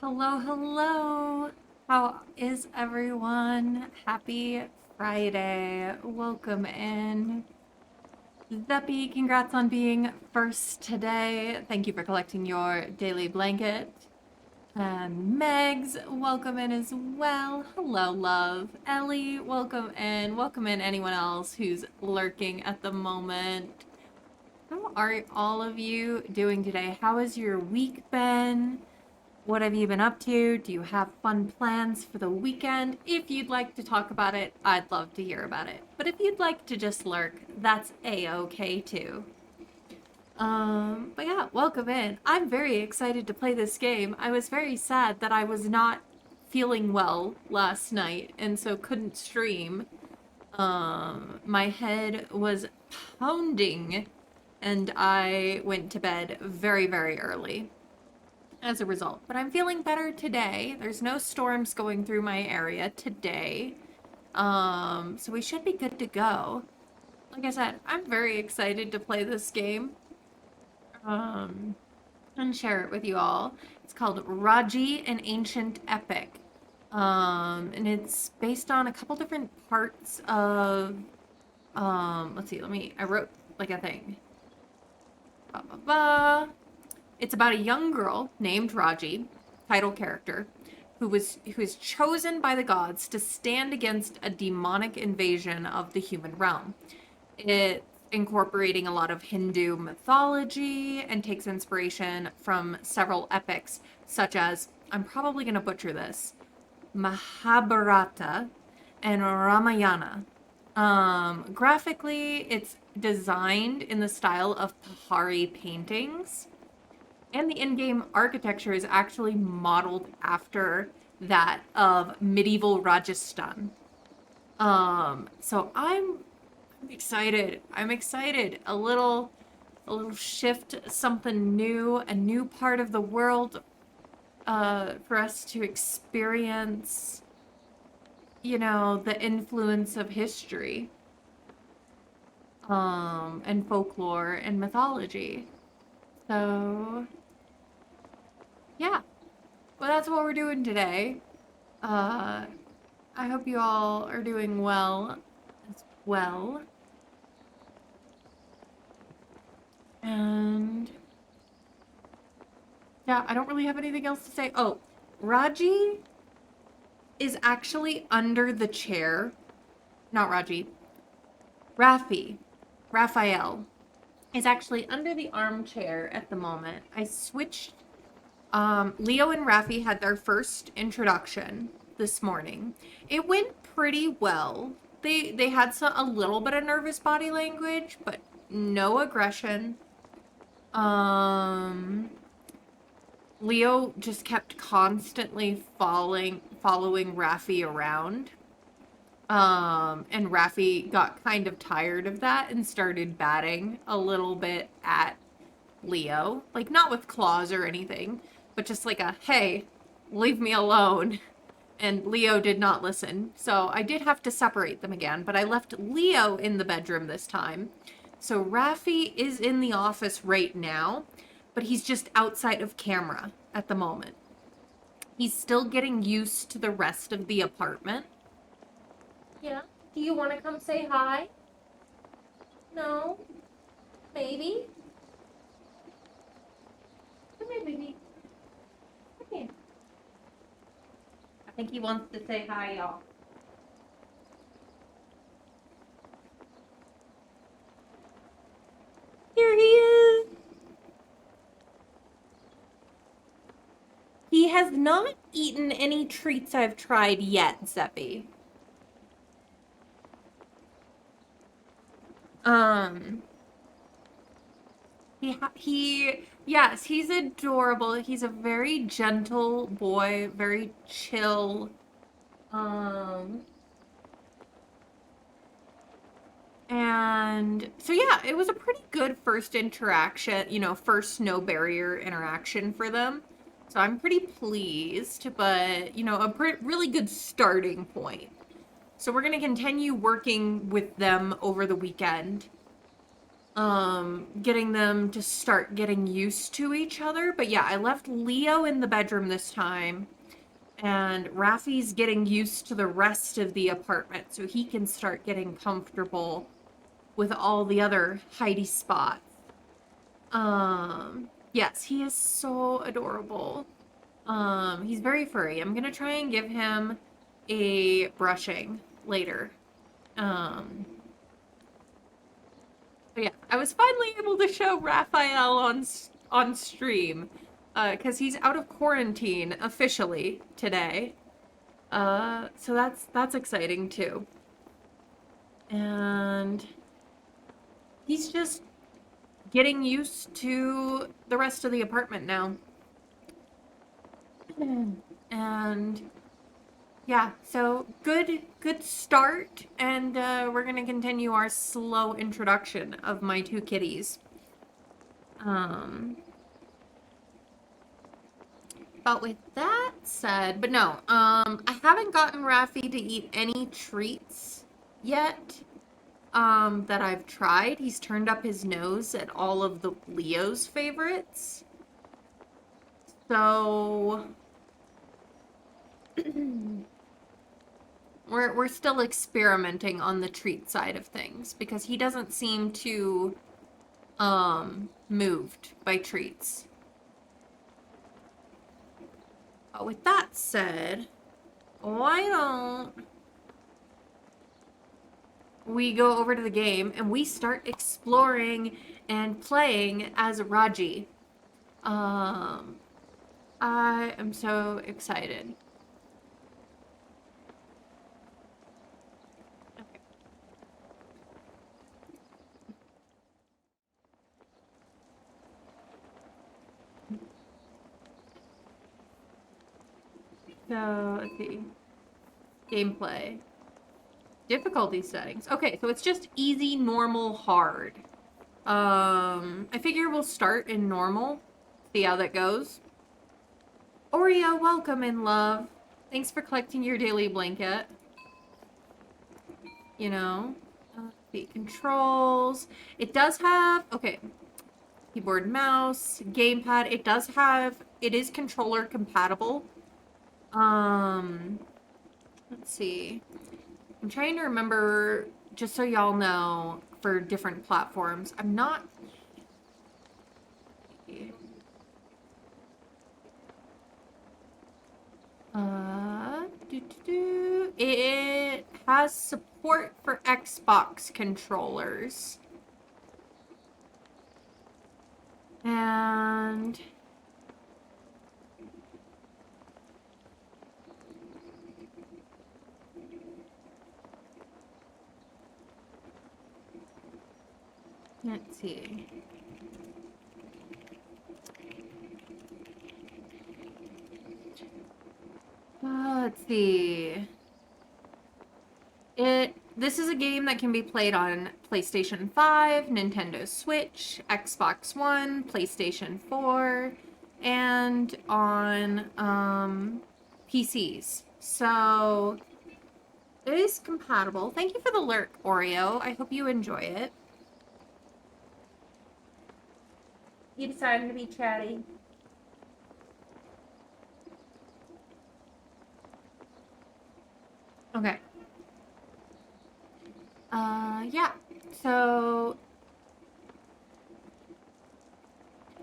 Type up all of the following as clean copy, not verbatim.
Hello, hello. How is everyone? Happy Friday. Welcome in. Zeppy, congrats on being first today. Thank you for collecting your daily blanket. And Megs, welcome in as well. Hello, love. Ellie, welcome in. Welcome in anyone else who's lurking at the moment. How are all of you doing today? How has your week been? What have you been up to? Do you have fun plans for the weekend? If you'd like to talk about it, I'd love to hear about it. But if you'd like to just lurk, that's a-okay too. But yeah, welcome in. I'm very excited to play this game. I was very sad that I was not feeling well last night and so couldn't stream. My head was pounding and I went to bed very, very early as a result. But I'm feeling better today. There's no storms going through my area today. So we should be good to go. Like I said, I'm very excited to play this game. And share it with you all. It's called Raji, an Ancient Epic. And it's based on a couple different parts of let's see, I wrote like a thing. Ba, ba, ba. It's about a young girl named Raji, title character, who is chosen by the gods to stand against a demonic invasion of the human realm. It's incorporating a lot of Hindu mythology and takes inspiration from several epics, such as, I'm probably going to butcher this, Mahabharata and Ramayana. Graphically, it's designed in the style of Pahari paintings, and the in-game architecture is actually modeled after that of medieval Rajasthan. So I'm excited. I'm excited. A little shift, something new, a new part of the world for us to experience, the influence of history, and folklore and mythology. So, yeah. Well, that's what we're doing today. Uh, I hope you all are doing well as well. And yeah, I don't really have anything else to say. Oh, Raji is actually under the chair. Not Raji. Raphael is actually under the armchair at the moment. I switched. Leo and Raffi had their first introduction this morning. It went pretty well. They had a little bit of nervous body language, but no aggression. Leo just kept constantly following Raffi around. And Raffi got kind of tired of that and started batting a little bit at Leo. Like, not with claws or anything, but just like a, hey, leave me alone. And Leo did not listen. So I did have to separate them again, but I left Leo in the bedroom this time. So Raffi is in the office right now, but he's just outside of camera at the moment. He's still getting used to the rest of the apartment. Yeah. Do you want to come say hi? No? Maybe? Come here, baby. Come here. I think he wants to say hi, y'all. Here he is. He has not eaten any treats I've tried yet, Zeppy. Um, yes, he's adorable. He's a very gentle boy, very chill. Um, and so yeah, it was a pretty good first interaction, first no barrier interaction for them. So I'm pretty pleased, but a really good starting point. So we're going to continue working with them over the weekend. getting them to start getting used to each other. But yeah, I left Leo in the bedroom this time, and Rafi's getting used to the rest of the apartment so he can start getting comfortable with all the other hidey spots. Yes, he is so adorable. He's very furry. I'm gonna try and give him a brushing later. Um, but yeah, I was finally able to show Raphael on stream, because he's out of quarantine officially today. So that's exciting too. And he's just getting used to the rest of the apartment now. And yeah, so good start, and we're gonna continue our slow introduction of my two kitties. Um, but with that said, but no, I haven't gotten Rafi to eat any treats yet. That I've tried. He's turned up his nose at all of the Leo's favorites. So we're still experimenting on the treat side of things because he doesn't seem too moved by treats. But with that said, why don't we go over to the game and we start exploring and playing as Raji? I am so excited. Okay. So, let's see. Gameplay. Difficulty settings. Okay, so it's just easy, normal, hard. I figure we'll start in normal. See how that goes. Oreo, welcome in, love. Thanks for collecting your daily blanket. You know, the controls. It does have, okay, keyboard, mouse, gamepad. It does have, it is controller compatible. Let's see. I'm trying to remember, just so y'all know, for different platforms. I'm not. It has support for Xbox controllers. And let's see. Let's see. This is a game that can be played on PlayStation 5, Nintendo Switch, Xbox One, PlayStation 4, and on PCs. So it is compatible. Thank you for the lurk, Oreo. I hope you enjoy it. You decided to be chatty. Okay. Yeah. So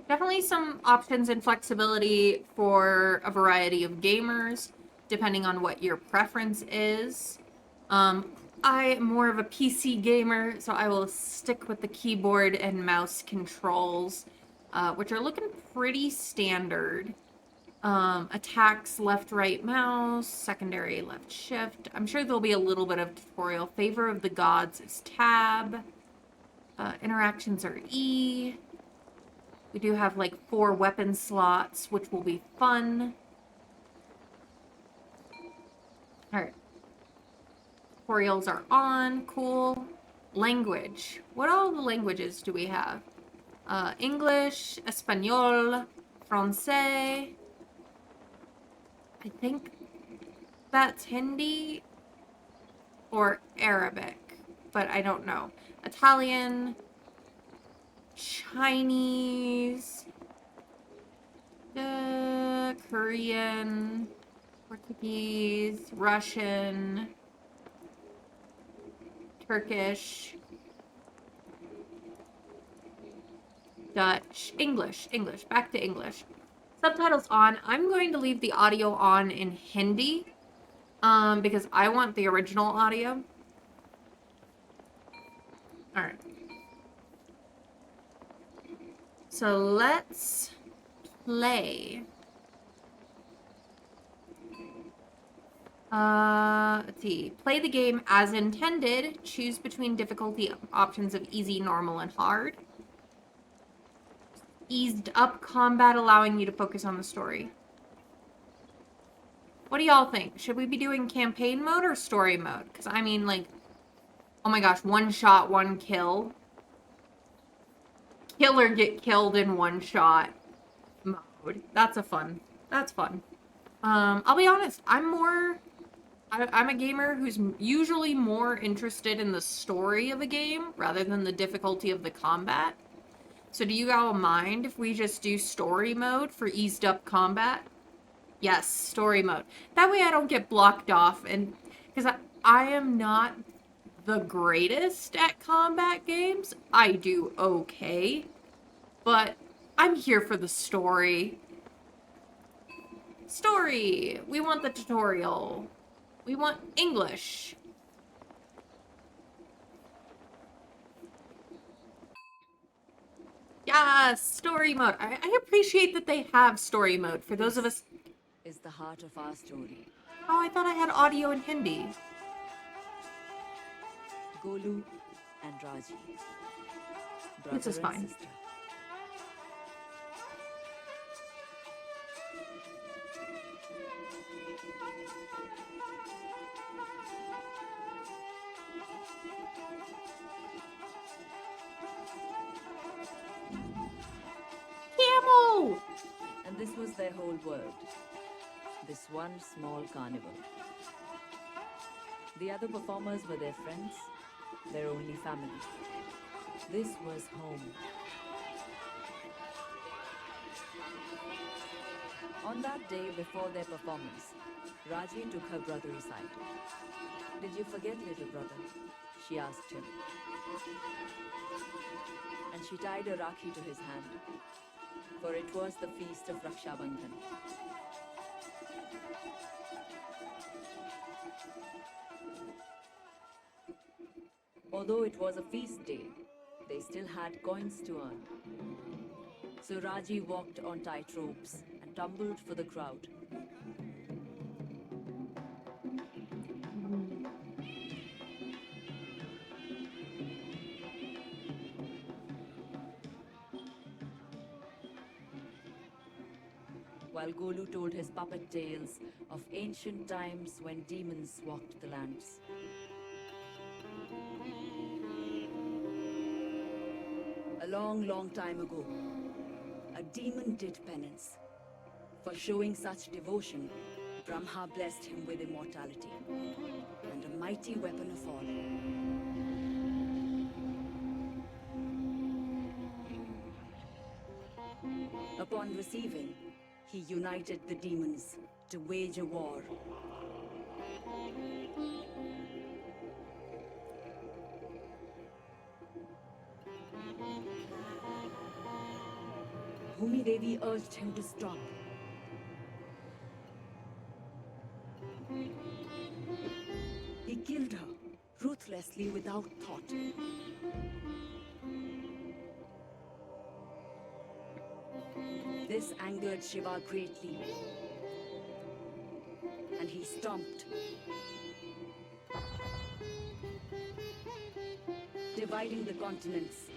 definitely some options and flexibility for a variety of gamers, depending on what your preference is. I am more of a PC gamer, so I will stick with the keyboard and mouse controls, which are looking pretty standard. Attacks left, right mouse, secondary left shift. I'm sure there'll be a little bit of tutorial. Favor of the gods is tab. Interactions are E. We do have like 4 weapon slots, which will be fun. Alright. Tutorials are on. Cool. Language. What all the languages do we have? English, Espanol, Francais. I think that's Hindi or Arabic, but I don't know. Italian, Chinese, Korean, Portuguese, Russian, Turkish, Dutch, English, back to English. Subtitles on. I'm going to leave the audio on in Hindi, because I want the original audio. All right. So let's play. Let's see. Play the game as intended. Choose between difficulty options of easy, normal, and hard. Eased up combat, allowing you to focus on the story. What do y'all think? Should we be doing campaign mode or story mode? Because I mean, like, oh my gosh, one shot, one kill. Kill or get killed in one shot mode. That's fun. I'll be honest, I'm a gamer who's usually more interested in the story of a game rather than the difficulty of the combat. So do you all mind if we just do story mode for eased up combat? Yes, story mode. That way I don't get blocked off, and because I am not the greatest at combat games. I do okay, but I'm here for the story. Story! We want the tutorial. We want English. Yes, story mode. I appreciate that they have story mode for those of us. Is the heart of our story. Oh, I thought I had audio in Hindi. Golu and Raji. This is Brother and fine. sister. Camel! And this was their whole world. This one small carnival. The other performers were their friends, their only family. This was home. On that day before their performance, Raji took her brother aside. "Did you forget, little brother?" she asked him. And she tied a rakhi to his hand, for it was the feast of Raksha Bandhan. Although it was a feast day, they still had coins to earn. So Raji walked on tight ropes and tumbled for the crowd. While Golu told his puppet tales of ancient times when demons walked the lands. A long, long time ago, a demon did penance. For showing such devotion, Brahma blessed him with immortality and a mighty weapon of all. Upon receiving, he united the demons to wage a war. Bhumi Devi urged him to stop. He killed her, ruthlessly without thought. This angered Shiva greatly, and he stomped, dividing the continents,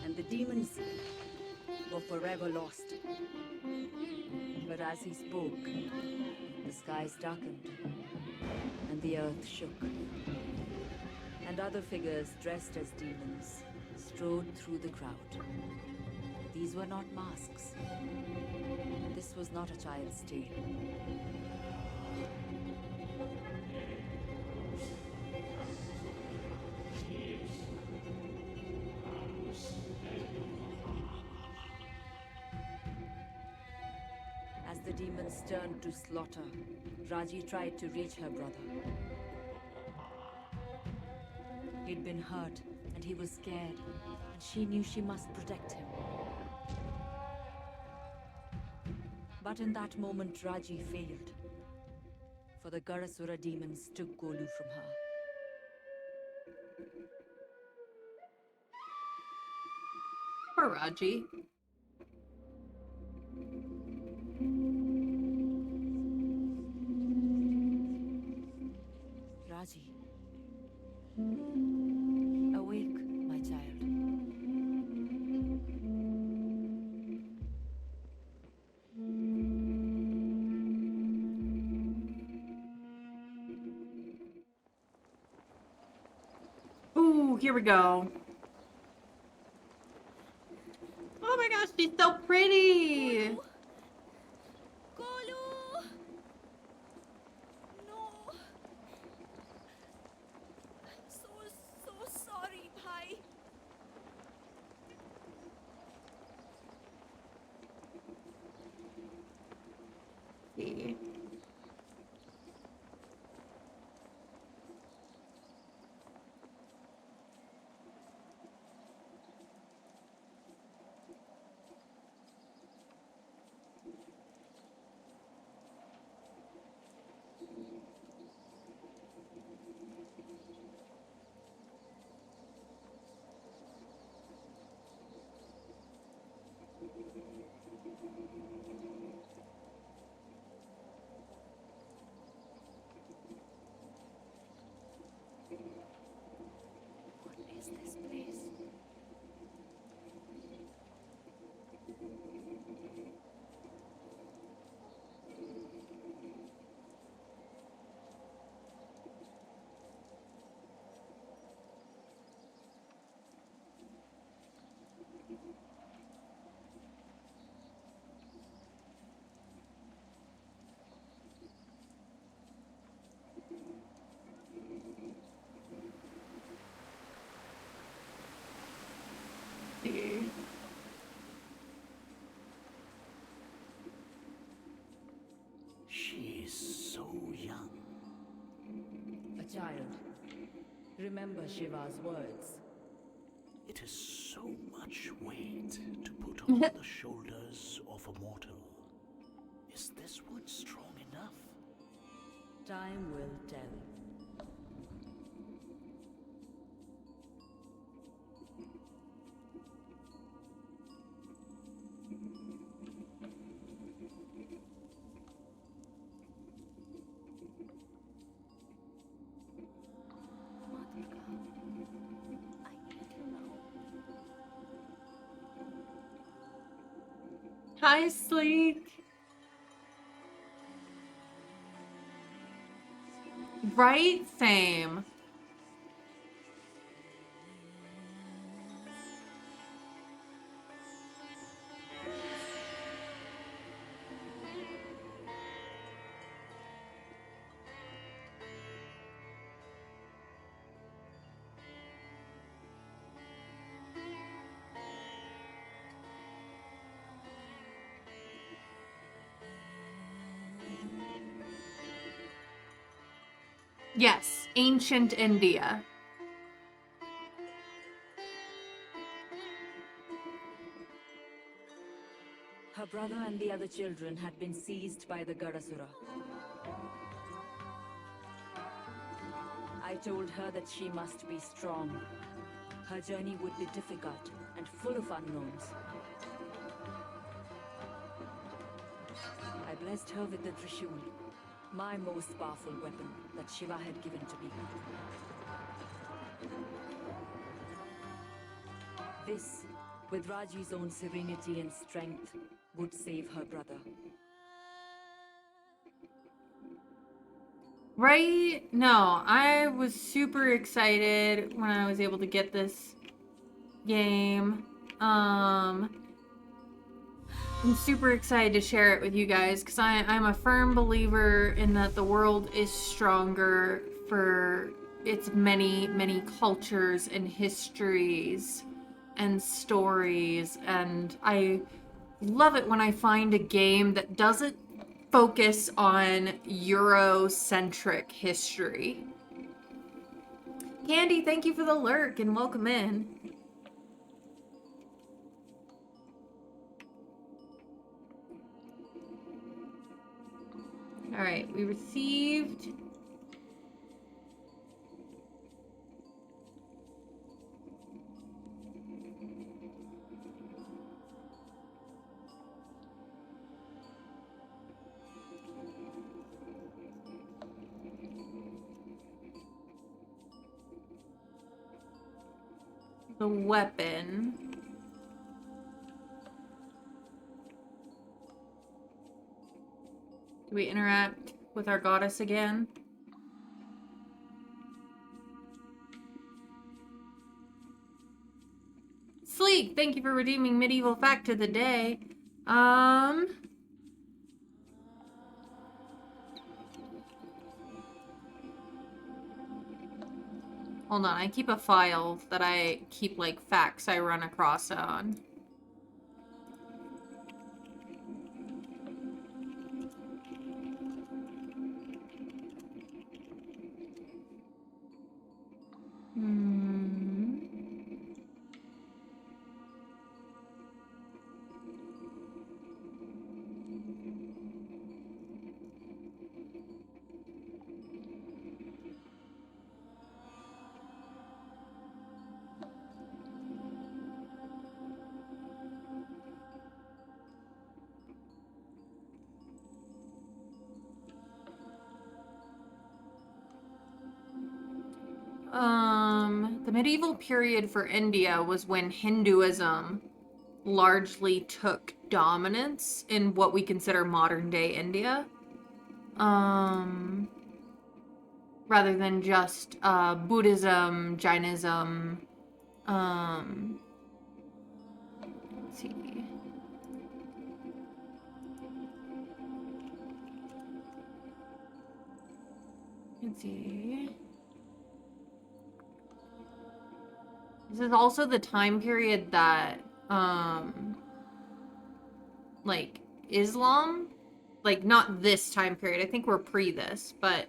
and the demons were forever lost. But as he spoke, the skies darkened, and the earth shook, and other figures dressed as demons strode through the crowd. These were not masks. This was not a child's tale. As the demons turned to slaughter, Raji tried to reach her brother. He'd been hurt, and he was scared, and she knew she must protect him. But in that moment, Raji failed, for the Garasura demons took Golu from her. Poor Raji. Raji, awake, my child. Ooh, here we go. Oh my gosh, she's so pretty. Golu! No! So sorry, bhai. See. What is this place? See. She is so young. A child. Remember Shiva's words. It is so much weight to put on the shoulders of a mortal. Is this one strong enough? Time will tell. Hi, Sleek. Right? Same. Yes, ancient India. Her brother and the other children had been seized by the Garasura. I told her that she must be strong. Her journey would be difficult and full of unknowns. I blessed her with the Trishul, my most powerful weapon that Shiva had given to me. This, with Raji's own serenity and strength, would save her brother. Right? No, I was super excited when I was able to get this game. I'm super excited to share it with you guys because I'm a firm believer in that the world is stronger for its many, many cultures and histories and stories. And I love it when I find a game that doesn't focus on Eurocentric history. Candy, thank you for the lurk and welcome in. All right, we received the weapon. Do we interact with our goddess again? Sleek, thank you for redeeming medieval fact of the day. Hold on, I keep a file that I keep like facts I run across on. The medieval period for India was when Hinduism largely took dominance in what we consider modern day India. Rather than just Buddhism, Jainism, let's see. Let's see. This is also the time period that, like, Islam, like, not this time period, I think we're pre this, but,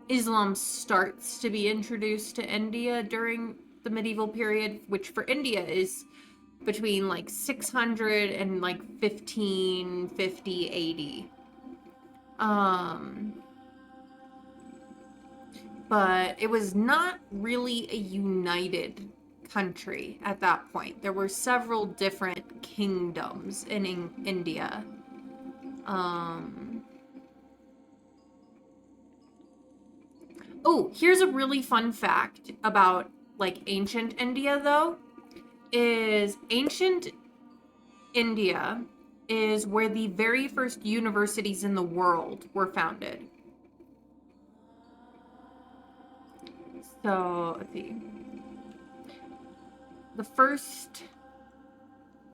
Islam starts to be introduced to India during the medieval period, which for India is between, like, 600 and, like, 1550 AD. But it was not really a united country at that point. There were several different kingdoms in India. Oh, here's a really fun fact about like ancient India though, is ancient India is where the very first universities in the world were founded. So, let's see. The first,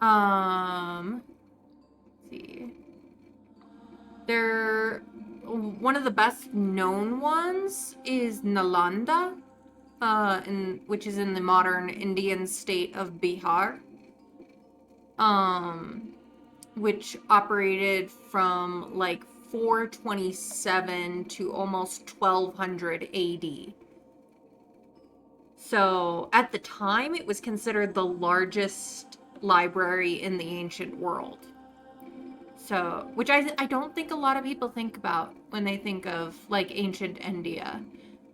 let's see. One of the best known ones is Nalanda, which is in the modern Indian state of Bihar, which operated from like 427 to almost 1200 AD. So at the time, it was considered the largest library in the ancient world. So, which I don't think a lot of people think about when they think of like ancient India.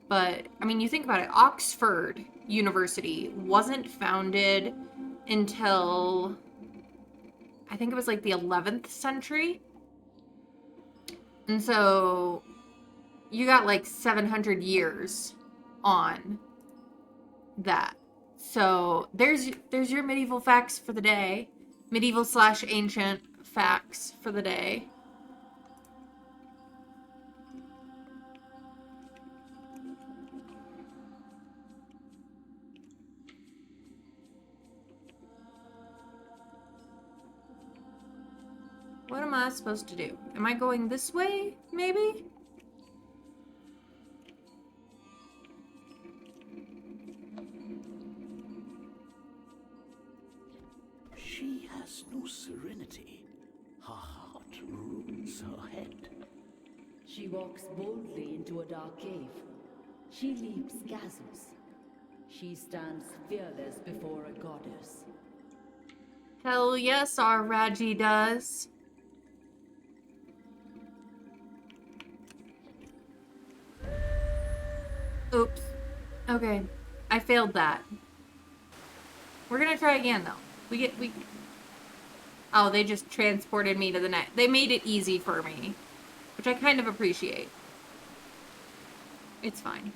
But I mean, you think about it, Oxford University wasn't founded until I think it was like the 11th century. And so you got like 700 years on that. So there's your medieval facts for the day. Medieval / ancient facts for the day. What am I supposed to do? Am I going this way, maybe? She has no serenity. Her rules her head? She walks boldly into a dark cave. She leaps chasms. She stands fearless before a goddess. Hell yes, our Raji does. Oops. Okay. I failed that. We're gonna try again, though. We... Oh, they just transported me to the next... They made it easy for me. Which I kind of appreciate. It's fine.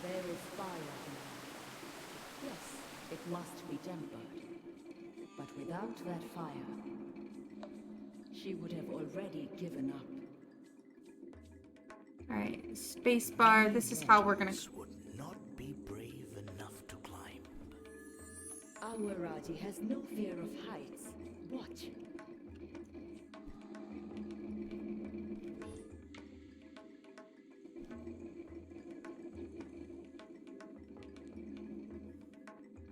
There is fire in her. Yes, it must be tempered. But without that fire, she would have already given up. Alright, spacebar. This is how we're gonna... This would not be brave enough to climb. Our Raji has no fear of heights. Watch.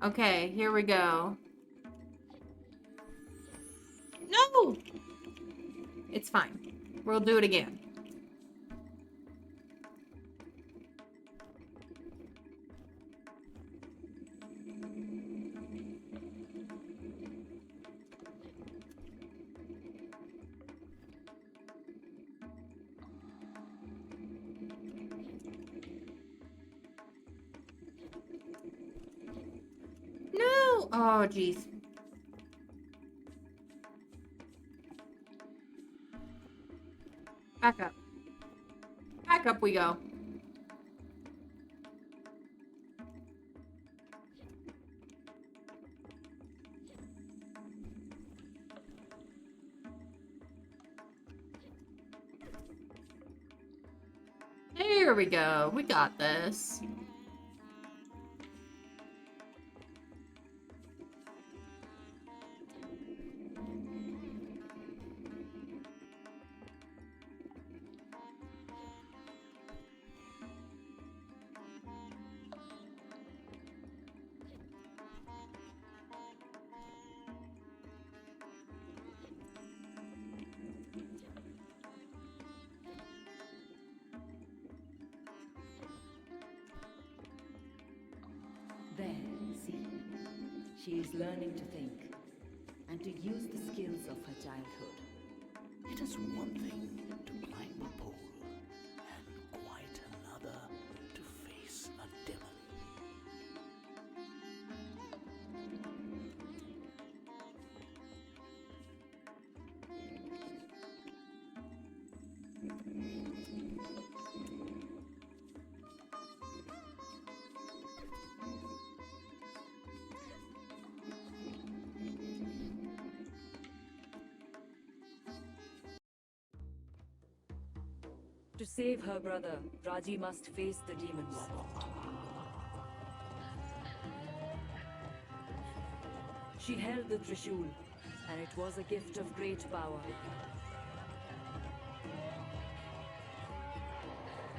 Okay, here we go. No! It's fine. We'll do it again. No! Oh, jeez. Back up. Back up we go. There we go. We got this. There, see. She is learning to think and to use the skills of her childhood. It is one thing to climb a pole, and quite another to face a demon. To save her brother, Raji must face the demons. She held the Trishul, and it was a gift of great power.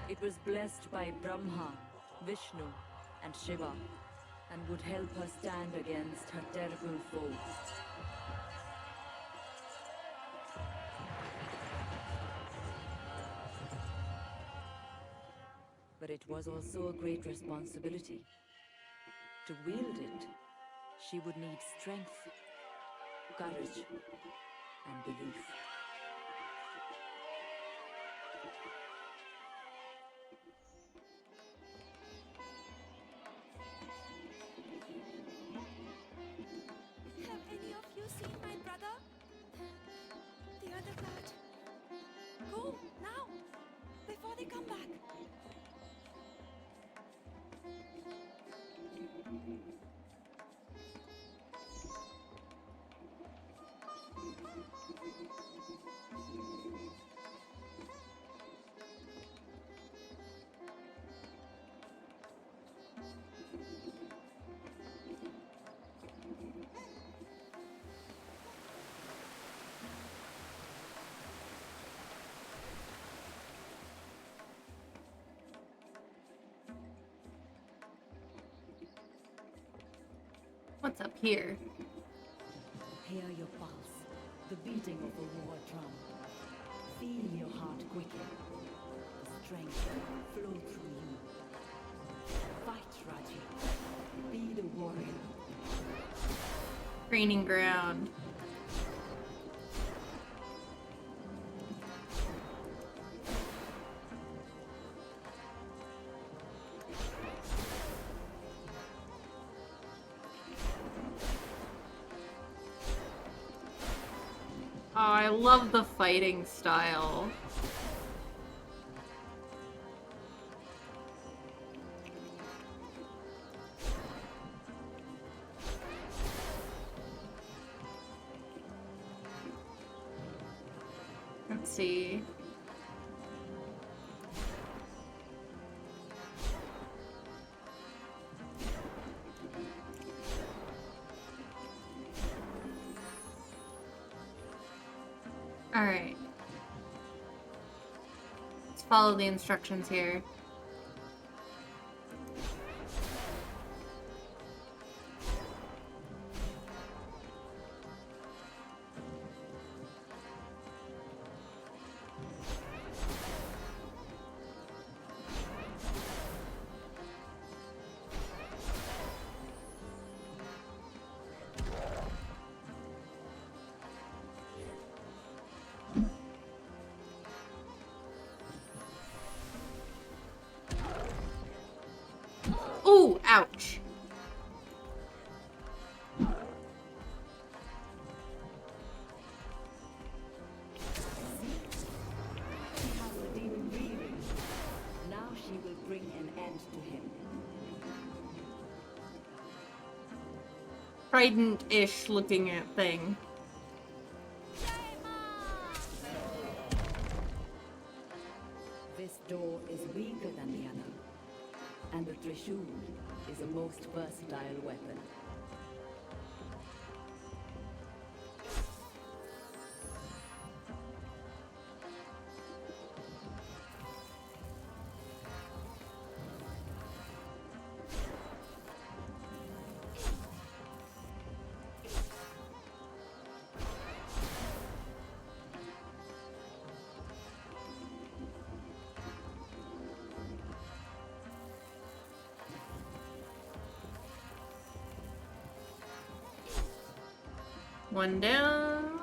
It was blessed by Brahma, Vishnu, and Shiva, and would help her stand against her terrible foe. But it was also a great responsibility. To wield it, she would need strength, courage, and belief. Have any of you seen my brother? The other cloud. Go, now! Before they come back. What's up here? Hear your pulse, the beating of the war drum. Feel your heart quicken. The strength flow through you. Fight, Raji. Be the warrior. Training ground. Oh, I love the fighting style. Let's see. All right. Let's follow the instructions here. Ooh, ouch. She has the demon breathing. Now she will bring an end to him. Trident-ish looking at thing. This door is weaker than the other. And the Trishul is a most versatile weapon. One down.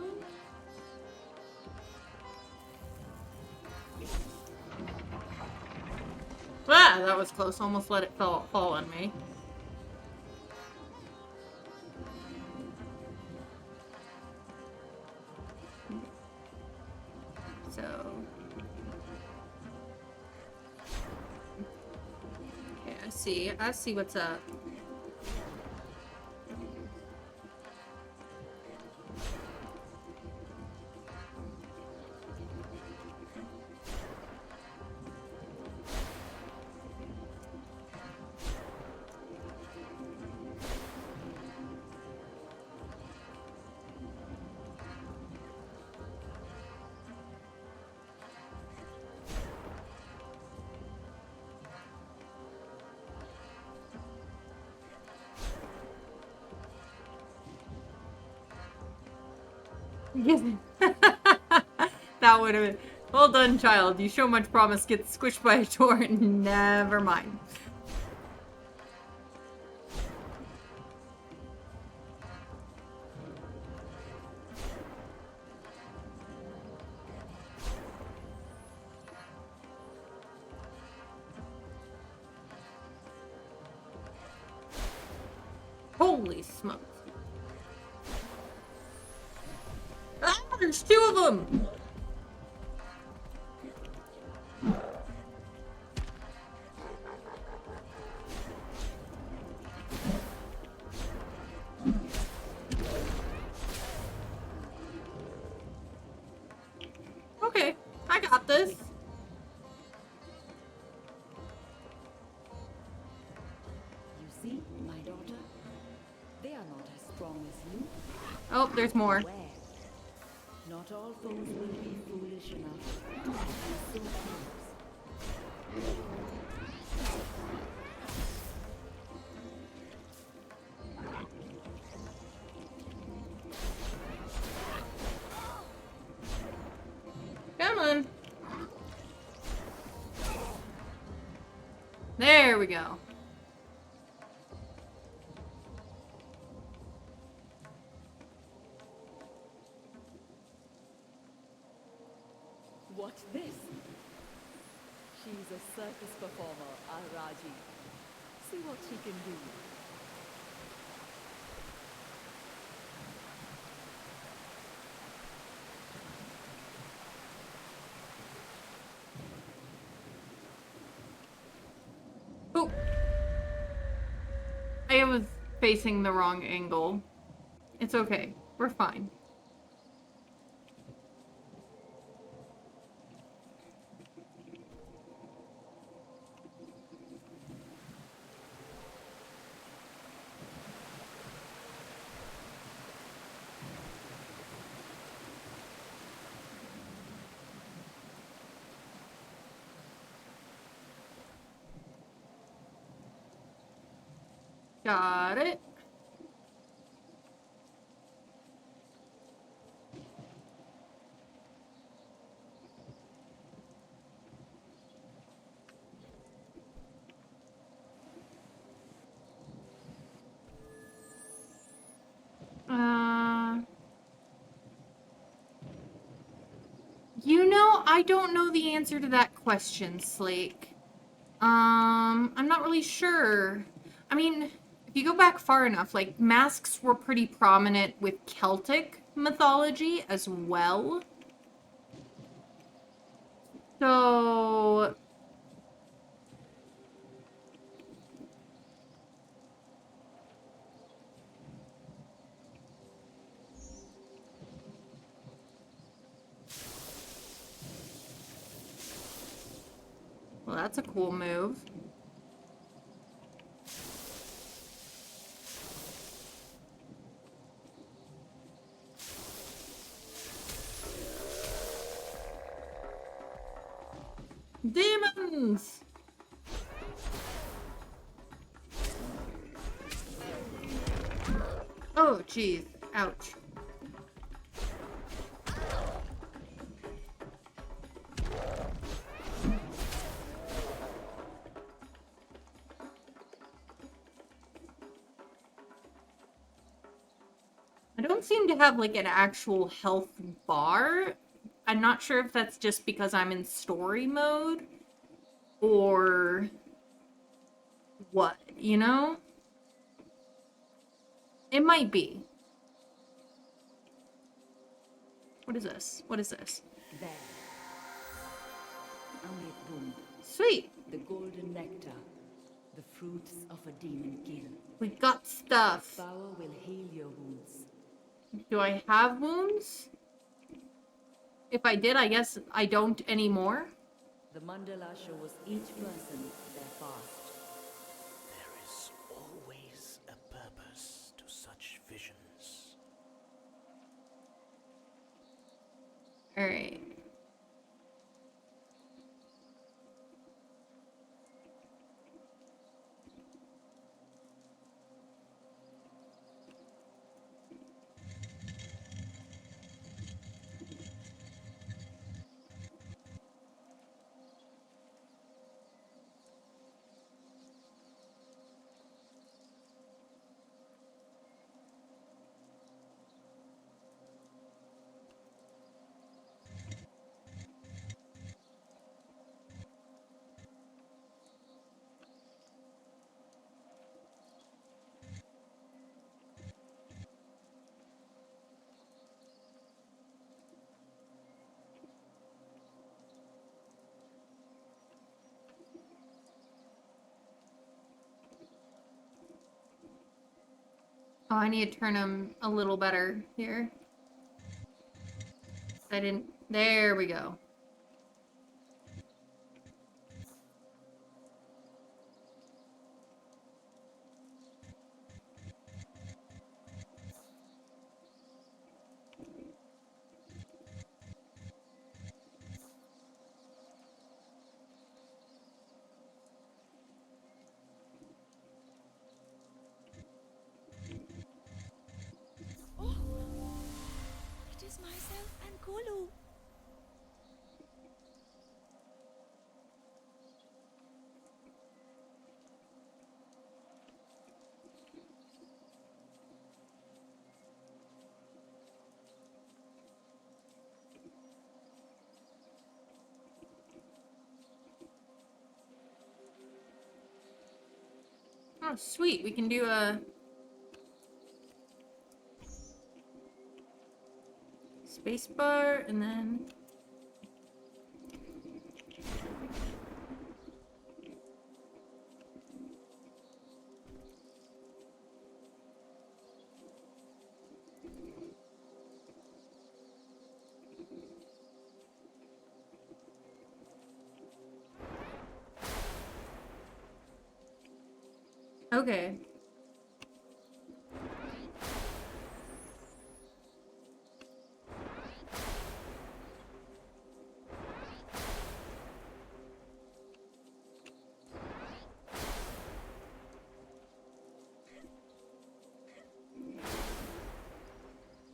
Ah, that was close. Almost let it fall on me. So... okay, I see what's up. That would have been... well done, child. You show much promise, get squished by a door. Never mind. Holy smokes. Ah, there's two of them! Okay, I got this. You see, my daughter? They are not as strong as you. Oh, there's more. Beware. Not all foes will be foolish enough to make you so close. There we go. What's this? She's a circus performer, our Raji. See what she can do. Oh! I was facing the wrong angle. It's okay. We're fine. Got it. You know, I don't know the answer to that question, Slake. I'm not really sure. I mean, if you go back far enough, like, masks were pretty prominent with Celtic mythology as well. So... Well, that's a cool move. Demons! Oh, jeez. Ouch. I don't seem to have, like, an actual health bar. I'm not sure if that's just because I'm in story mode or what, you know? It might be. What is this? What is this? There. Amrit Bund, Sweet. the golden nectar, the fruits of a demon kill. We got stuff. Power will heal your wounds. Do I have wounds? If I did, I guess I don't anymore. The mandala shows each person their past. There is always a purpose to such visions. Alright. Oh, I need to turn them a little better here. I didn't... There we go. Oh! It is myself and Kulu. Oh, sweet. We can do a space bar and then... Okay.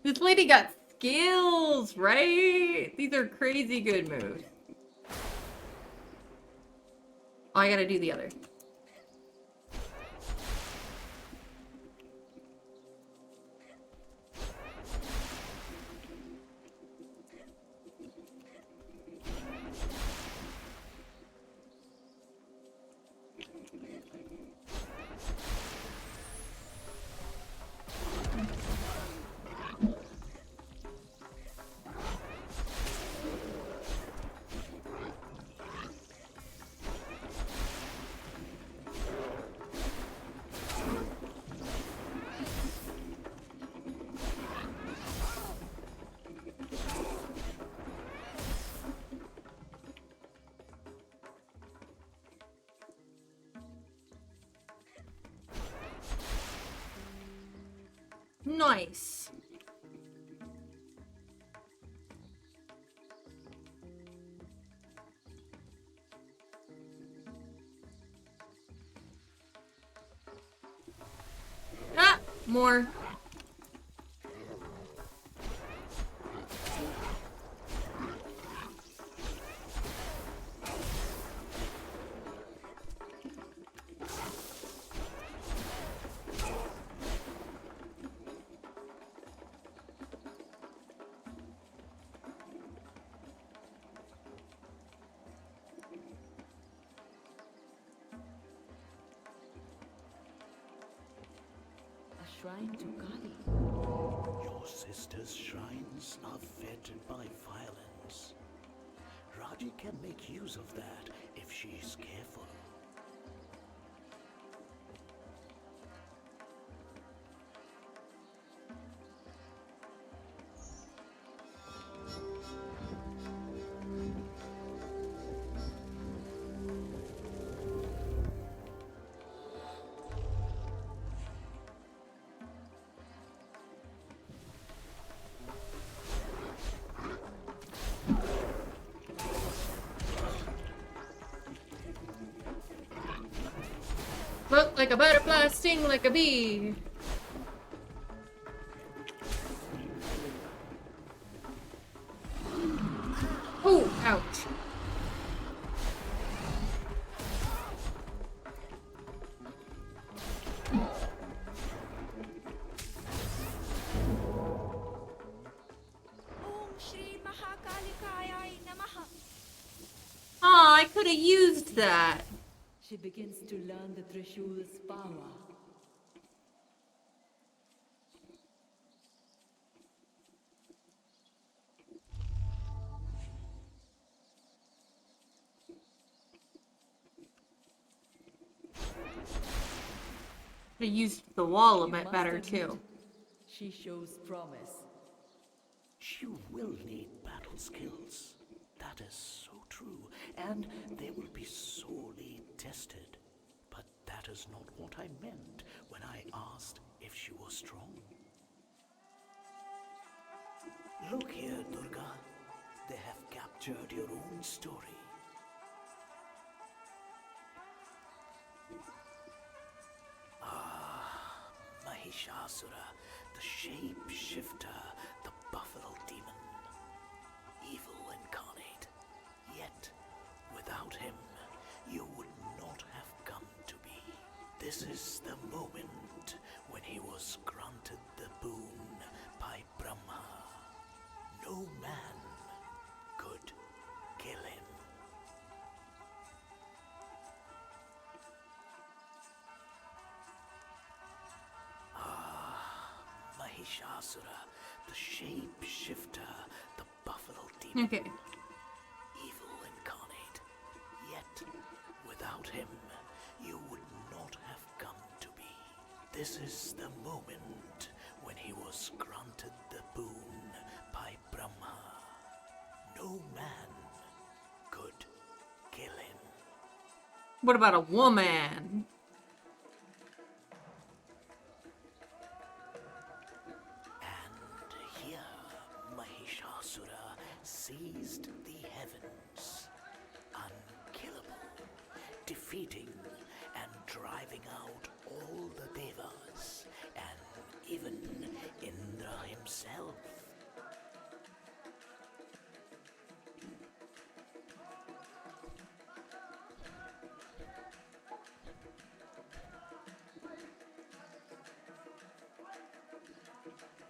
This lady got skills, right? These are crazy good moves. Oh, I gotta do the other. Nice. Ah, more. A shrine to Kali. Your sister's shrines are fed by violence. Raji can make use of that if she's careful. Look like a butterfly, sting like a bee. Oh, ouch. Om Shri Mahakalikayai Namaha. Aw, I could have used that. She begins to learn the Trishul's power. Could have used the wall a You bit must better, admit, too. She shows promise. You will need battle skills. That is so true, and they will be sorely tested. But that is not what I meant when I asked if she was strong. Look here, Durga. They have captured your own story. Mahishasura, the shape-shifter, the buffalo demon. Evil incarnate. Yet, without him, you would not have come to be. This is the moment when he was granted the boon by Brahma. No man could kill him. Mahishasura, the shape-shifter, the buffalo demon. Okay. Evil incarnate. Yet, without him, you would not have come to be. This is the moment when he was granted the boon by Brahma. No man could kill him. What about a woman? And here, Mahishasura seized the heavens, unkillable, defeating and driving out all the devas, and even Indra himself.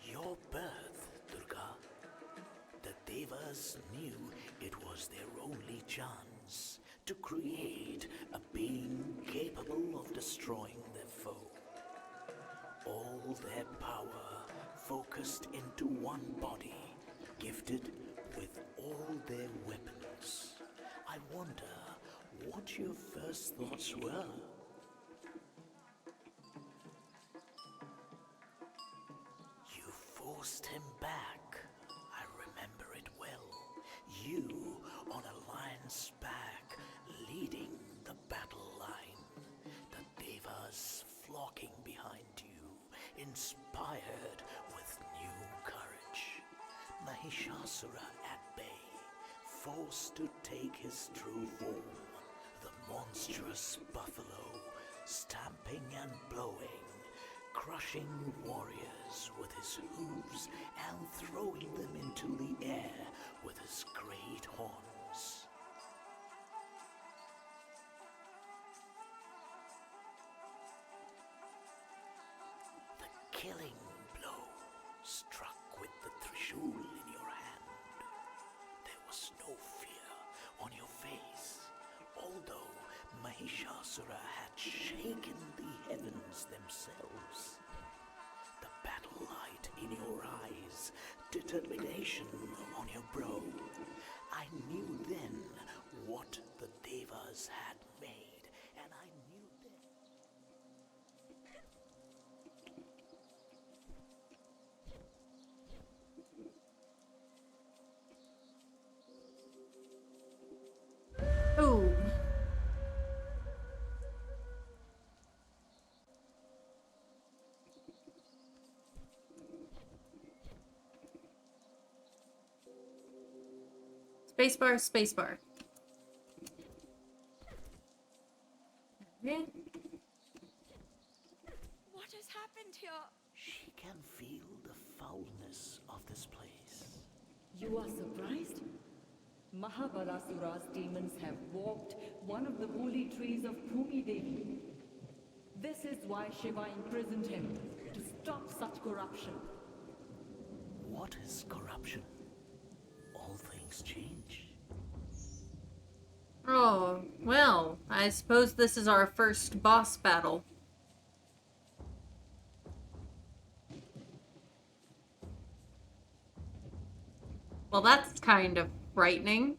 Your birth, Durga. The devas knew it was their only chance to create a being capable of destroying their foe. All their power focused into one body, gifted with all their weapons. I wonder what your first thoughts were. You forced him back. I remember it well. You on a lion's back, leading the battle line. The devas flocking behind you, inspired with new courage. Mahishasura at bay, forced to take his true form. The monstrous buffalo, stamping and blowing, crushing warriors with his hooves and throwing them into the air with his great horns. The killing blow struck with the trishul in your hand. There was no fear on your face, although Mahishasura had shaken the heavens themselves. The battle light in your eyes, determination on your brow. I knew then what the devas had made, and I knew then. Ooh. Spacebar, spacebar. Okay. What has happened here? She can feel the foulness of this place. You are surprised? Mahabalasura's demons have walked one of the holy trees of Bhumi Devi. This is why Shiva imprisoned him, to stop such corruption. What is corruption? All things change. Oh, well, I suppose this is our first boss battle. Well, that's kind of frightening.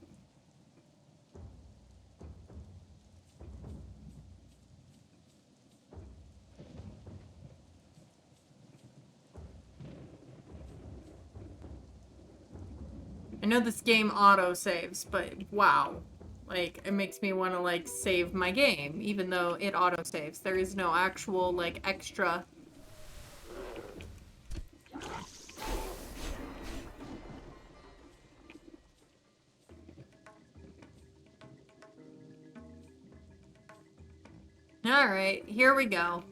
I know this game auto-saves, but wow. Like, it makes me want to, like, save my game, even though it auto-saves. There is no actual, like, extra... Alright, here we go.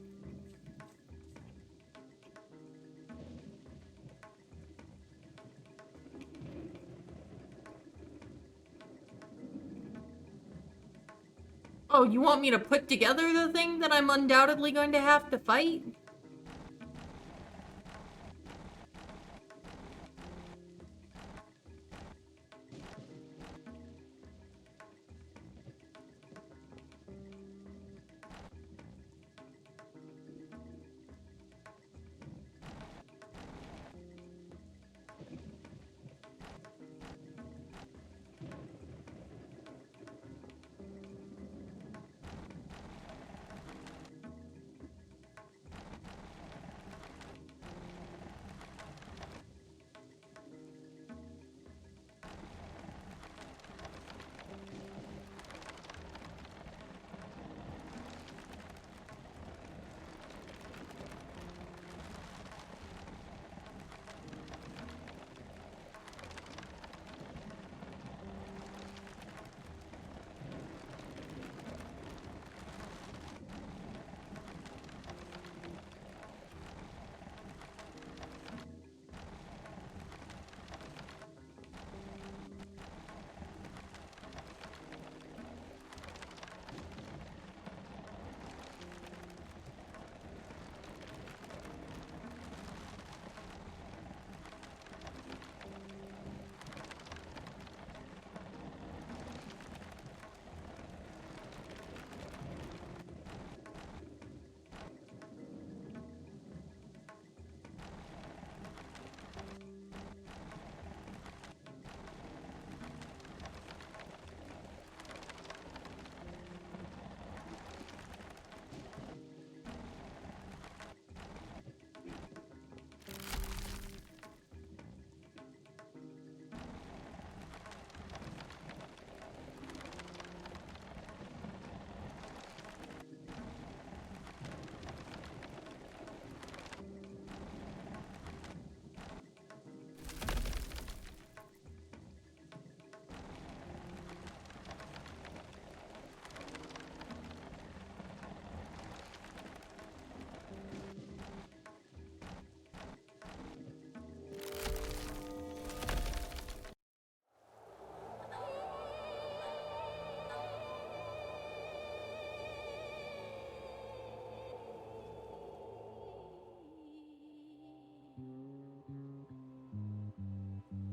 Oh, you want me to put together the thing that I'm undoubtedly going to have to fight?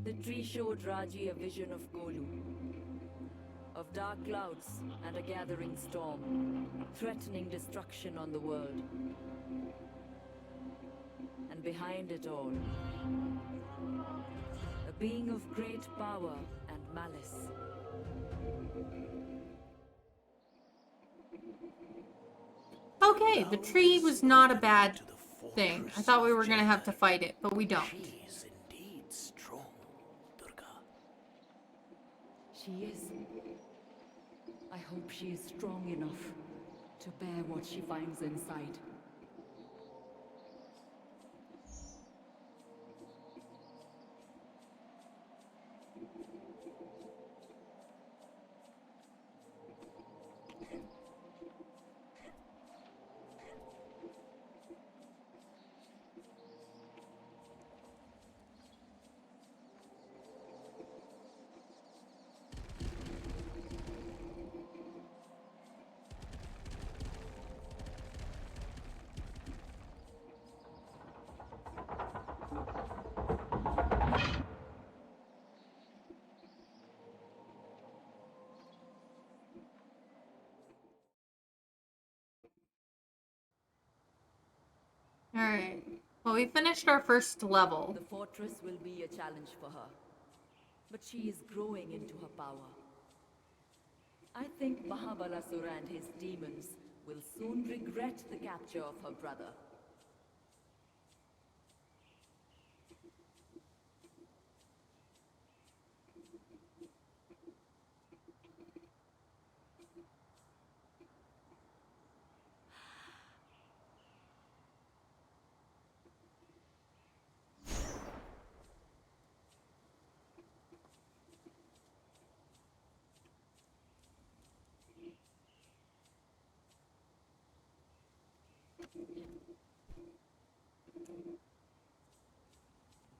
The tree showed Raji a vision of Kolu, of dark clouds and a gathering storm, threatening destruction on the world. And behind it all, a being of great power and malice. Okay, the tree was not a bad thing. I thought we were gonna have to fight it, but we don't. She is indeed strong, Durga. She is. I hope she is strong enough to bear what she finds inside. Alright. Well, we finished our first level. The fortress will be a challenge for her, but she is growing into her power. I think Mahabalasura and his demons will soon regret the capture of her brother.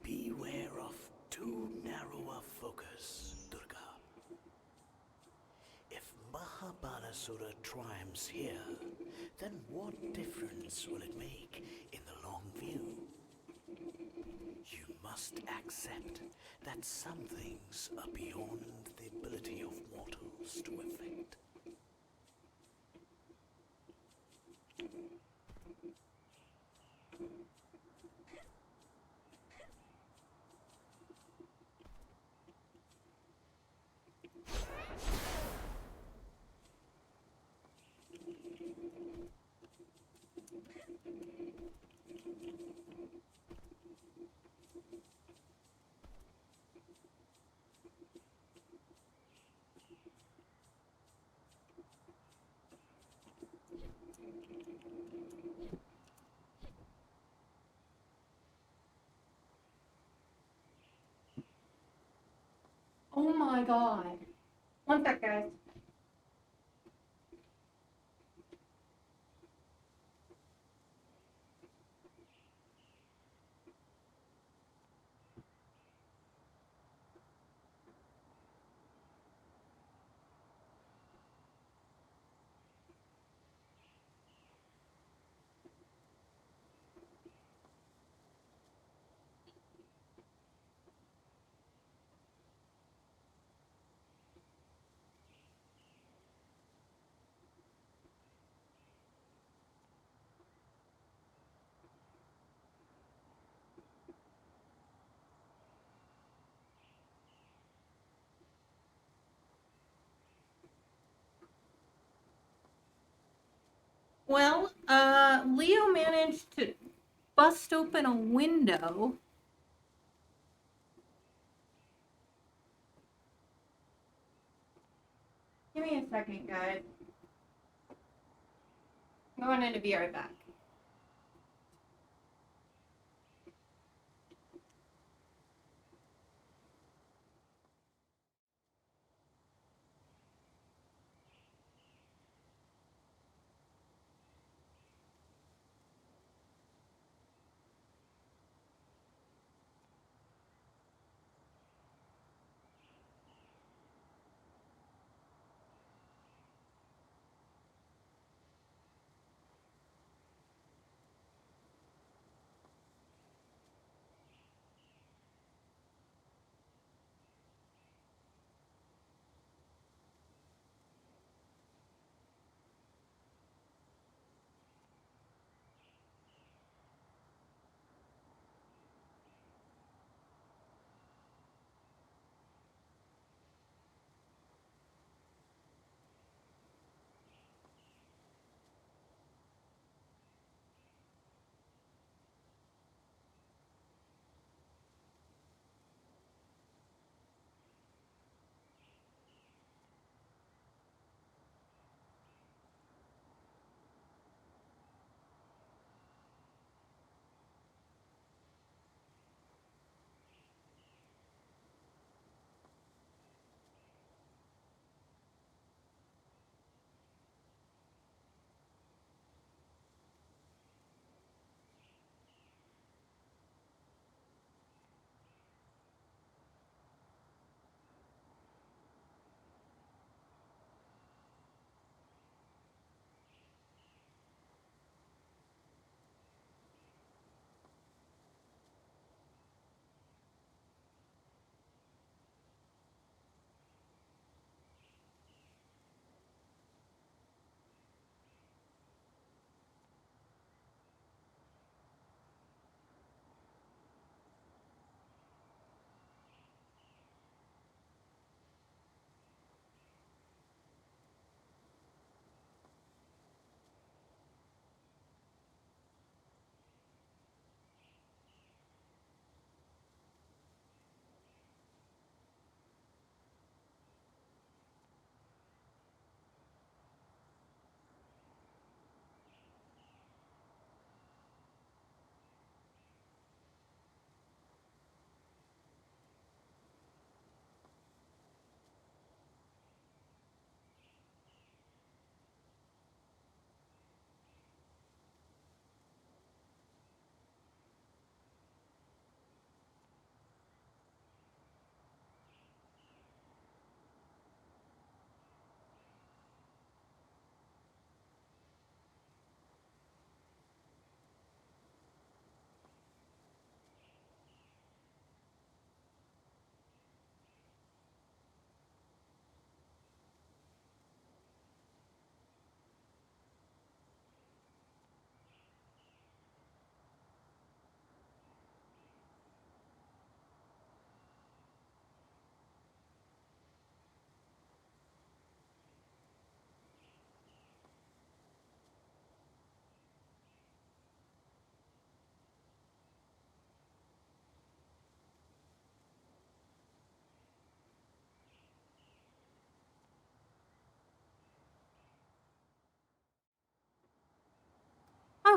Beware of too narrow a focus, Durga. If Mahabalasura triumphs here, then what difference will it make in the long view? You must accept that some things are beyond the ability of mortals to effect. Oh my god. One sec, guys. Well, Leo managed to bust open a window. Give me a second, guys. I'm going in to be right back.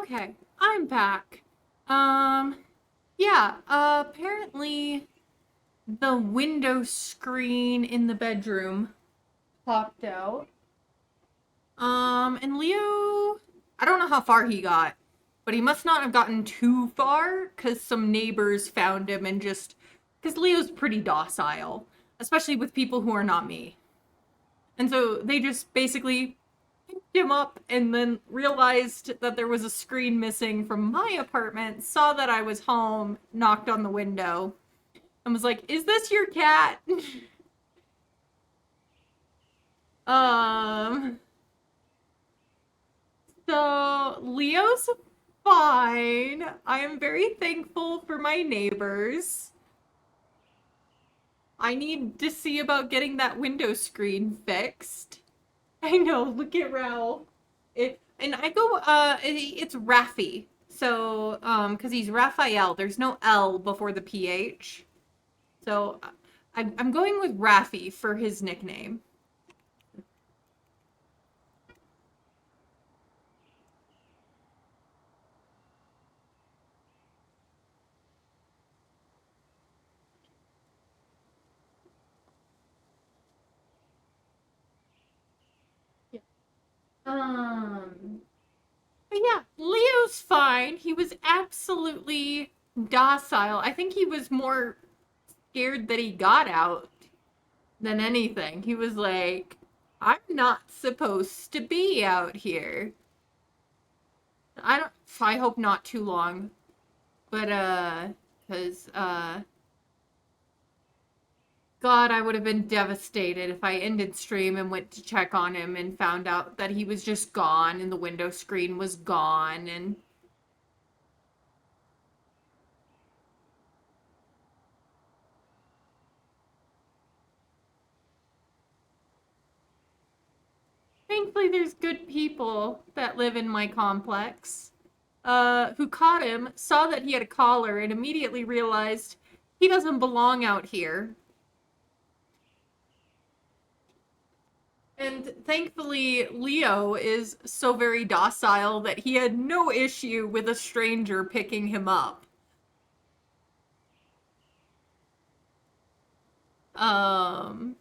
Okay, I'm back. Yeah, apparently the window screen in the bedroom popped out. And Leo, I don't know how far he got, but he must not have gotten too far because some neighbors found him and just, because Leo's pretty docile, especially with people who are not me. And so they just basically picked him up and then realized that there was a screen missing from my apartment, saw that I was home, knocked on the window, and was like, "Is this your cat?" um, so Leo's fine. I am very thankful for my neighbors. I need to see about getting that window screen fixed. I know, look at Ralph. And I go, it's Raffy. So, because he's Raphael, there's no L before the PH. So, I'm going with Raffy for his nickname. Um, but yeah, Leo's fine. He was absolutely docile. I think he was more scared that he got out than anything. He was like, I'm not supposed to be out here. I hope not too long. But cuz God, I would have been devastated if I ended stream and went to check on him and found out that he was just gone and the window screen was gone and thankfully there's good people that live in my complex. Who caught him, saw that he had a collar and immediately realized he doesn't belong out here. And thankfully, Leo is so very docile that he had no issue with a stranger picking him up. Um,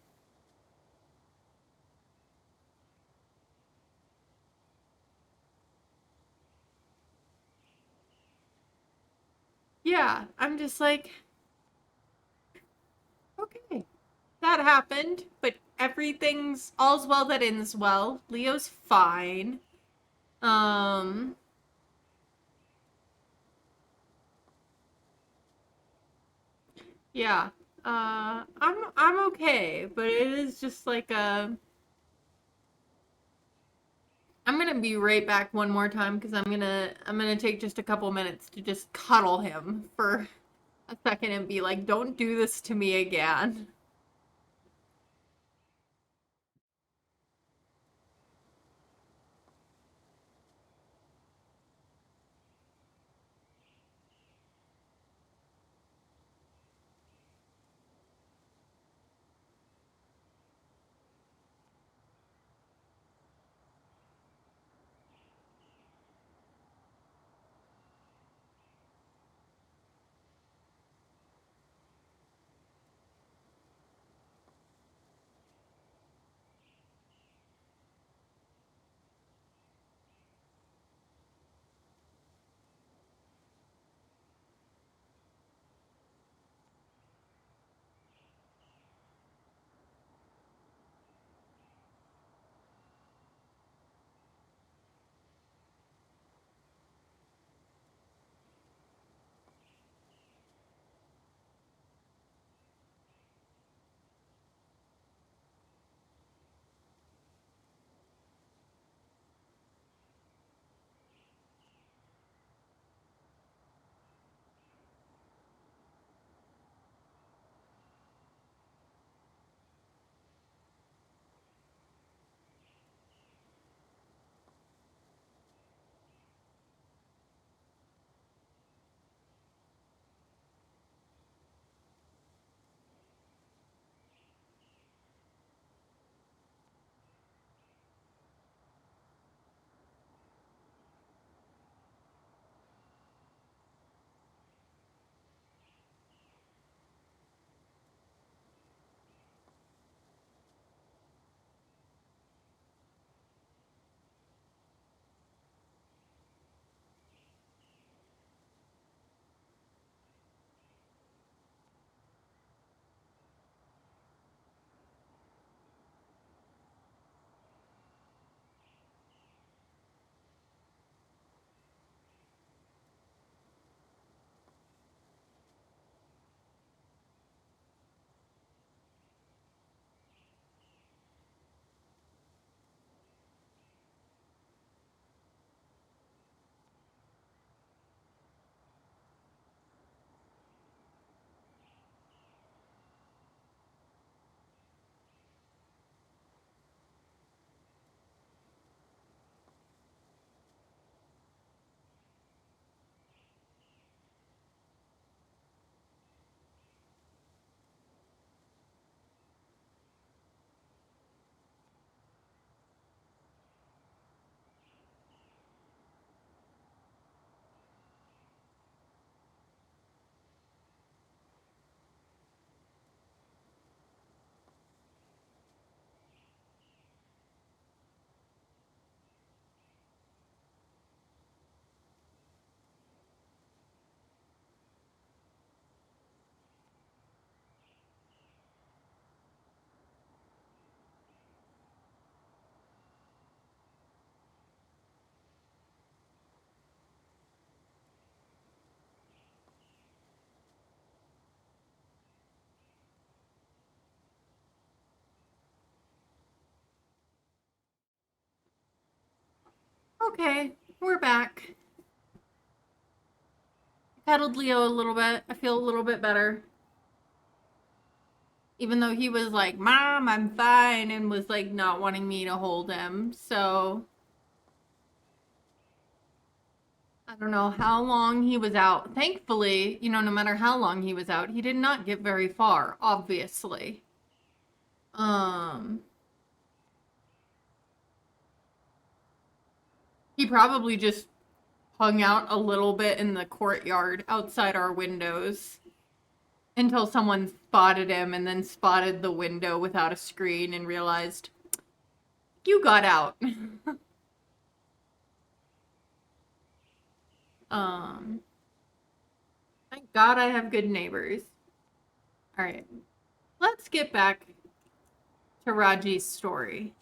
yeah, I'm just like, okay, that happened, but everything's all's well that ends well. Leo's fine. Um, yeah. I'm okay, but it is just like I'm gonna be right back one more time because I'm gonna take just a couple minutes to just cuddle him for a second and be like, don't do this to me again. Okay, we're back. Cuddled Leo a little bit. I feel a little bit better. Even though he was like, Mom, I'm fine, and was like not wanting me to hold him. So I don't know how long he was out. Thankfully, no matter how long he was out, he did not get very far, obviously. He probably just hung out a little bit in the courtyard outside our windows until someone spotted him and then spotted the window without a screen and realized, you got out. um, thank God I have good neighbors. All right, let's get back to Raji's story.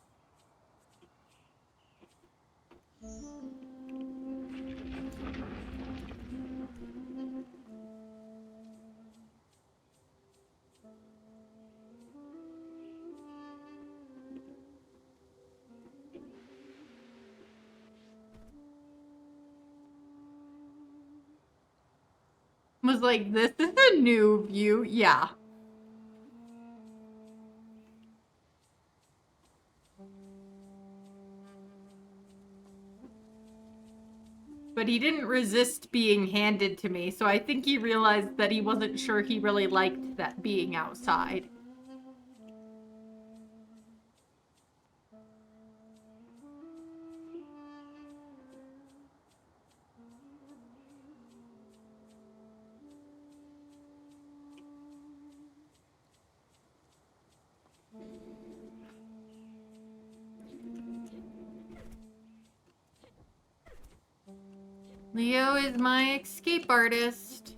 Was like, this is a new view. Yeah. But he didn't resist being handed to me, so I think he realized that he wasn't sure he really liked that being outside. Leo is my escape artist.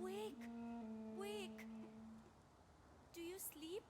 Wake! Wake! Do you sleep?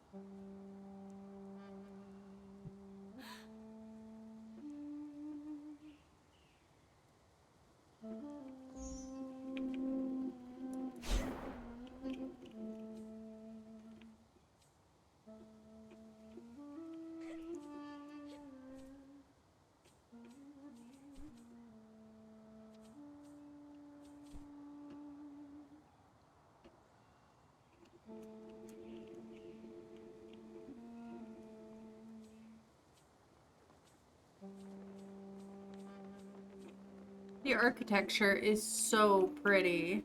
The architecture is so pretty.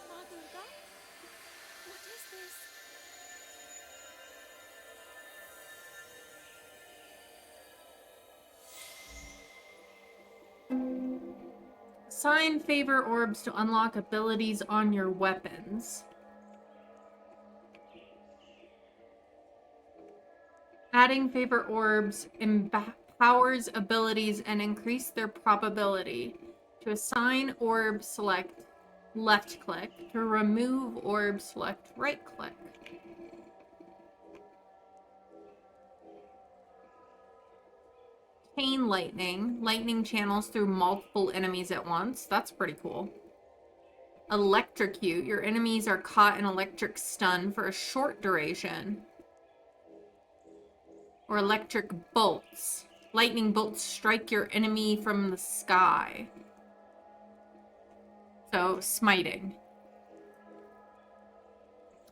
Ma Durga? What is this? Assign favor orbs to unlock abilities on your weapons. Adding favor orbs empowers abilities and increase their probability. To assign orb, select left click. To remove orb, select right click. Chain lightning. Lightning channels through multiple enemies at once. That's pretty cool. Electrocute. Your enemies are caught in electric stun for a short duration. Or electric bolts. Lightning bolts strike your enemy from the sky. So, smiting.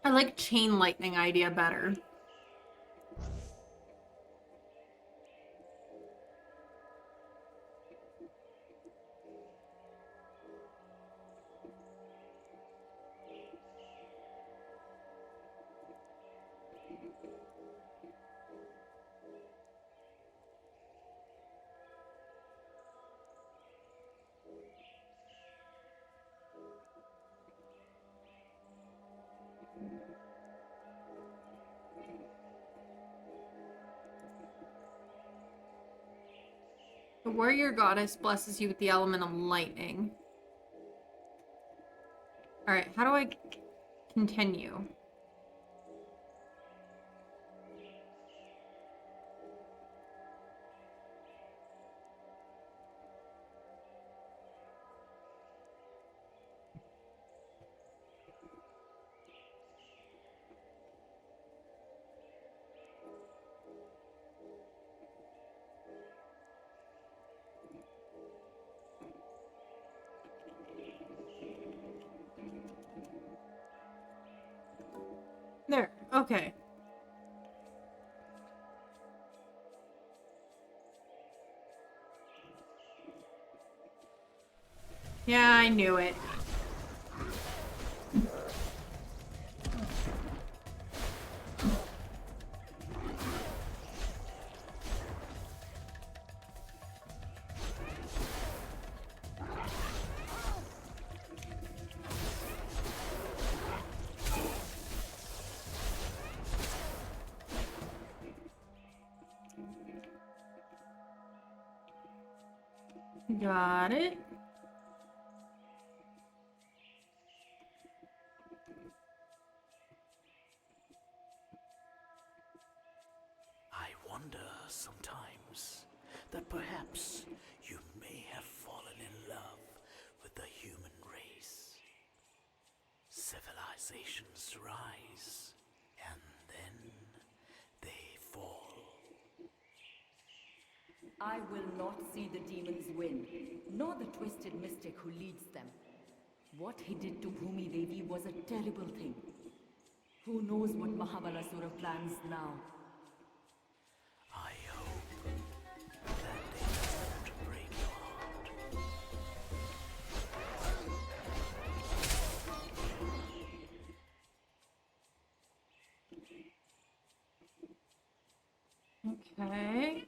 I like chain lightning idea better. The warrior goddess blesses you with the element of lightning. Alright, how do I continue? There, okay. Yeah, I knew it. Got it. I wonder sometimes that perhaps you may have fallen in love with the human race. Civilizations rise, and then they fall. I will not see the demons win, nor the twisted mystic who leads them. What he did to Bhumi Devi was a terrible thing. Who knows what Mahabalasura plans now? I hope that they don't break your heart. Okay.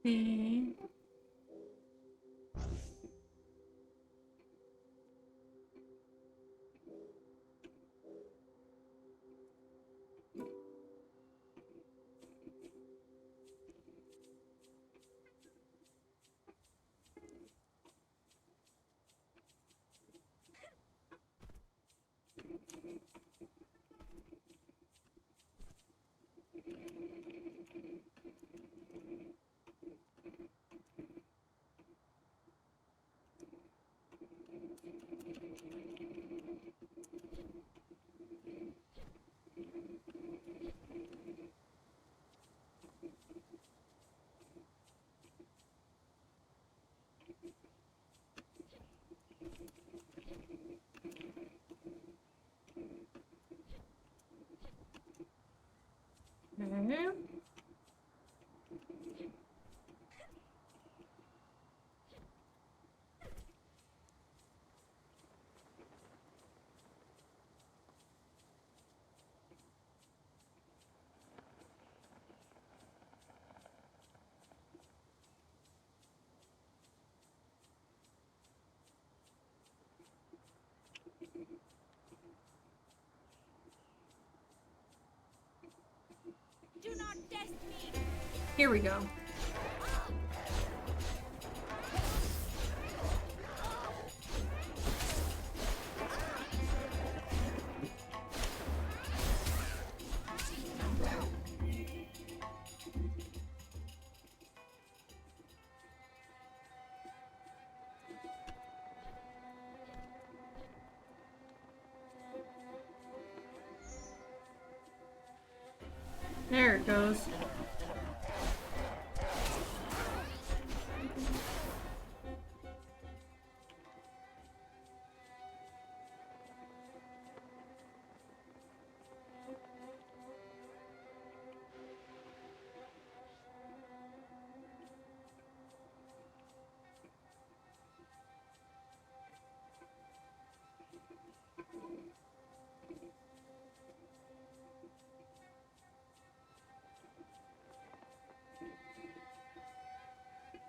See. test me. Here we go. There it goes.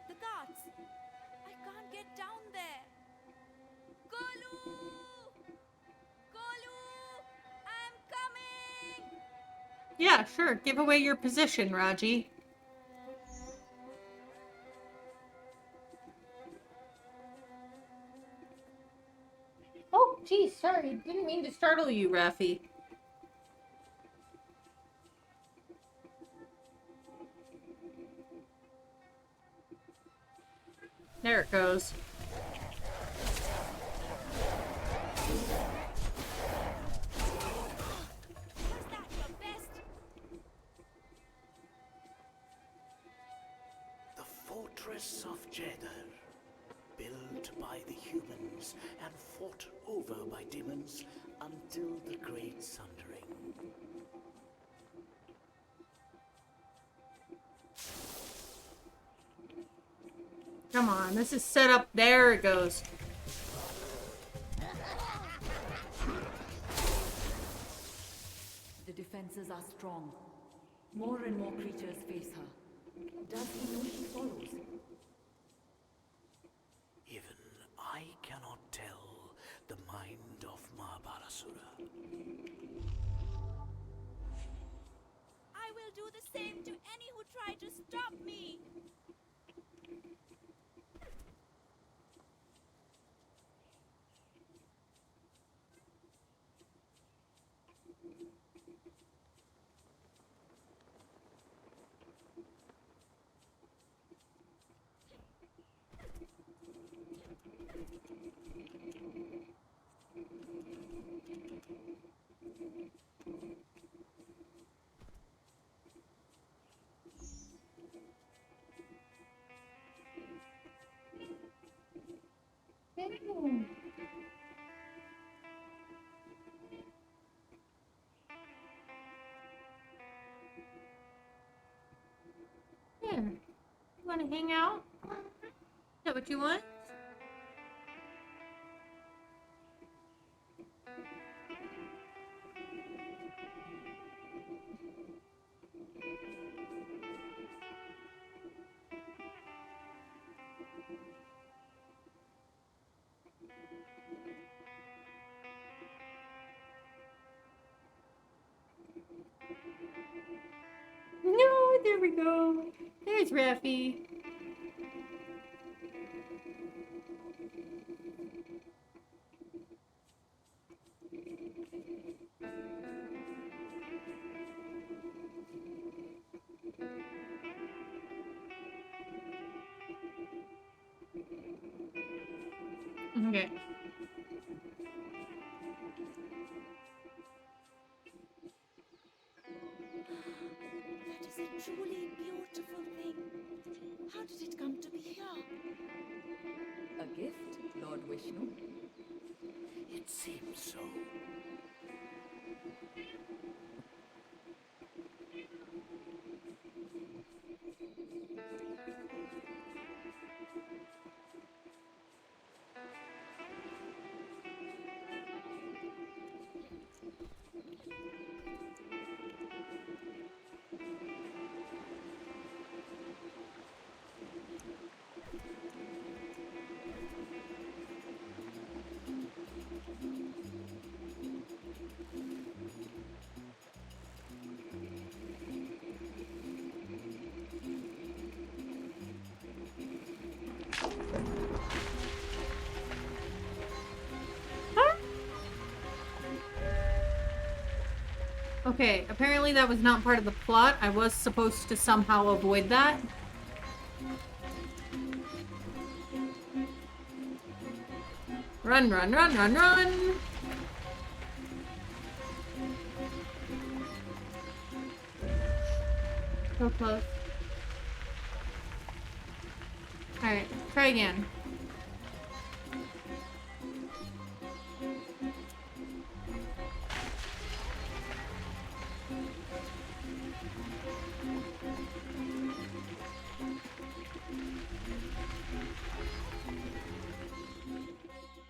The guards. I can't get down there. Golu! Golu! I'm coming! Yeah, sure. Give away your position, Raji. Oh, geez, sorry. Didn't mean to startle you, Rafi. There it goes. Was that your best? The fortress of Jeddah, built by the humans and fought over by demons until the Great Sundering. Come on, this is set up. There it goes. The defenses are strong. More and more creatures face her. Does he know she follows? Even I cannot tell the mind of Mahabharasura. I will do the same to any who try to stop me. Yeah. You want to hang out? Is that what you want? No, there we go. There's Rafi. Okay. That is a truly beautiful thing. How did it come to be here? A gift, Lord Vishnu? It seems so. Okay, apparently that was not part of the plot. I was supposed to somehow avoid that. Run, run, run, run, run! So close. Alright, try again.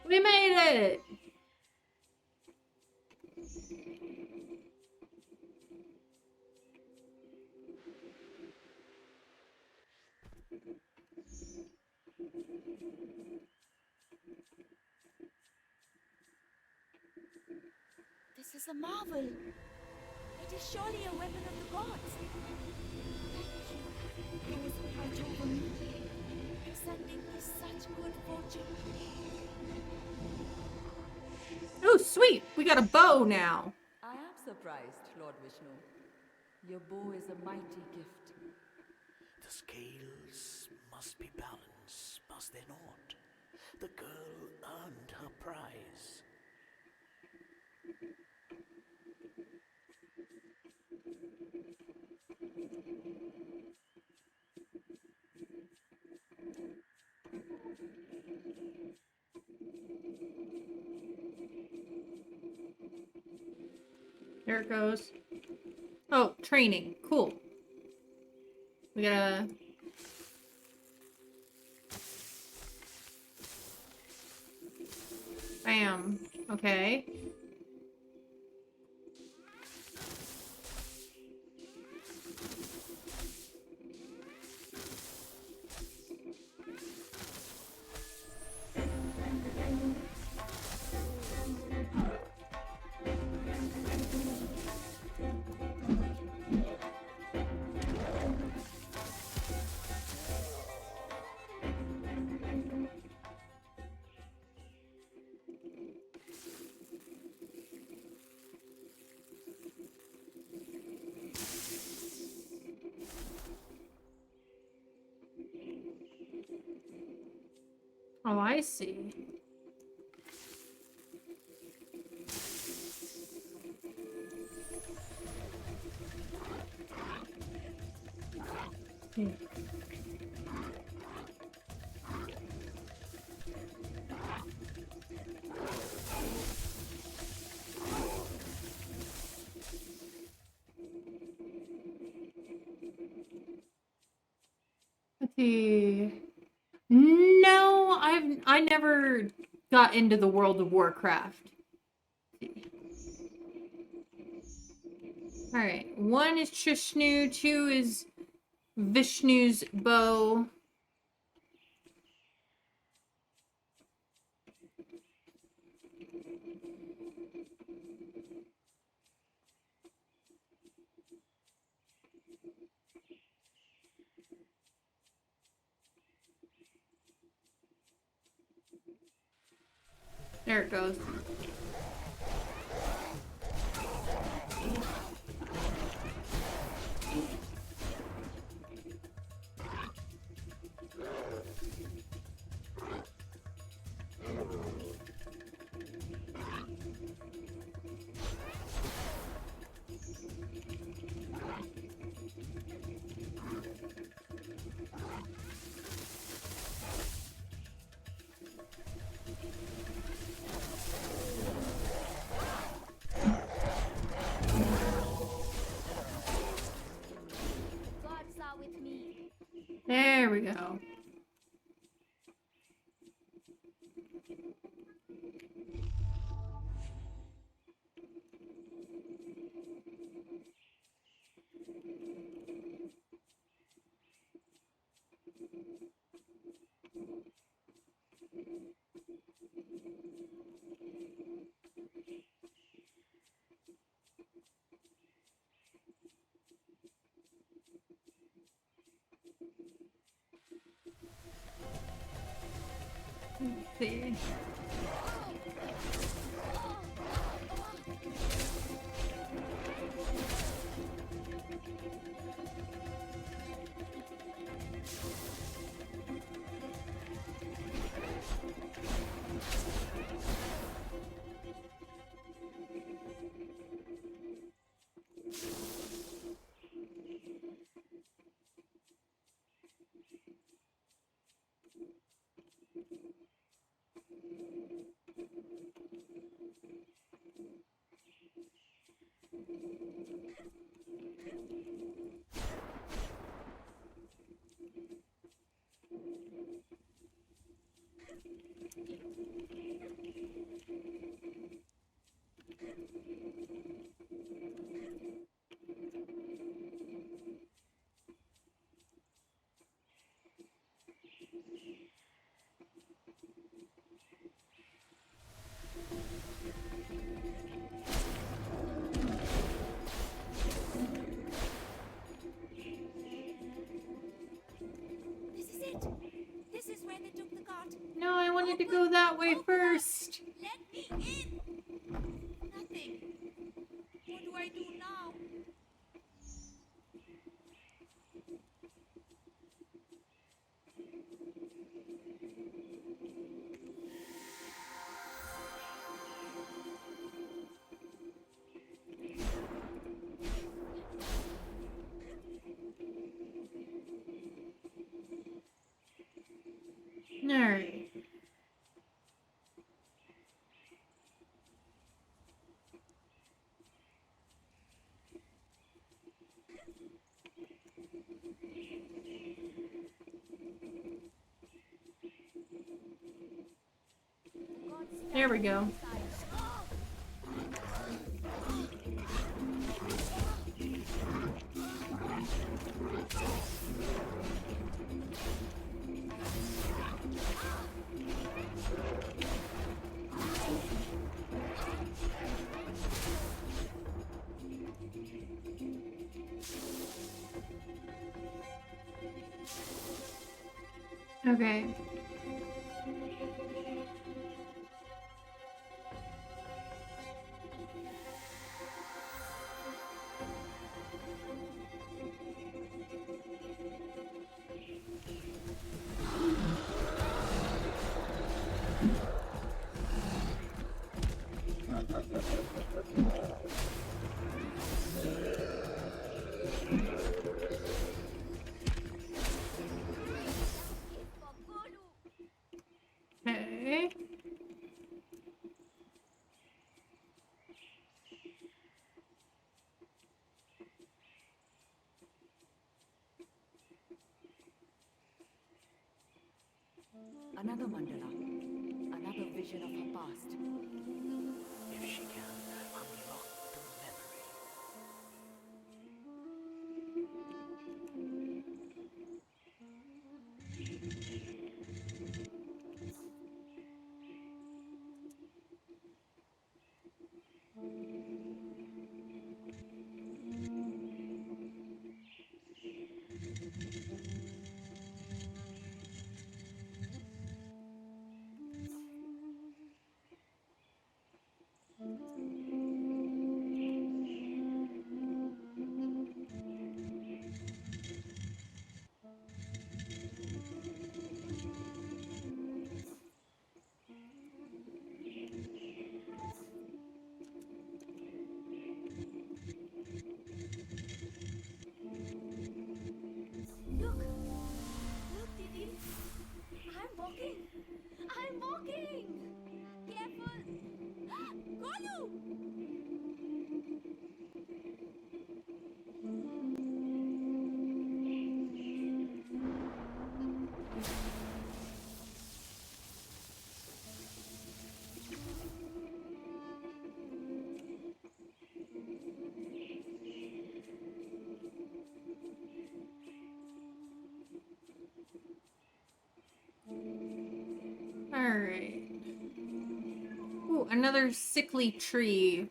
We made it! This is a marvel. It is surely a weapon of the gods. Thank you, those who watch over me, sending me such good fortune. Oh, sweet! We got a bow now. I am surprised, Lord Vishnu. Your bow is a mighty gift. The scales must be balanced, must they not? The girl earned her prize. There it goes. Oh, training. Cool. We gotta... Bam. Okay. Oh, I see. Hmm. Let's see. No, I never got into the World of Warcraft. Alright, 1 is Trishnu, 2 is Vishnu's bow. There it goes. Gods are with me. There we go. Let's see. This is it. This is where they took the cart. No, I wanted to go that way Open up. first. Let me in. Nothing. What do I do now? Alright. There we go. Okay. Okay. Another mandala. Another vision of her past. If she can unlock the memory. Look. Look, Didi. I'm walking. I'm walking. Careful. Golu! Alright. Ooh, another sickly tree.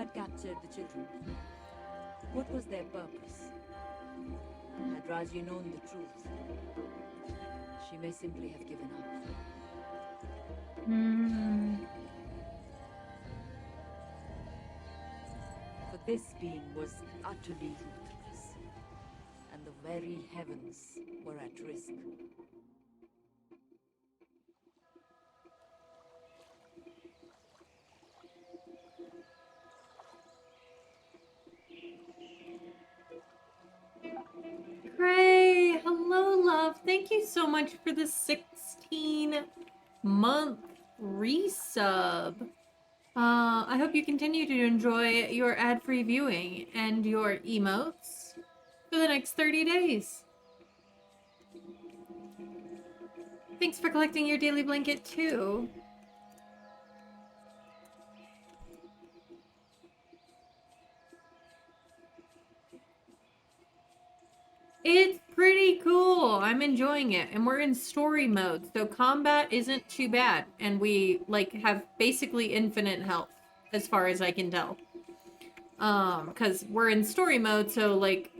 had captured the children, what was their purpose? Had Raji known the truth, she may simply have given up. For this being was utterly ruthless, and the very heavens were at risk. Gray, hello, love. Thank you so much for the 16-month resub. I hope you continue to enjoy your ad-free viewing and your emotes for the next 30 days. Thanks for collecting your daily blanket, too. It's pretty cool. I'm enjoying it. And we're in story mode, so combat isn't too bad. And we, like, have basically infinite health, as far as I can tell. Because we're in story mode, so, like,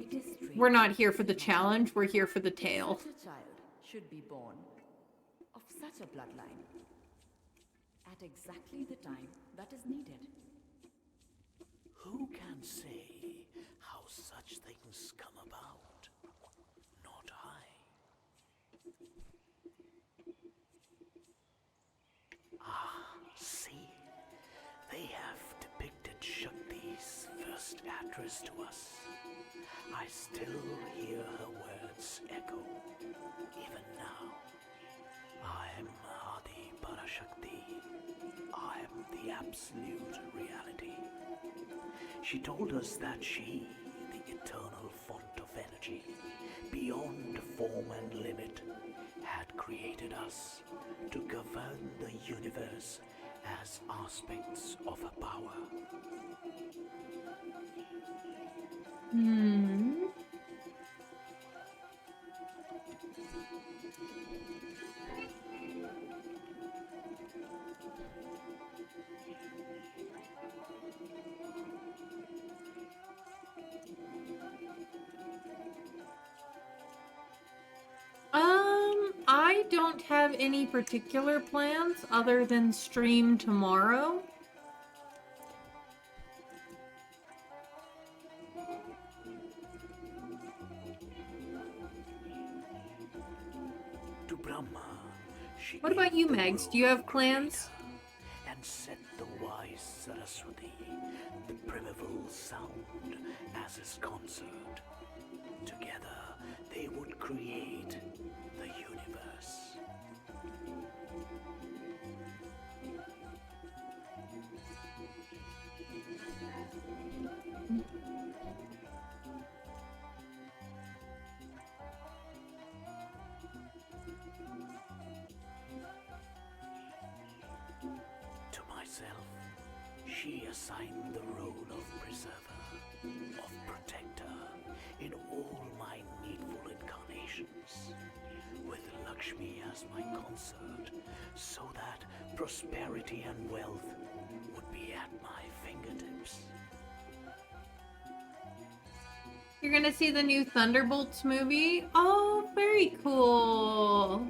we're not here for the challenge, we're here for the tale. Such a child should be born of such a bloodline at exactly the time that is needed. Who can say how such things come about? Not I. Ah, see, they have depicted Shakti's first address to us. I still hear her words echo, even now. I am Adi Parashakti. I am the absolute reality. She told us that she, the eternal font of energy, beyond form and limit, had created us to govern the universe as aspects of her power. I don't have any particular plans other than stream tomorrow. To Brahma, she What about gave you, the Megs? Do role you have of plans? creator and set the wise Saraswati, the primeval sound, as his consort. Together, they would create the universe. To myself, she assigned the role of preserver, of protector, in all my needful incarnations, with Lakshmi as my consort, so that prosperity and wealth would be at my fingertips. You're gonna see the new Thunderbolts movie? Oh, very cool.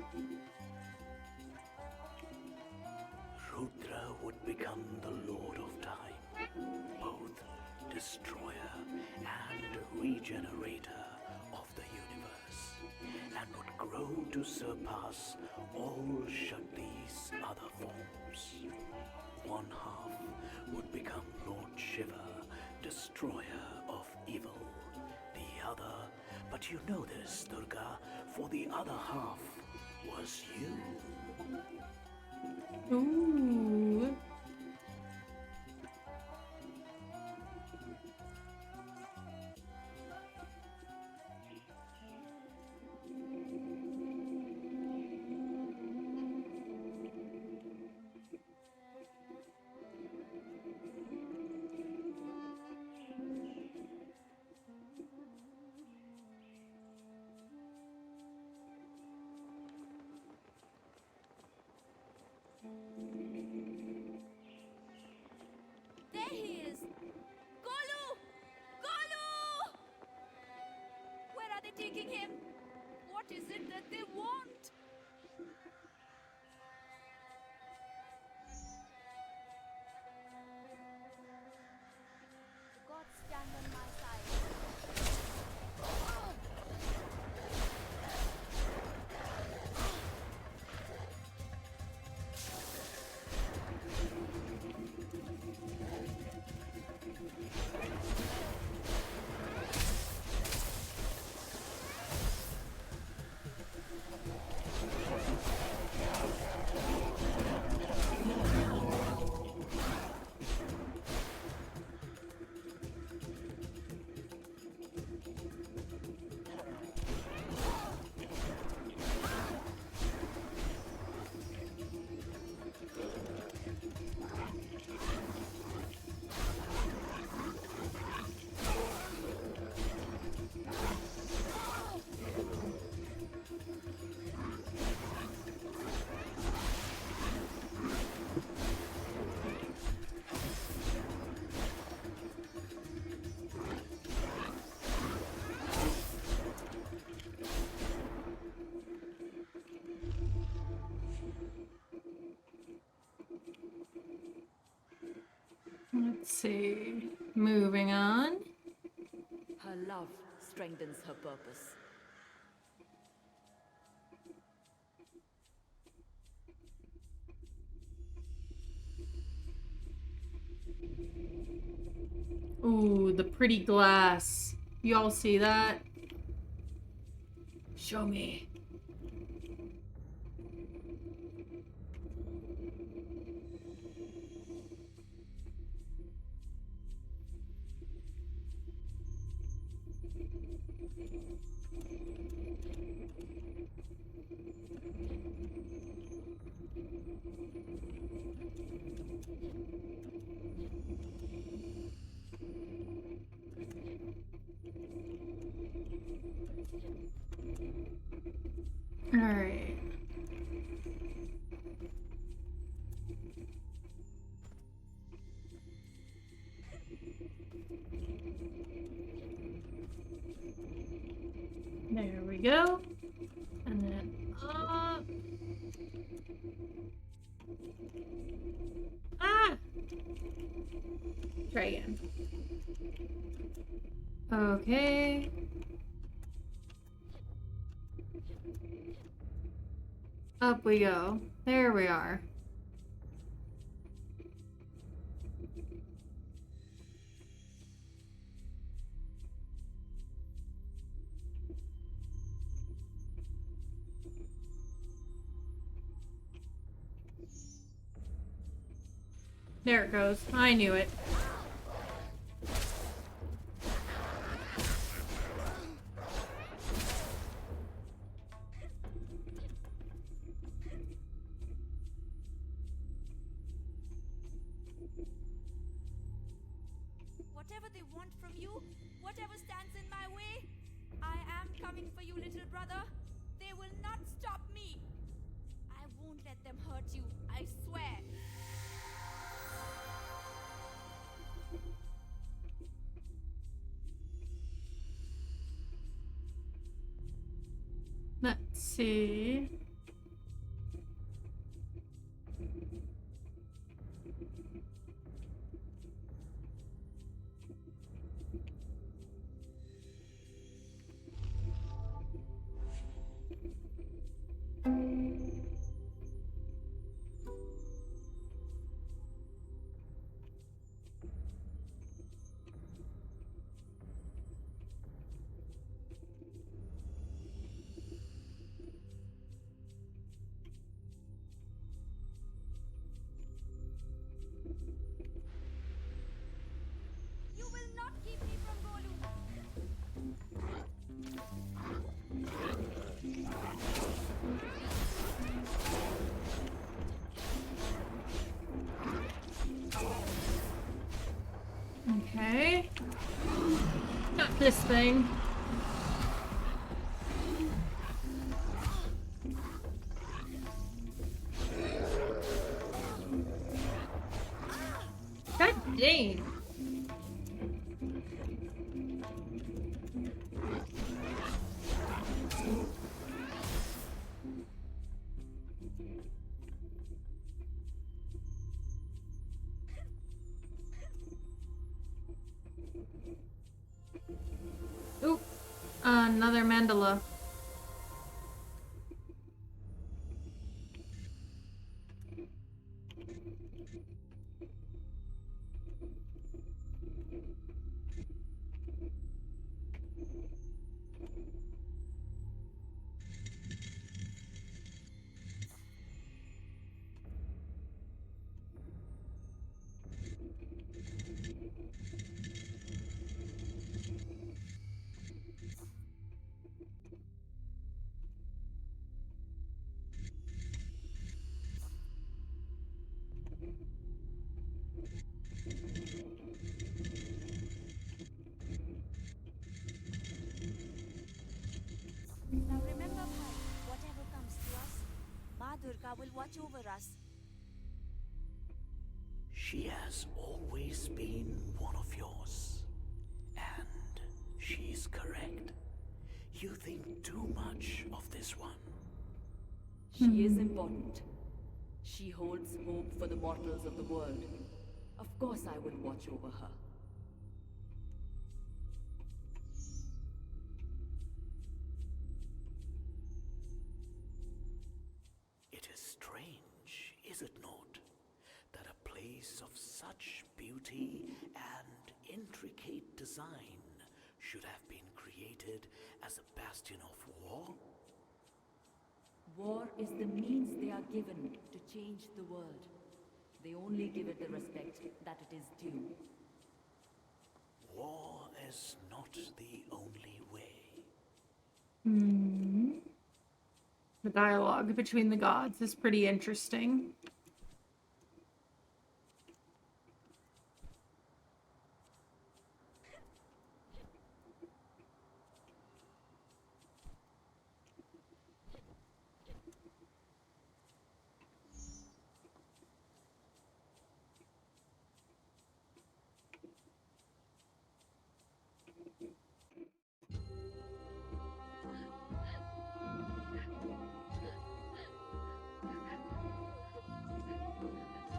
Rudra would become the Lord of Time, both destroyer and regenerator of the universe, and would grow to surpass all Shakti's other forms. One half would become Lord Shiva, destroyer of evil. The other, but you know this, Durga, for the other half was you. Ooh. fighting him? What is it that they want? The gods stand on my side. Let's see. Moving on. Her love strengthens her purpose. Ooh, the pretty glass. Y'all see that? Show me. All right. There we go. And then up. Ah! Try again. Okay. Up we go. There we are. There it goes. I knew it. Whatever they want from you, whatever stands in my way, I am coming for you, little brother. They will not stop me. I won't let them hurt you, I swear. Let's see. You will not keep me from Golu. Okay. Got this thing. God dang. Oop. Another mandala. Now remember, Bhai, whatever comes to us, Ma Durga will watch over us. She has always been one of yours. And she's correct. You think too much of this one. She is important. She holds hope for the mortals of the world. Of course I will watch over her. It is strange, is it not, that a place of such beauty and intricate design should have been created as a bastion of war? War is the means they are given to change the world. They only give it the respect that it is due. War is not the only way. The dialogue between the gods is pretty interesting.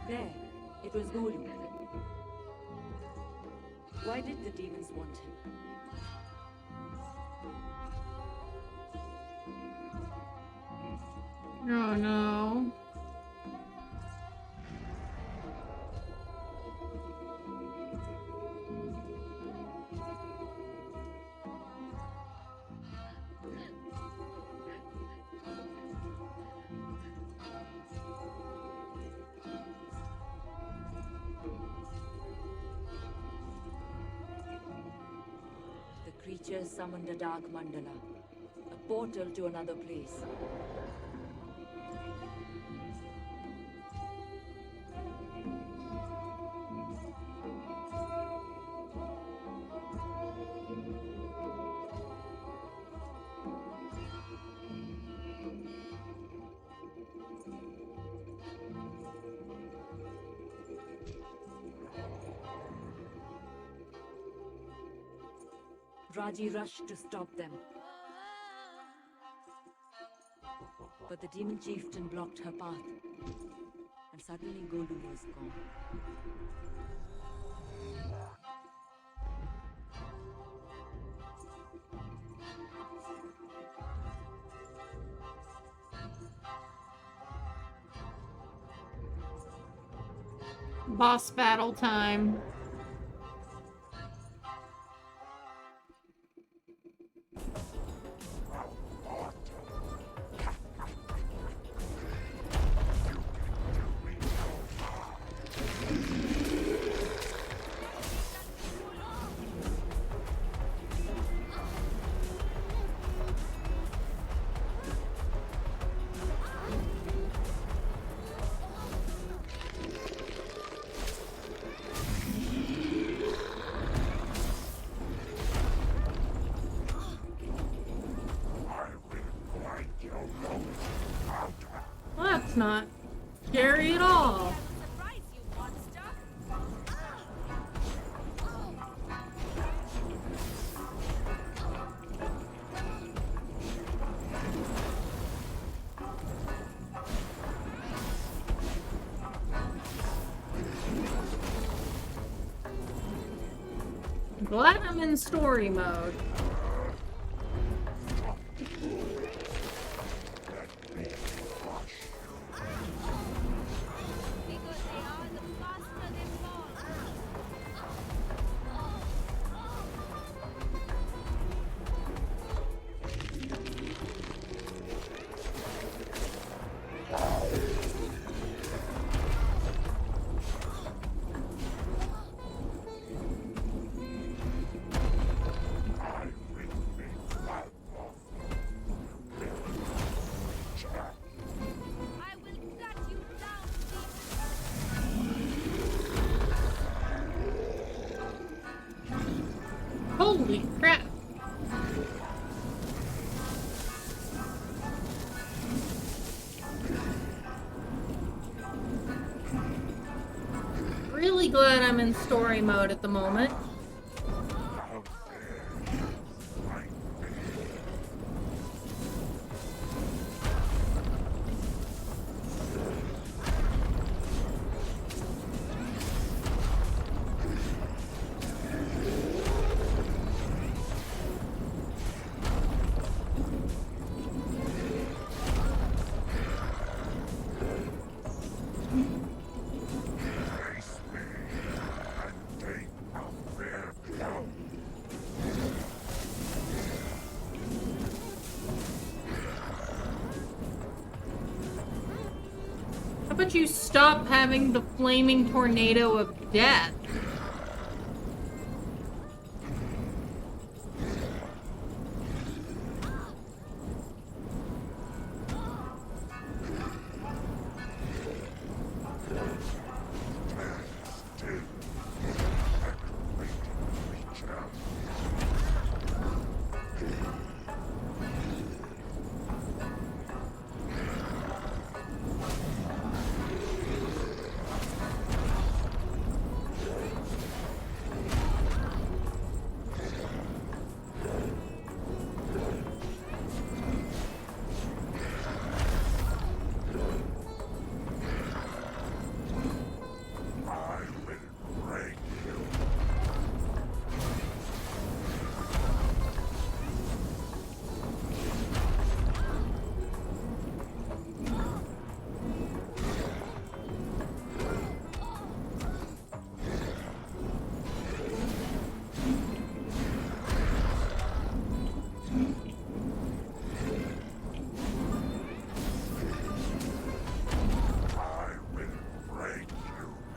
There, it was Golu. Why did the demons want him? Oh no. The creature summoned a dark mandala, a portal to another place. Raji rushed to stop them. But the demon chieftain blocked her path. And suddenly Golu was gone. Boss battle time. Well, that's not scary at all. Surprise you, monster! Glad I'm in story mode. Because they are, the faster they fall. I will cut you down, Holy crap. Really glad I'm in story mode at the moment. How about you stop having the flaming tornado of death?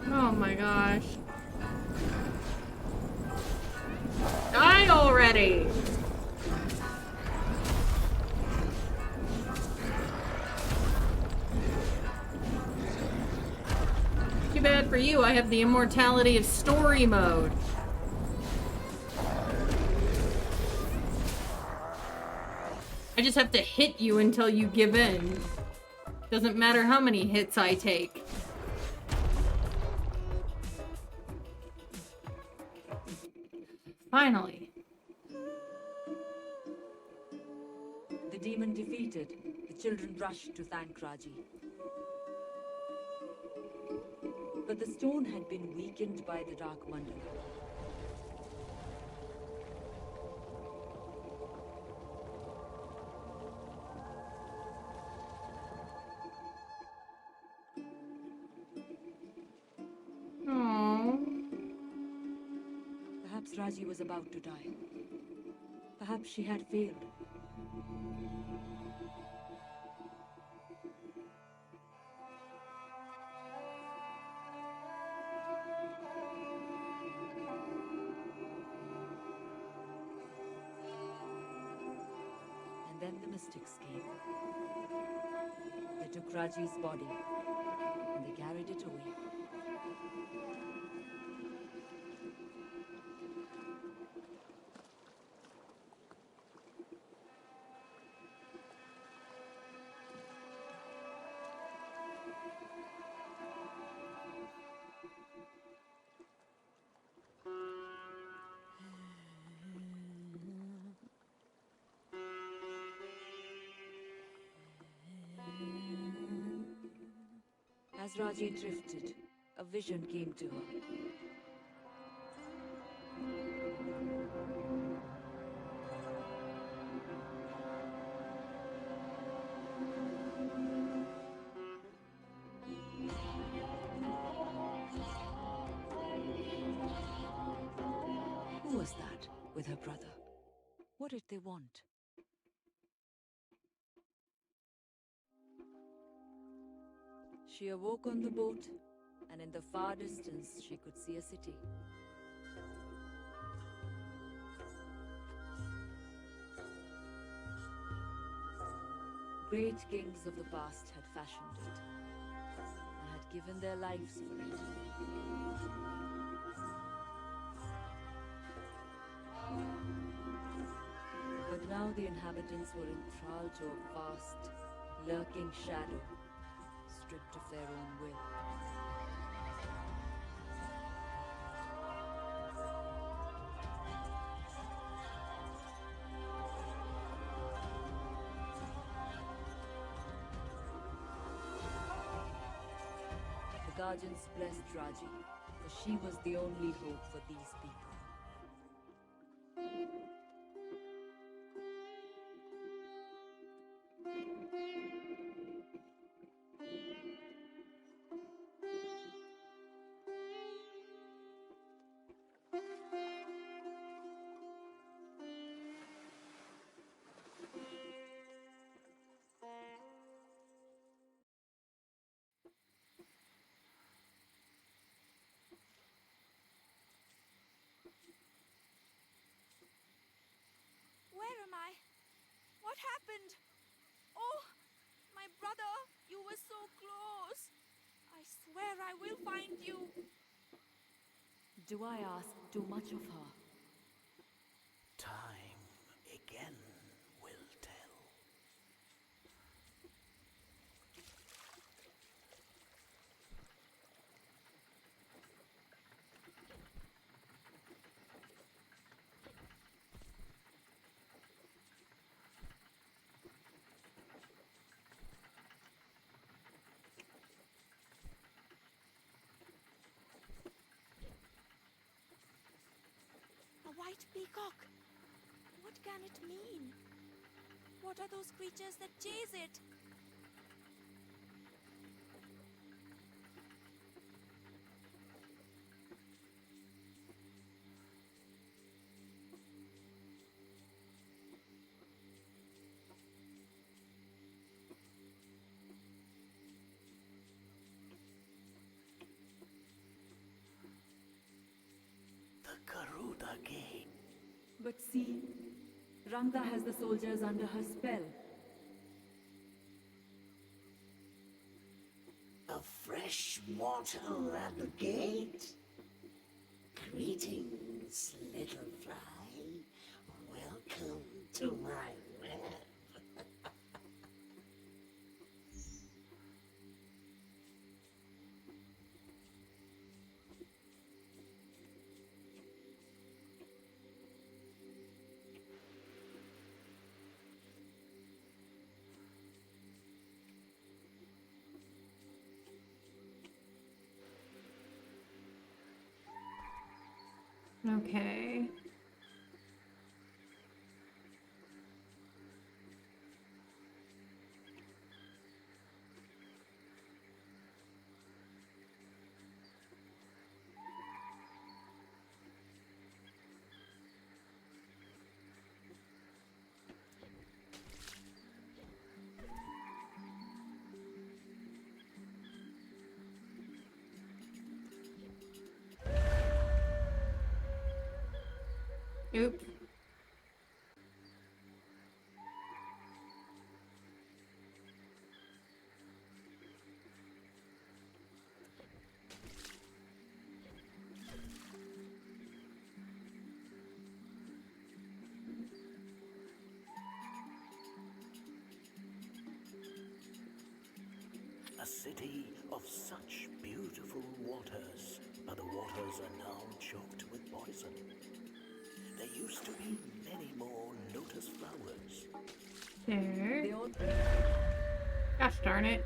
Oh my gosh. Die already! Too bad for you, I have the immortality of story mode. I just have to hit you until you give in. Doesn't matter how many hits I take. Finally. The demon defeated, the children rushed to thank Raji. But the stone had been weakened by the dark mandala. Aww. Perhaps Raji was about to die. Perhaps she had failed. And then the mystics came. They took Raji's body and they carried it away. As Raji drifted, a vision came to her. was that with her brother? What did they want? She awoke on the boat, and in the far distance she could see a city. Great kings of the past had fashioned it, and had given their lives for it. But now the inhabitants were enthralled to a vast, lurking shadow, stripped of their own will. The guardians blessed Raji, for she was the only hope for these people. Where am I? What happened? Oh, my brother, you were so close. I swear I will find you. Do I ask too much of her? Time again will tell. A white peacock. What can it mean? What are those creatures that chase it? The Garuda Gate. But see, Ranga has the soldiers under her spell. A fresh mortal at the gate? Greetings, little fly. Welcome to my web. Okay. Oop. A city of such beautiful waters, but the waters are now choked with poison. There used to be many more lotus flowers. There. They all Gosh darn it.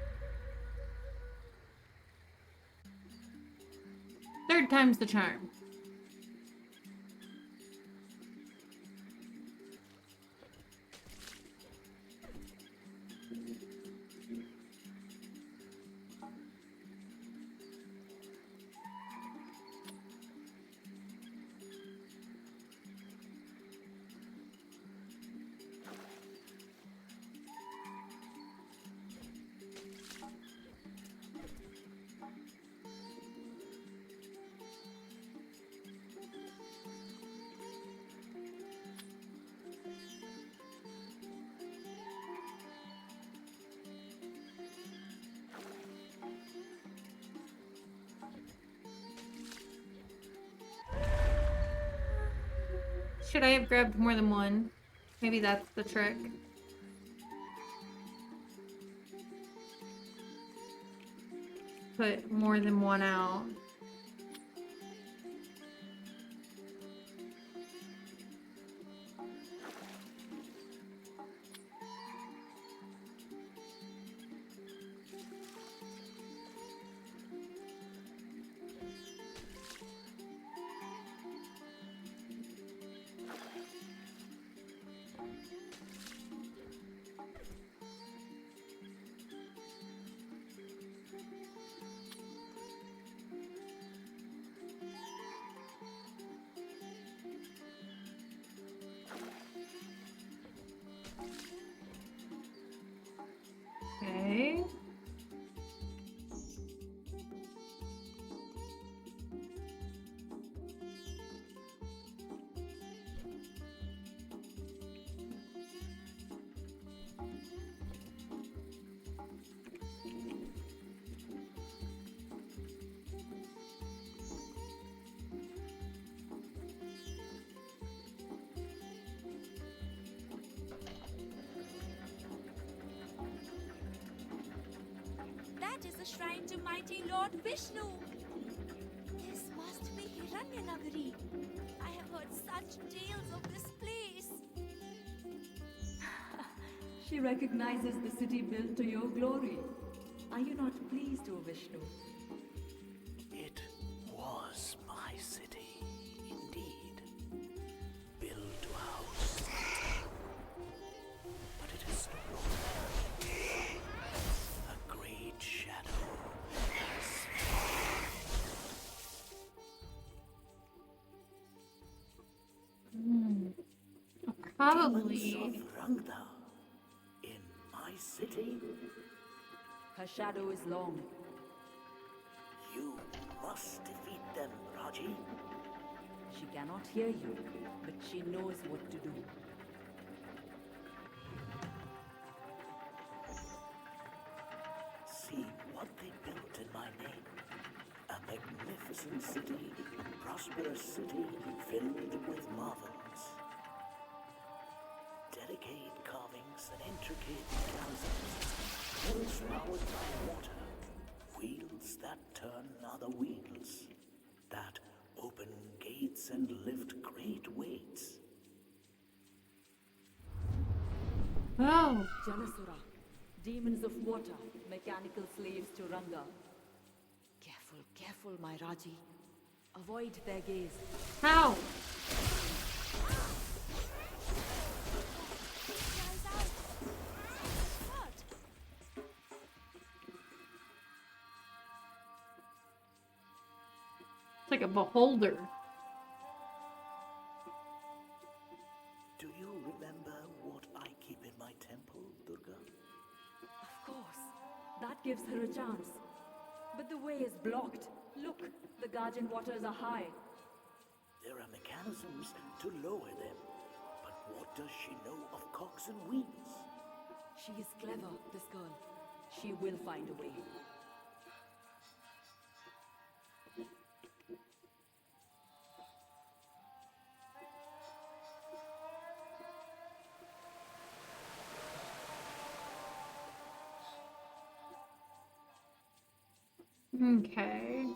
Third time's the charm. Should I have grabbed more than one? Maybe that's the trick. Put more than one out. Okay. That is a shrine to mighty Lord Vishnu. This must be Hiranyanagari. I have heard such tales of this place. She recognizes the city built to your glory. Are you not pleased, O Vishnu? It was my city, indeed. Built to house Satan. But it is no longer. A great shadow has Probably. demons of Rangda in my city. Her shadow is long. You must defeat them, Raji. She cannot hear you, but she knows what to do. See what they built in my name. A magnificent city, a prosperous city filled with marvels. Delicate carvings and intricate mechanisms, hills powered by water, wheels that turn other wheels, that open gates and lift great weights. Oh. Janasura, demons of water, mechanical slaves to Ranga. Careful, careful, my Raji. Avoid their gaze. How? Cries out. Hurt. It's like a beholder. Do you remember what I keep in my temple, Durga? Of course. That gives her a chance. But the way is blocked. Look, the guardian waters are high. There are mechanisms to lower them. But what does she know of cogs and wheels? She is clever, this girl. She will find a way. Okay.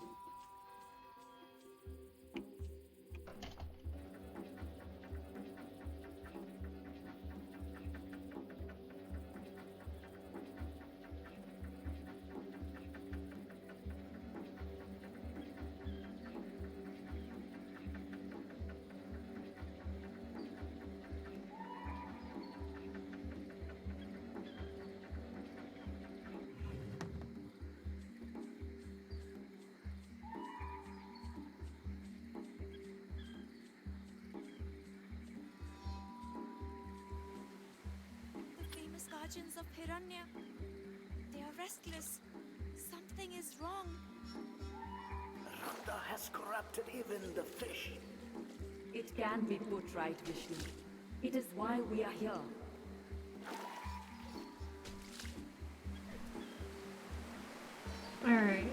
The famous guardians of Hiranya. They are restless. Something is wrong. Rangda has corrupted even the fish. It can be put right, Vishnu. It is why we are here. Alright.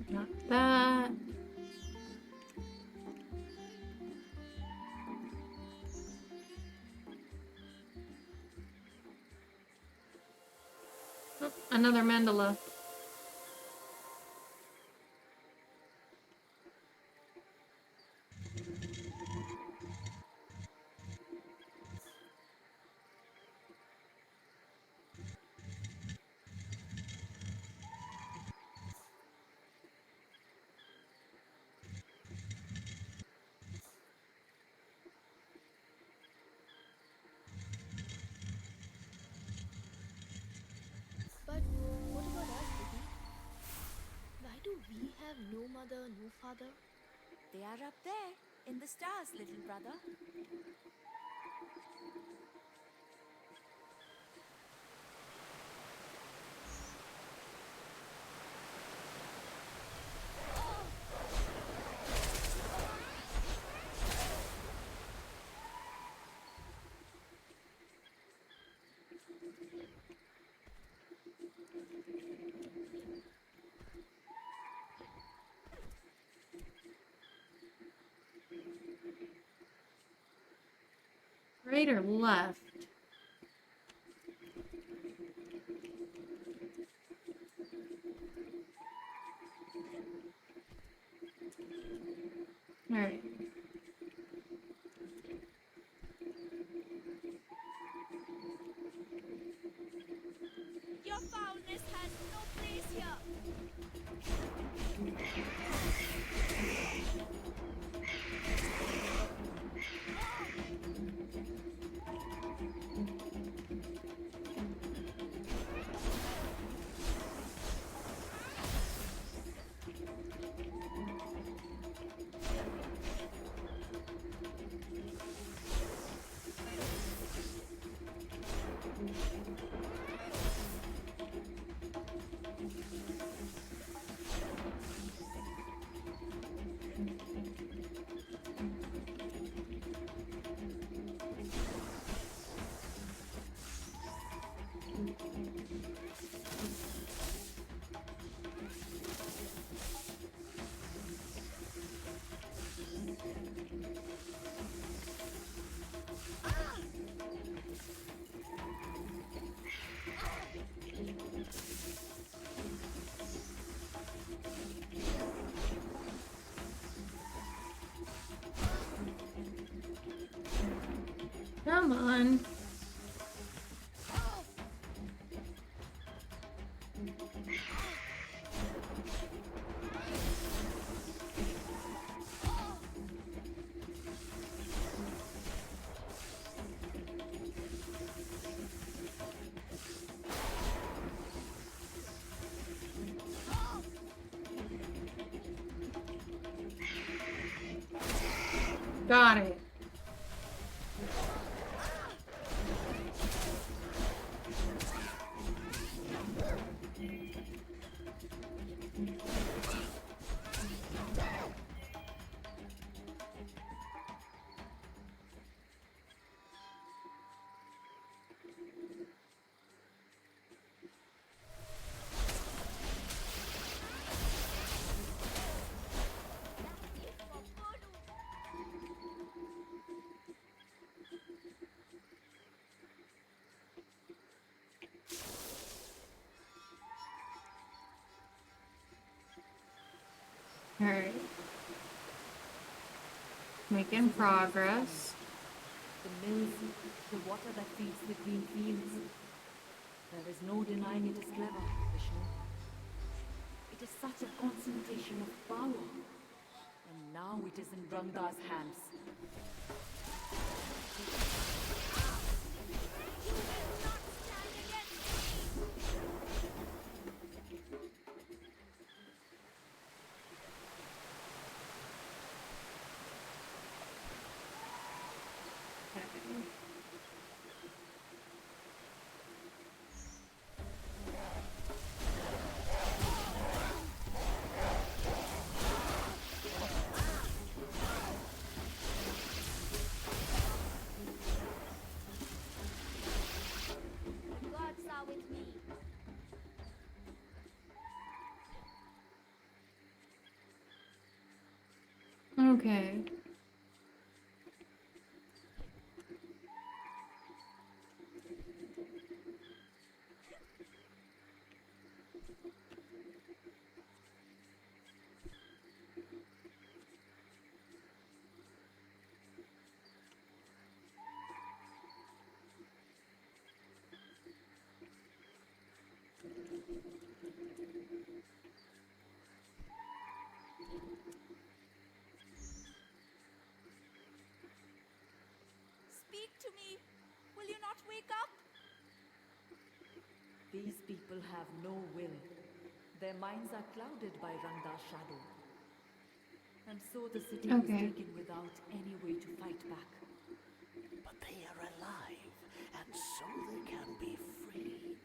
Not that. Oh, another mandala. But what about us, Vivi? Why do we have no mother, no father? They are up there, in the stars, little brother. Right or left? All right. Your foulness has no place here. Come on. Got it. All right. Making progress. The mills, the water that feeds the green fields. There is no denying it is clever, Vishnu. It is such a concentration of power. And now it is in Ranga's hands. Okay. Speak to me. Will you not wake up? These people have no will. Their minds are clouded by Rangda's shadow. And so the city was Okay. taken without any way to fight back. But they are alive, and so they can be freed.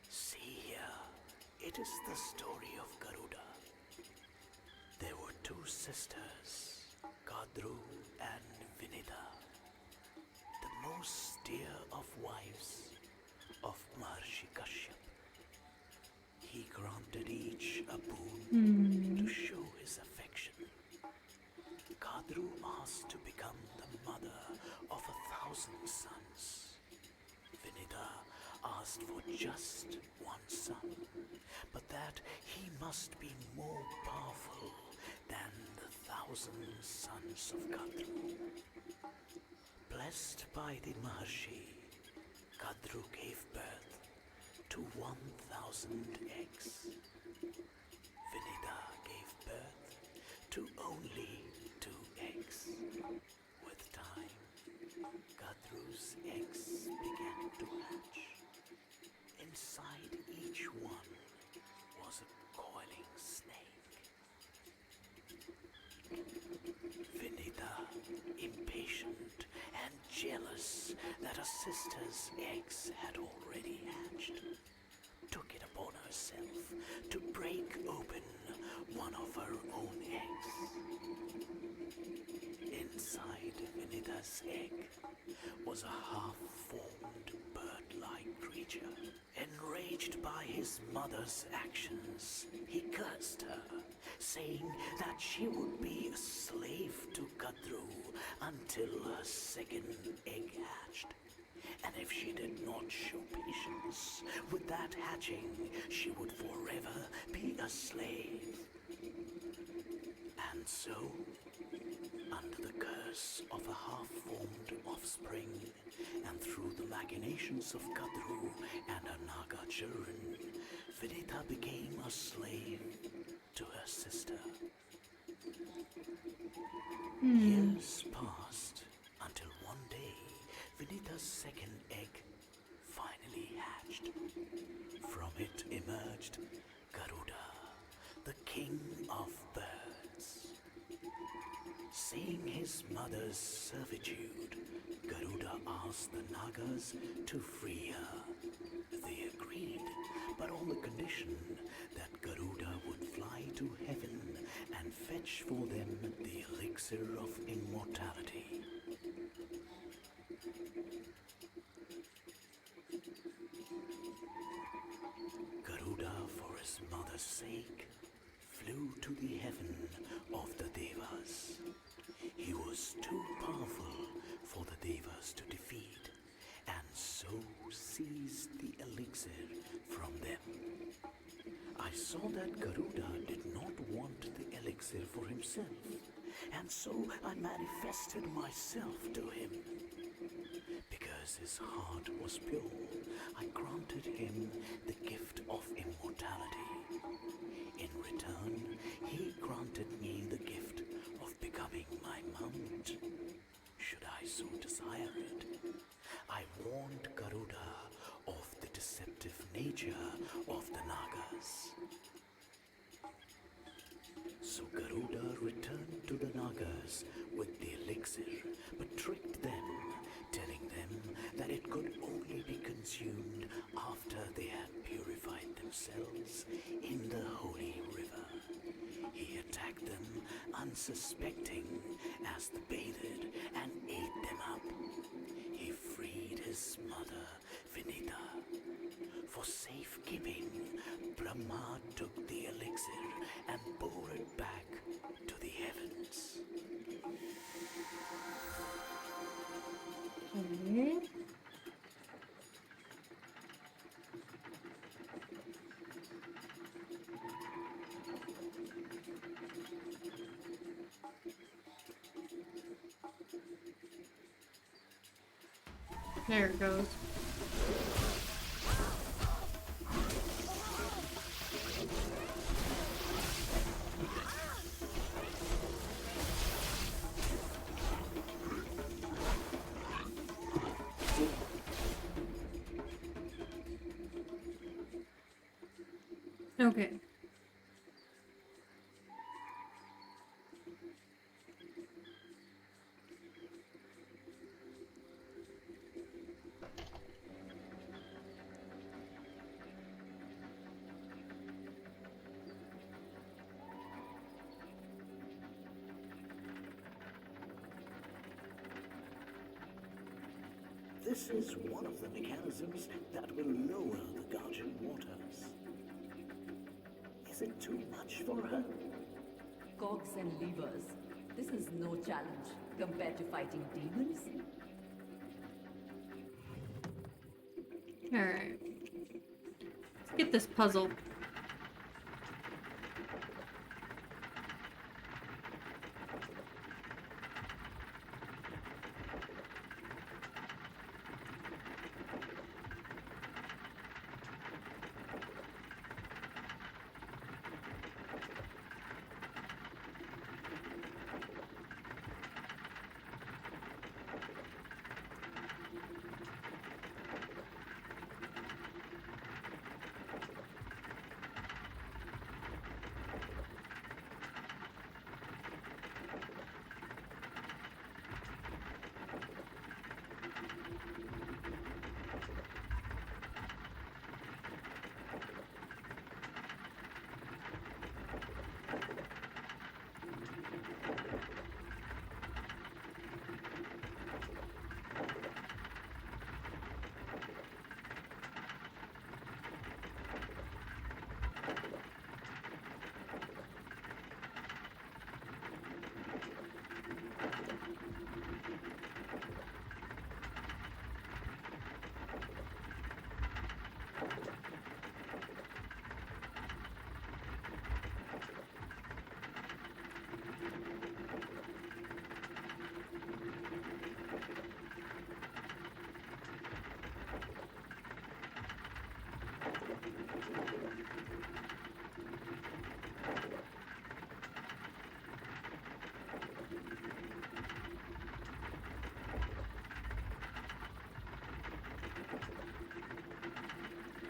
See here, it is the story of Garuda. There were two sisters, Kadru and Vinita, the most dear of wives of Maharishi Kashyap. He granted each a boon to show his affection. Kadru asked to become the mother of 1,000 sons. Vinita asked for just one son, but that he must be more powerful than the 1,000 sons of Kadru. Blessed by the Maharshi, Kadru gave birth to 1,000 eggs. Vinita gave birth to only 2 eggs. With time, Kadru's eggs began to hatch. Inside each one was a coiling snake. Vinita, impatient and jealous that her sister's eggs had already hatched, took it upon herself to break open one of her own eggs. Inside Vinita's egg was a half-formed bird-like creature. Enraged by his mother's actions, he cursed her, saying that she would be a slave to Kadru until her second egg hatched. And if she did not show patience with that hatching, she would forever be a slave. And so, under the curse of a half-formed offspring, and through the machinations of Kadru and her Naga children, Vinita became a slave to her sister. Years passed until one day, Vinita's second egg finally hatched. From it emerged Garuda, the king of birds. Seeing his mother's servitude, Garuda asked the Nagas to free her. They agreed, but on the condition that Garuda would fly to heaven and fetch for them the elixir of immortality. Garuda, for his mother's sake, flew to the heaven of the Devas. He was too powerful for the Devas to defeat, and so seized the elixir from them. I saw that Garuda did not want the elixir for himself, and so I manifested myself to him. Because his heart was pure, I granted him the gift of immortality. In return, he granted me the gift of becoming my mount, should I so desire it. I warned Garuda of the deceptive nature of the Nagas. girls in the Holy River. He attacked them unsuspecting as they bathed and ate them up. He freed his mother, Vinita. For safekeeping, Brahma took the elixir and bore it back to the heavens. Okay. There it goes. Okay. This is one of the mechanisms that will lower the Guardian waters. Is it too much for her? Cogs and levers. This is no challenge compared to fighting demons. Alright. Let's get this puzzle.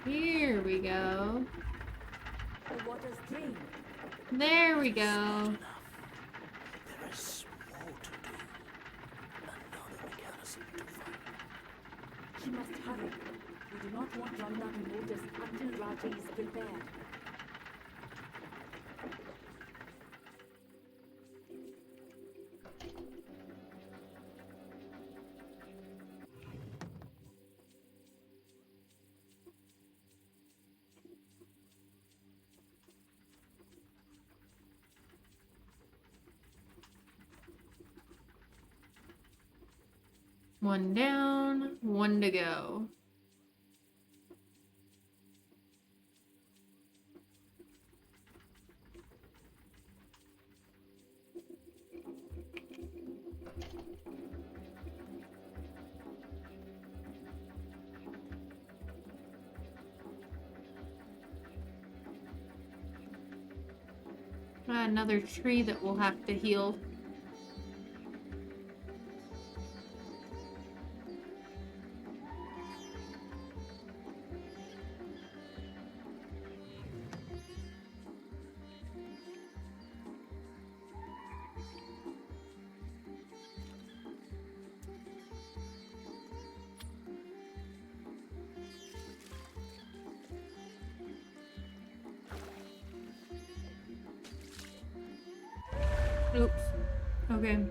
Here we go. The water's drained. There we go. Enough. There is more to do. Another mechanism to find. She must hurry. We do not want Randa to notice until Raji is prepared. One down, one to go. Another tree that we'll have to heal. Oops. Okay. Okay.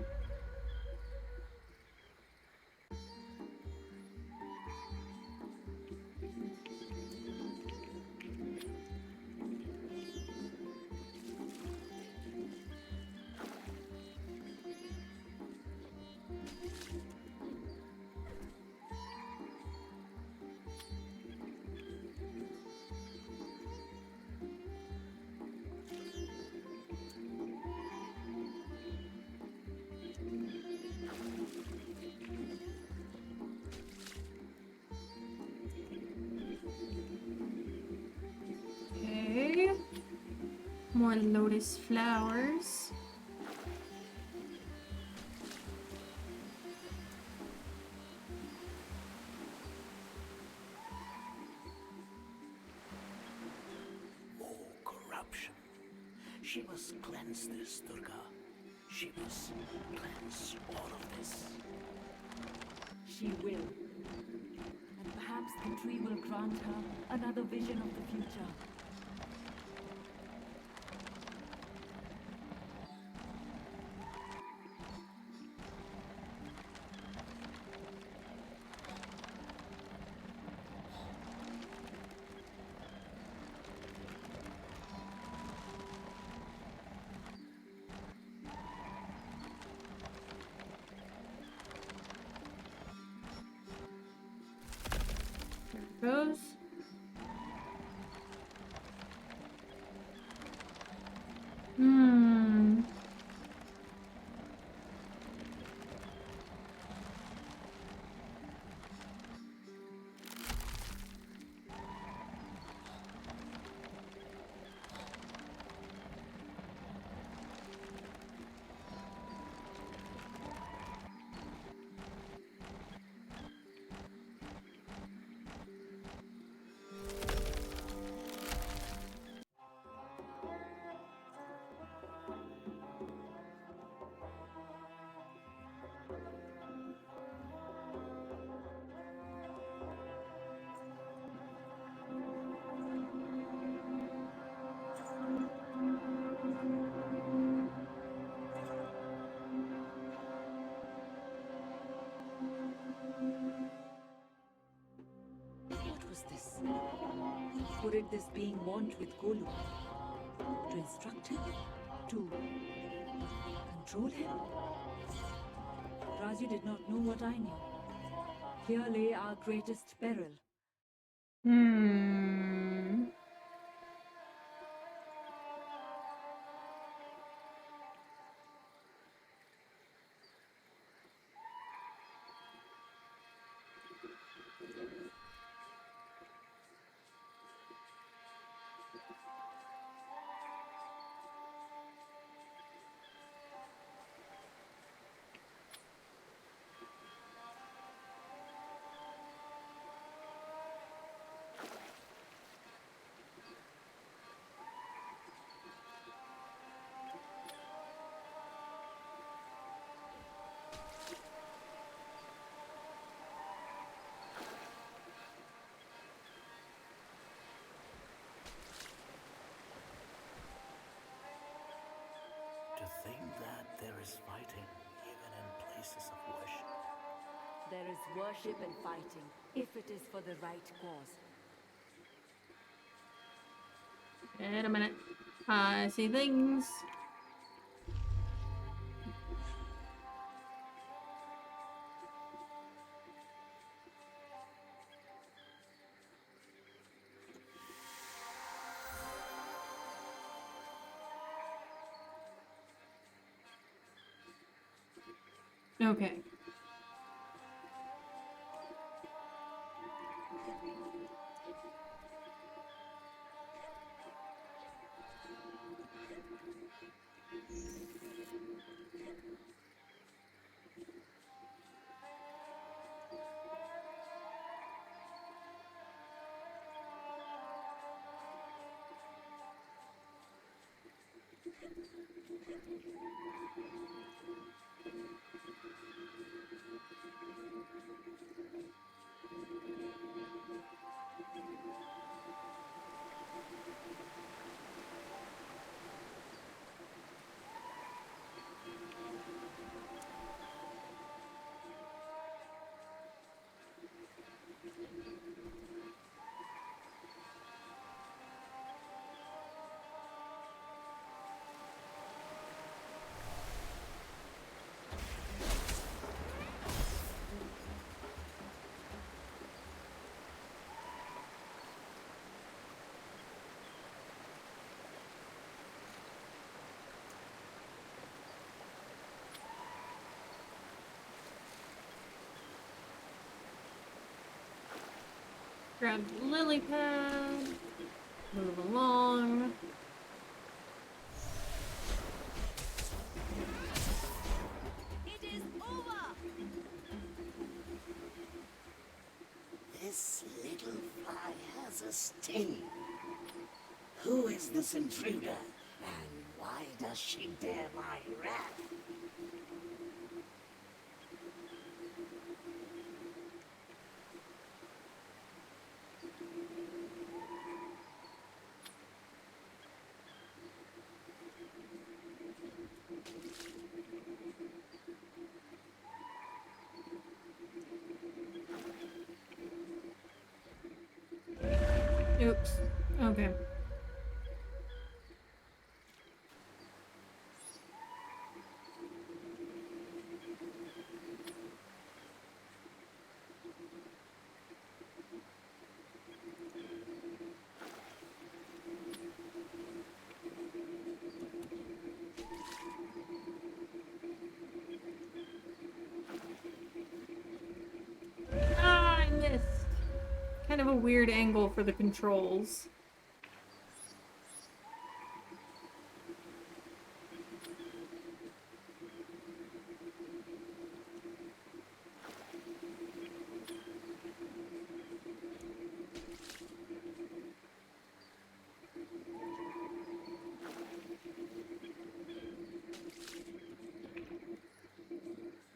More lotus flowers. More corruption. She must cleanse this, Durga. She must cleanse all of this. She will. And perhaps the tree will grant her another vision of the future. There it goes. Hmm. What was this? Who did this being want with Golu? To instruct him? To control him? Raji did not know what I knew. Here lay our greatest peril. Hmm. To think that there is fighting even in places of worship. There is worship and fighting, if it is for the right cause. Wait a minute. I see things. Okay. grab the lily pad. Move along. It is over! This little fly has a sting. Who is this intruder? And why does she dare my wrath? Oops. Okay. Ah, I missed. Kind of a weird angle for the controls.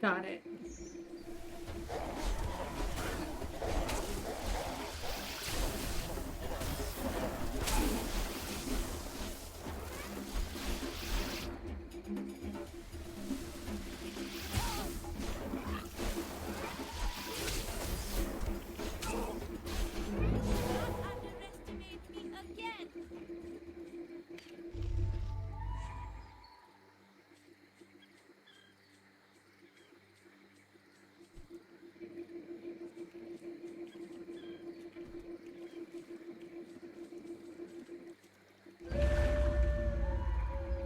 Got it. Underestimate me again!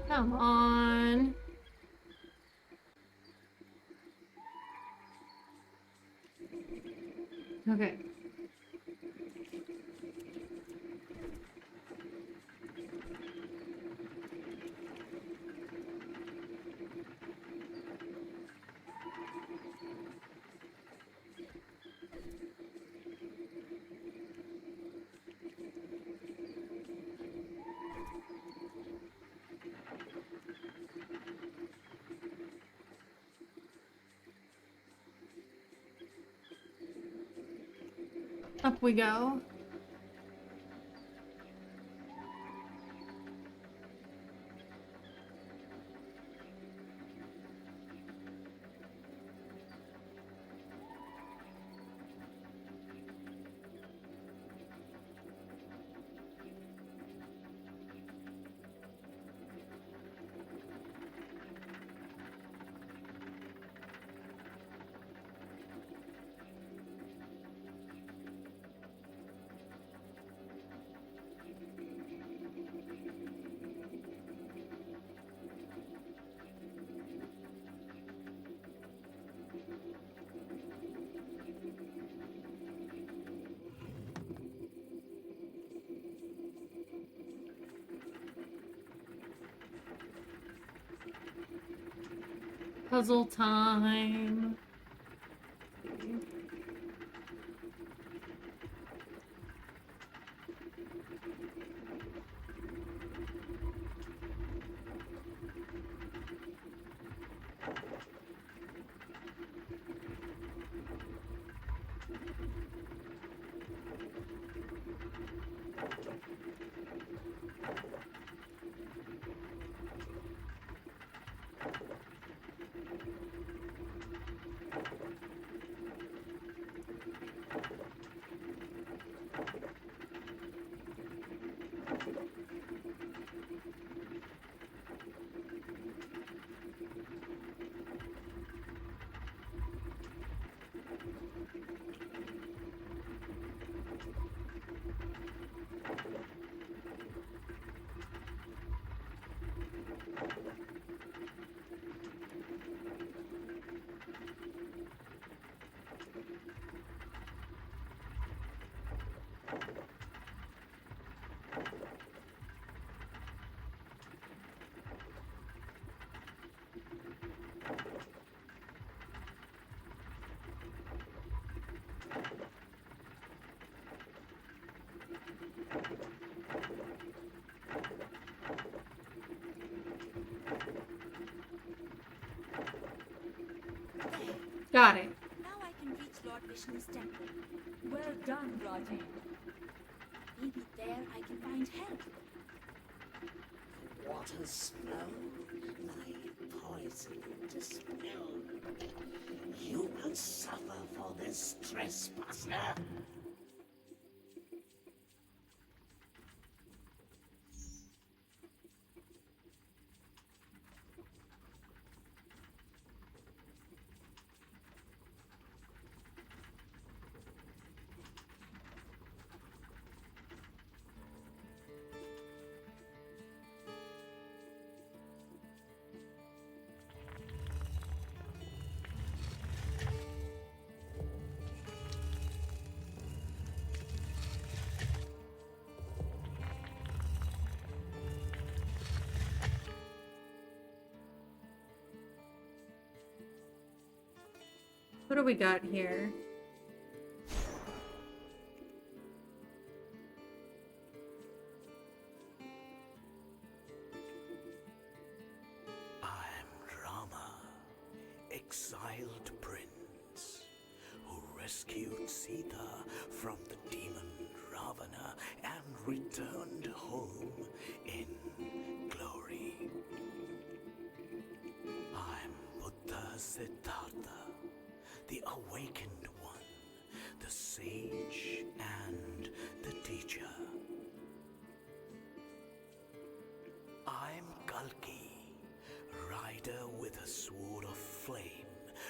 Come on. Okay. Up we go. Puzzle time. Got it. Now I can reach Lord Vishnu's temple. Well done, Raji. Maybe there I can find help. Waters flow, my poison to spill. You will suffer for this trespasser. What do we got here? I'm Rama, exiled prince, who rescued Sita from the demon Ravana and returned home in glory. I'm Buddha Siddhartha, the awakened one, the sage and the teacher. I'm Kalki, rider with a sword of flame,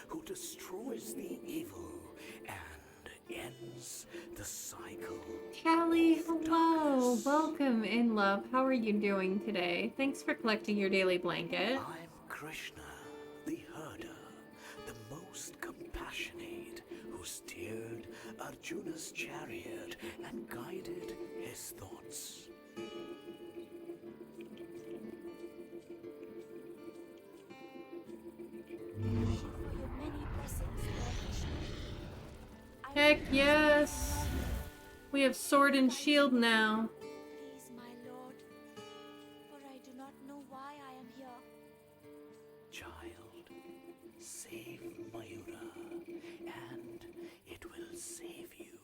who destroys the evil and ends the cycle. Callie, hello. Welcome in, love. How are you doing today? Thanks for collecting your daily blanket. I'm Krishna, the herder, the most compassionate, who steered Arjuna's chariot and guided his thoughts. Thank you for your many blessings, Lord Vishnu. I Heck will yes. We have sword and shield now. Please, my lord, for I do not know why I am here. Child, save Mayura, and it will save you.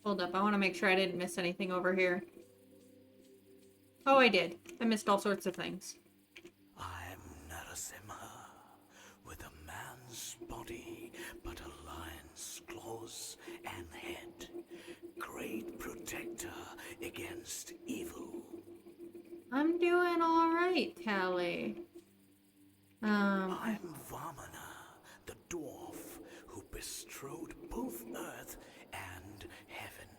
Hold up, I want to make sure I didn't miss anything over here. Oh, I did. I missed all sorts of things. I'm Narasimha, with a man's body, but a lion's claws and head. Great protector against evil. I'm doing alright, Callie. I'm Vamana, the dwarf who bestrode both earth and heaven.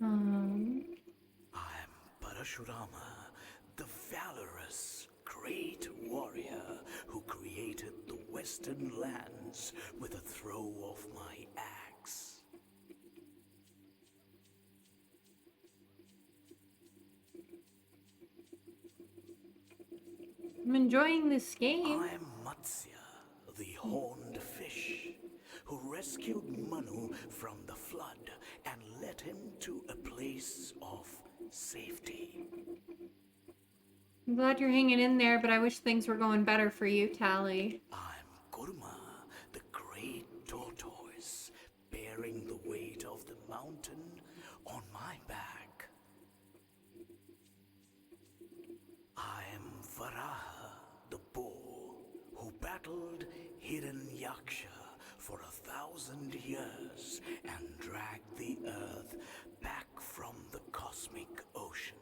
I'm Parashurama, the valorous, great warrior who created the western lands with a throw of my axe. I'm enjoying this game. I'm Matsya, the horned fish, who rescued Manu from the flood and led him to a place of safety. I'm glad you're hanging in there, but I wish things were going better for you, Callie. I'm Kurma, the great tortoise, bearing the weight of the mountain on my back. I'm Varaha, the bull, who battled Hiranyaksha for 1,000 years and dragged the earth back from the cosmic ocean.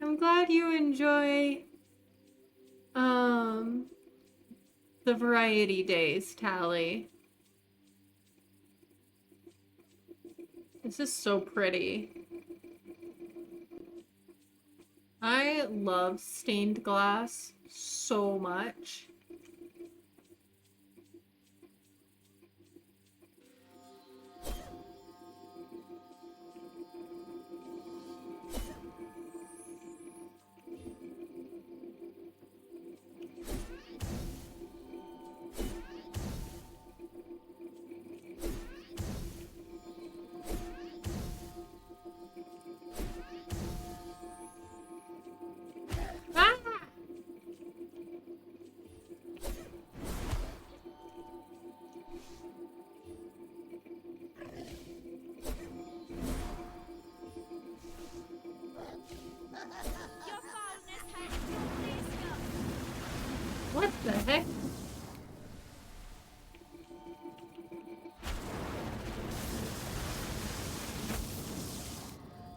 I'm glad you enjoy, the variety days, Callie. This is so pretty. I love stained glass so much. the heck?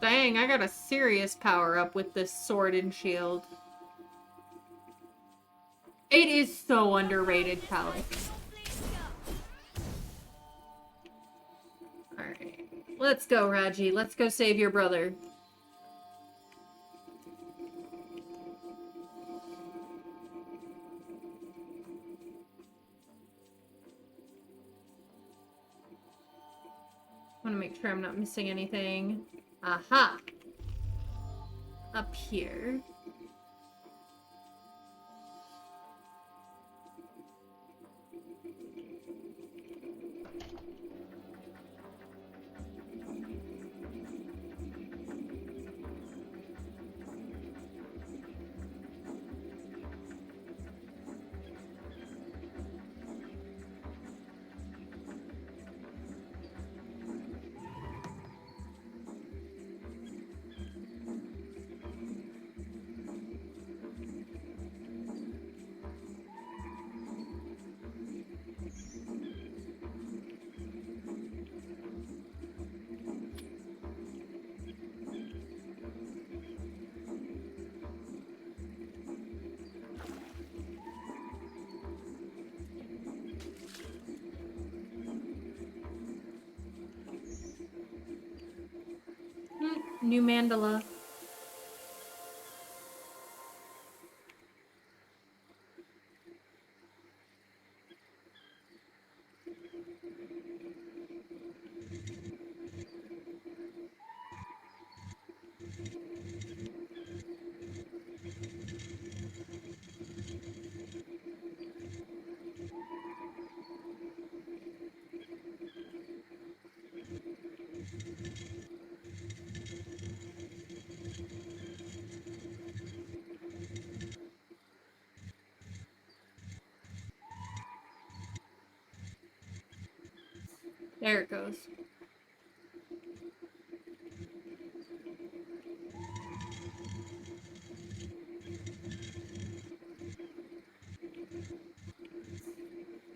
Dang, I got a serious power up with this sword and shield. It is so underrated, Palace. Alright. Let's go, Raji. Let's go save your brother. I want to make sure I'm not missing anything. Aha! Up here. New mandala. There it goes.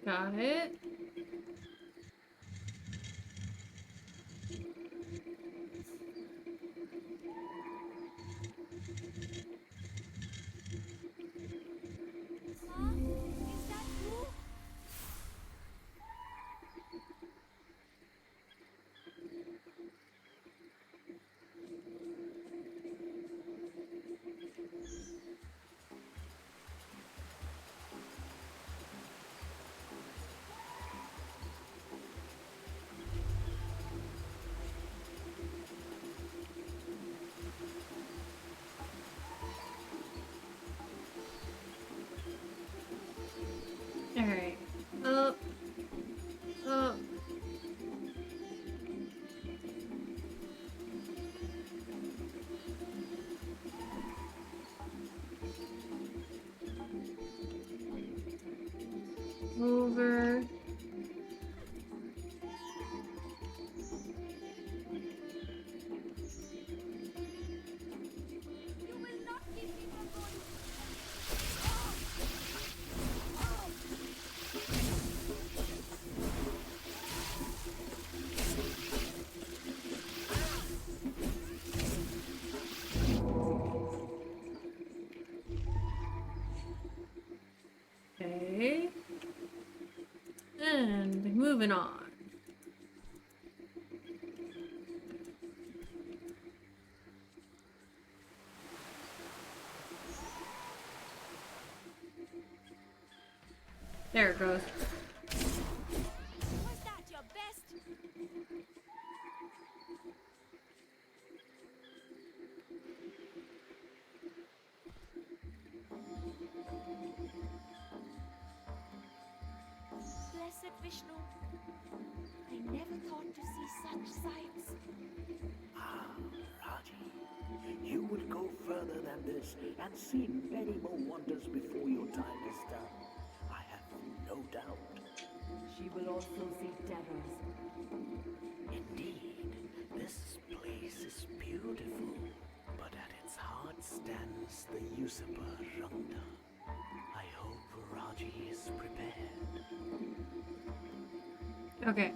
Got it. Huh? Is that you? Alright. Up. Up. Over. You will not keep me from going. Okay. And moving on. There it goes. Was that your best? Blessed Vishnu, I never thought to see such sights. Ah, Raji, you will go further than this and see many more wonders before your time is done. I have no doubt. She will also see terrors. Indeed, this place is beautiful, but at its heart stands the usurper Rangda. I hope Raji Okay.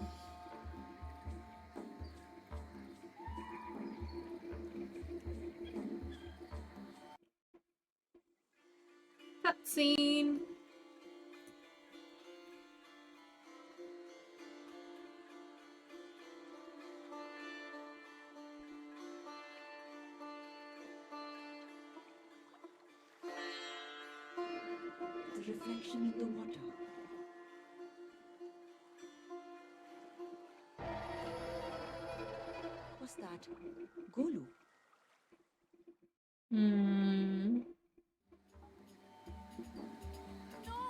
Cutscene. The reflection in the water. What's that? Golu. Hmm. No!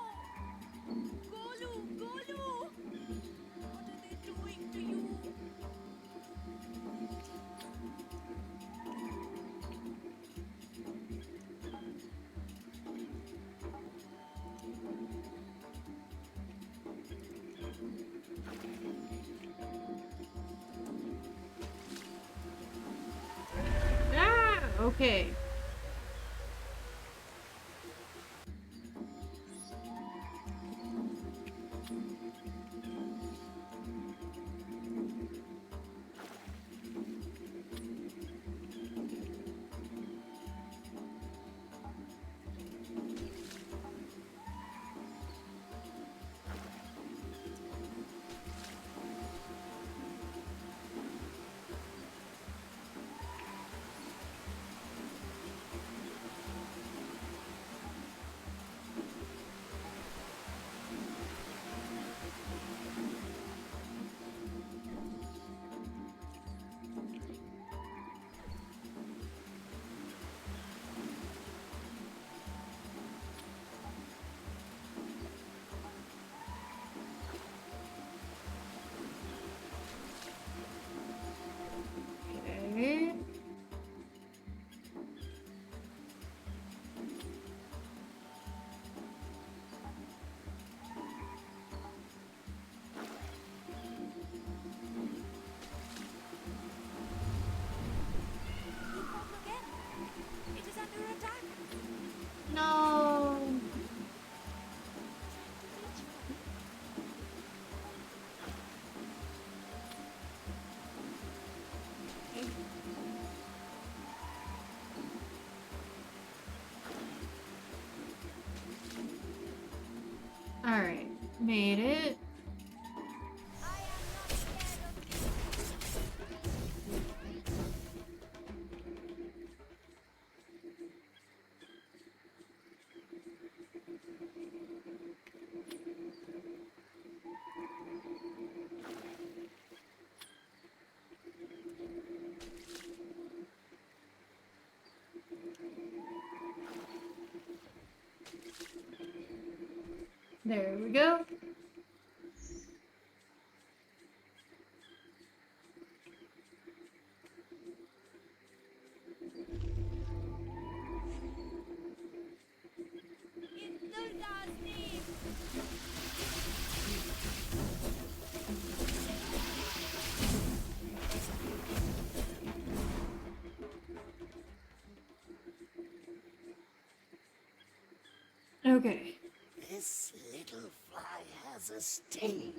Golu! Golu! What are they doing to you? Ah, okay. Okay. Peacock again! It is under attack! No. All right, made it. I am not scared of you! There we go. In Dulda's name! Okay. This little fly has a sting.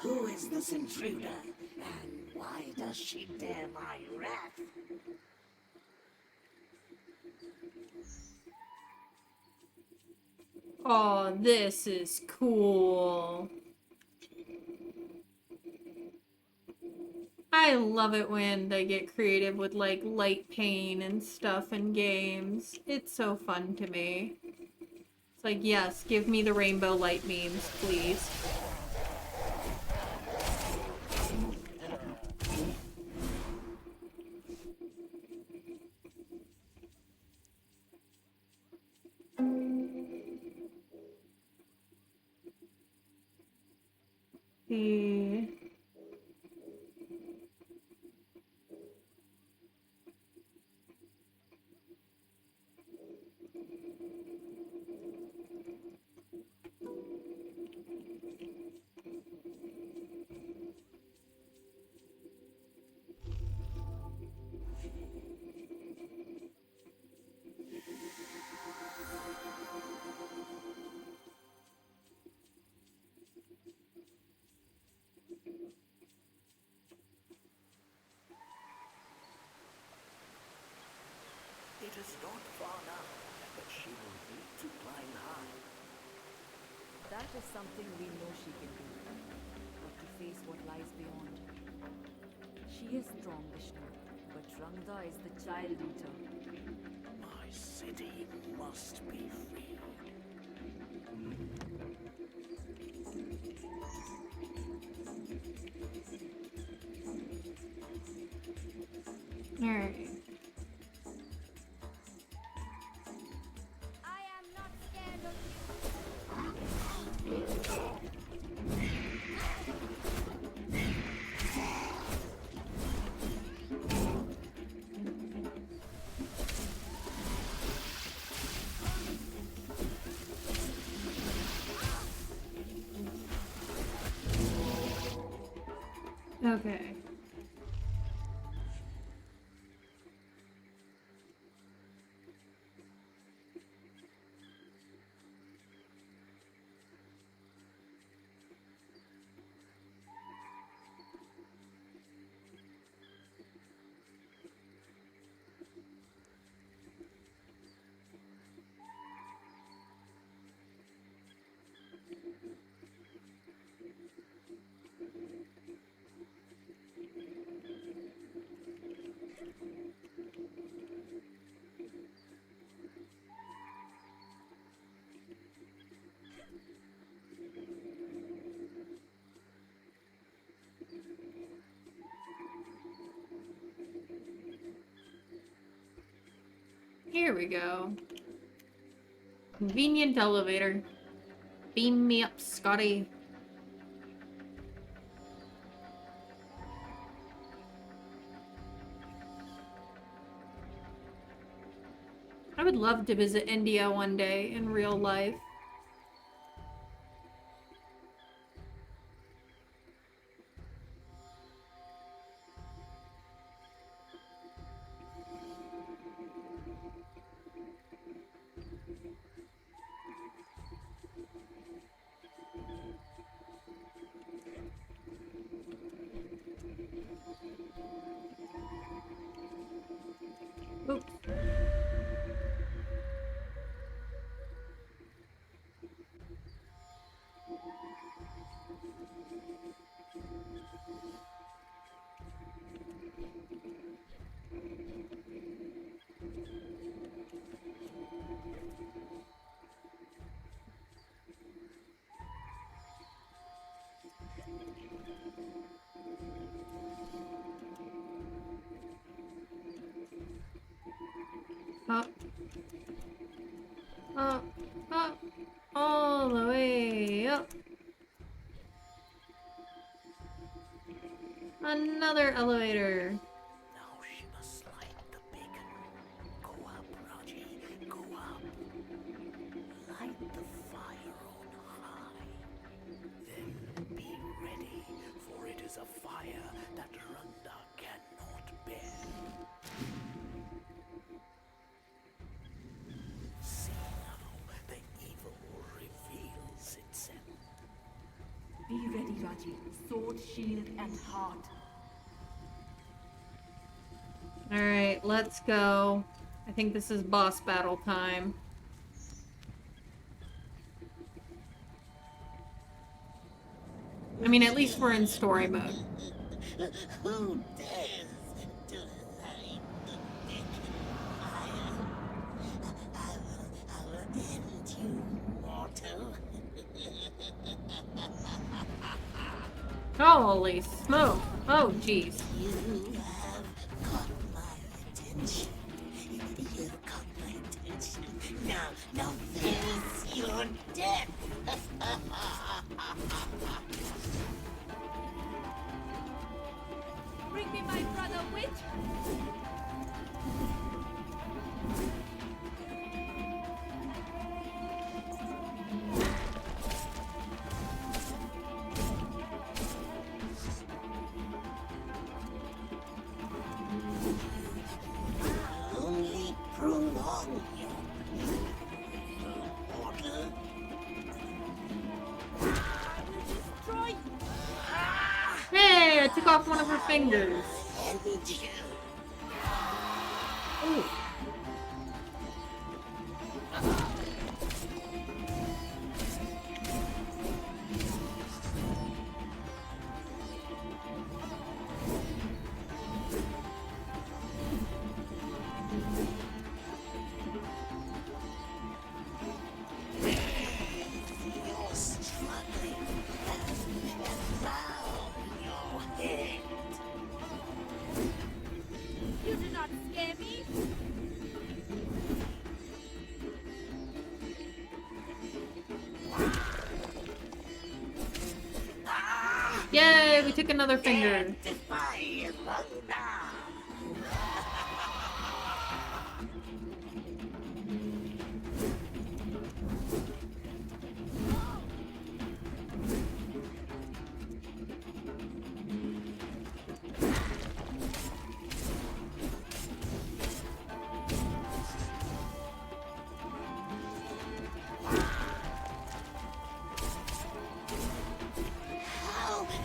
Who is this intruder, and why does she dare my wrath? Oh, this is cool. I love it when they get creative with like light paint and stuff in games. It's so fun to me. It's like, yes, give me the rainbow light memes, please. The is not far now, but she will need to climb high. That is something we know she can do. But to face what lies beyond. She is strong, Vishnu, but Rangda is the child eater. My city must be freed. Alright. I am not scared of you. Okay. Here we go. Convenient elevator. Beam me up, Scotty. I would love to visit India one day in real life. Oops. Up. Up. Up. All the way up. Another elevator. Now she must light the beacon. Go up, Raji, go up. Light the fire on high. Then be ready, for it is a fire that Randa cannot bear. See now, the evil reveals itself. Be ready, Raji. Sword, shield, and heart. Alright, let's go. I think this is boss battle time. I mean, at least we're in story mode. Who dares to light the beacon fire? I will end you, mortal. Holy smoke. Oh, jeez. You have caught my attention. You've caught my attention. Now face your death. Bring me my brother, witch! Only prolong your mortal. I will destroy you! Hey, I took off one of her fingers. And you. Ooh. Yay, we took another finger. Defy thunder!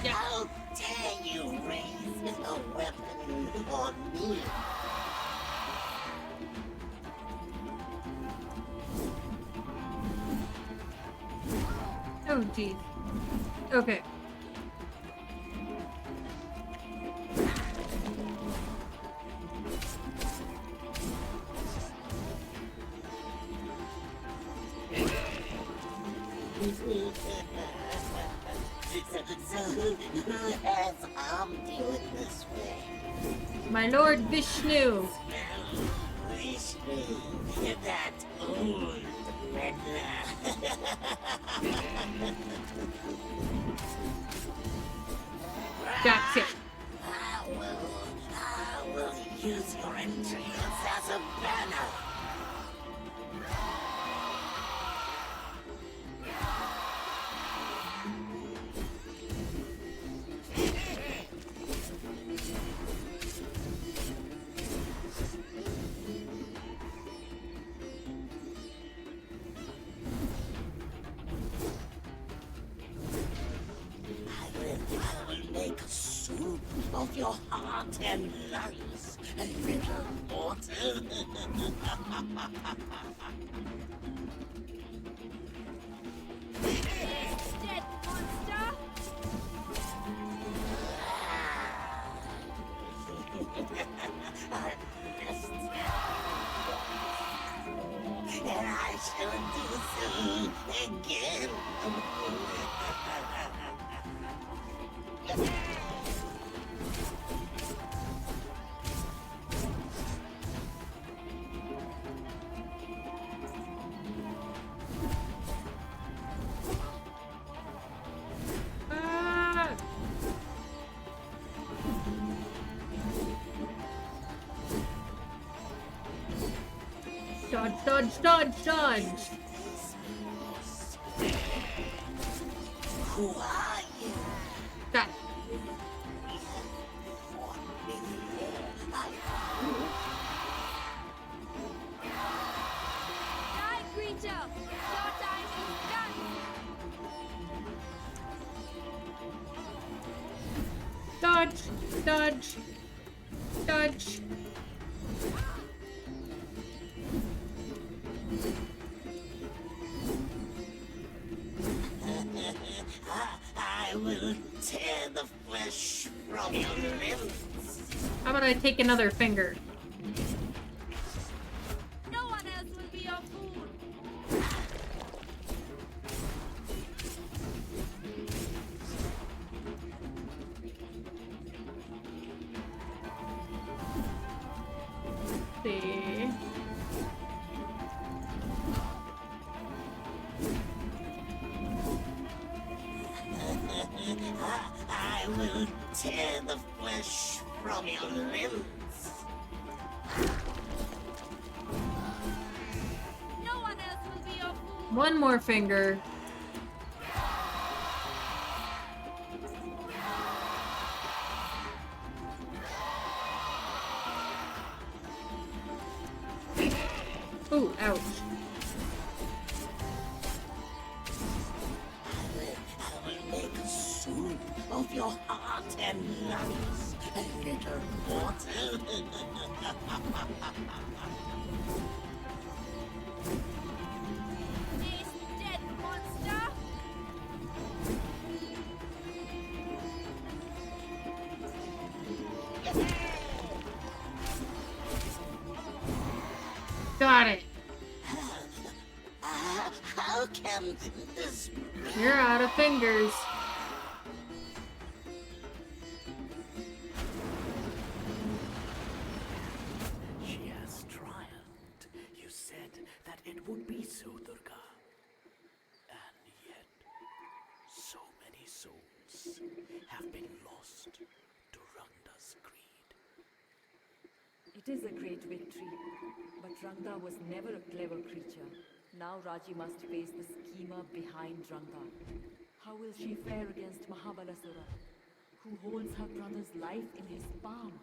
How dare you raise a weapon on me? Oh, geez. Okay. So who has harmed you in this way? My Lord Vishnu. Vishnu, that old meddler. That's it. I will use your entrails as a banner. I will make soup of your heart and lungs, a little mortal. Dead monster! And I shall do so again. Ah! Dodge, dodge, dodge, dodge. Who are you? That. Die, creature! Your time is done! Dodge, dodge, dodge. I will tear the flesh from your limbs. How about I take another finger? No one else will be your food! See. I will tear the flesh from your limbs. No one else will be your food! One more finger. Ooh, ouch. I will make soup of your heart and lungs, a little mortal. Ace dead monster! Got it. How can this be? You're out of fingers. She has triumphed. You said that it would be so, Durga. And yet, so many souls have been lost to Rangda's greed. It is a great victory, but Rangda was never a clever creature. Now Raji must face the schemer behind Rangda. How will she fare against Mahabalasura, who holds her brother's life in his palm?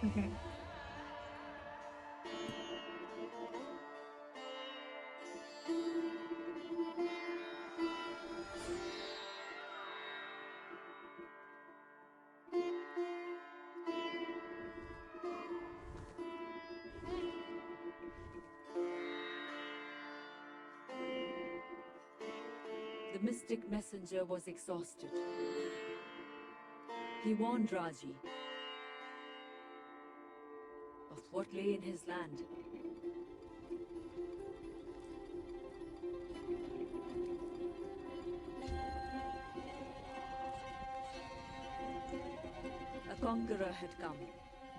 Okay. The mystic messenger was exhausted. He warned Raji of what lay in his land. A conqueror had come,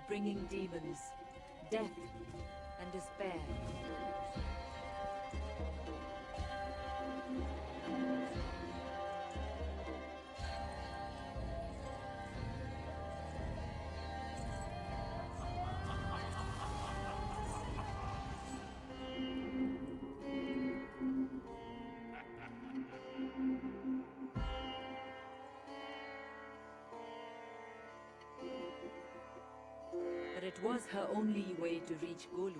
bringing demons, death, and despair. But it was her only way to reach Golu.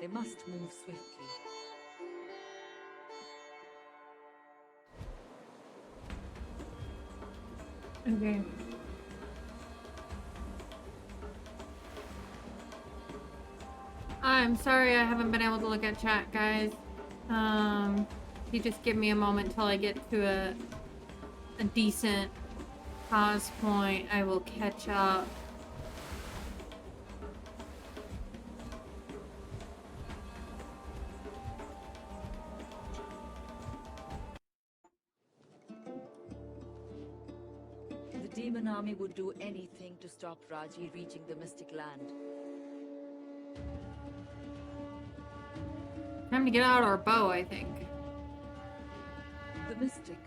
They must move swiftly. Okay. I'm sorry I haven't been able to look at chat, guys. If you just give me a moment till I get to a decent pause point, I will catch up. The demon army would do anything to stop Raji reaching the mystic land. Time to get out our bow, I think. The mystic.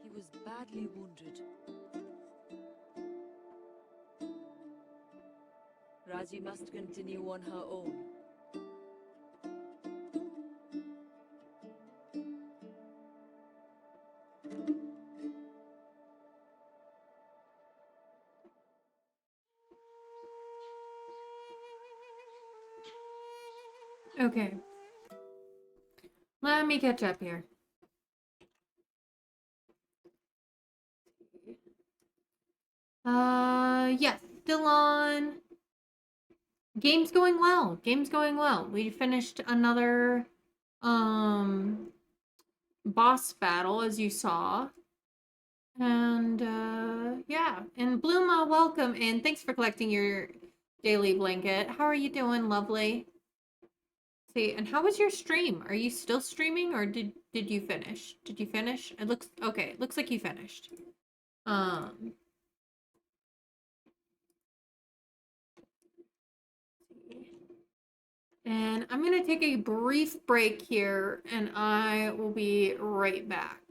He was badly wounded. Raji must continue on her own. Okay. Let me catch up here. Yes, still on. Game's going well. Game's going well. We finished another boss battle, as you saw. And yeah. And Bluma, welcome and thanks for collecting your daily blanket. How are you doing, lovely? See, and how was your stream? Are you still streaming or did you finish? Did you finish? It looks okay, it looks like you finished. And I'm going to take a brief break here and I will be right back.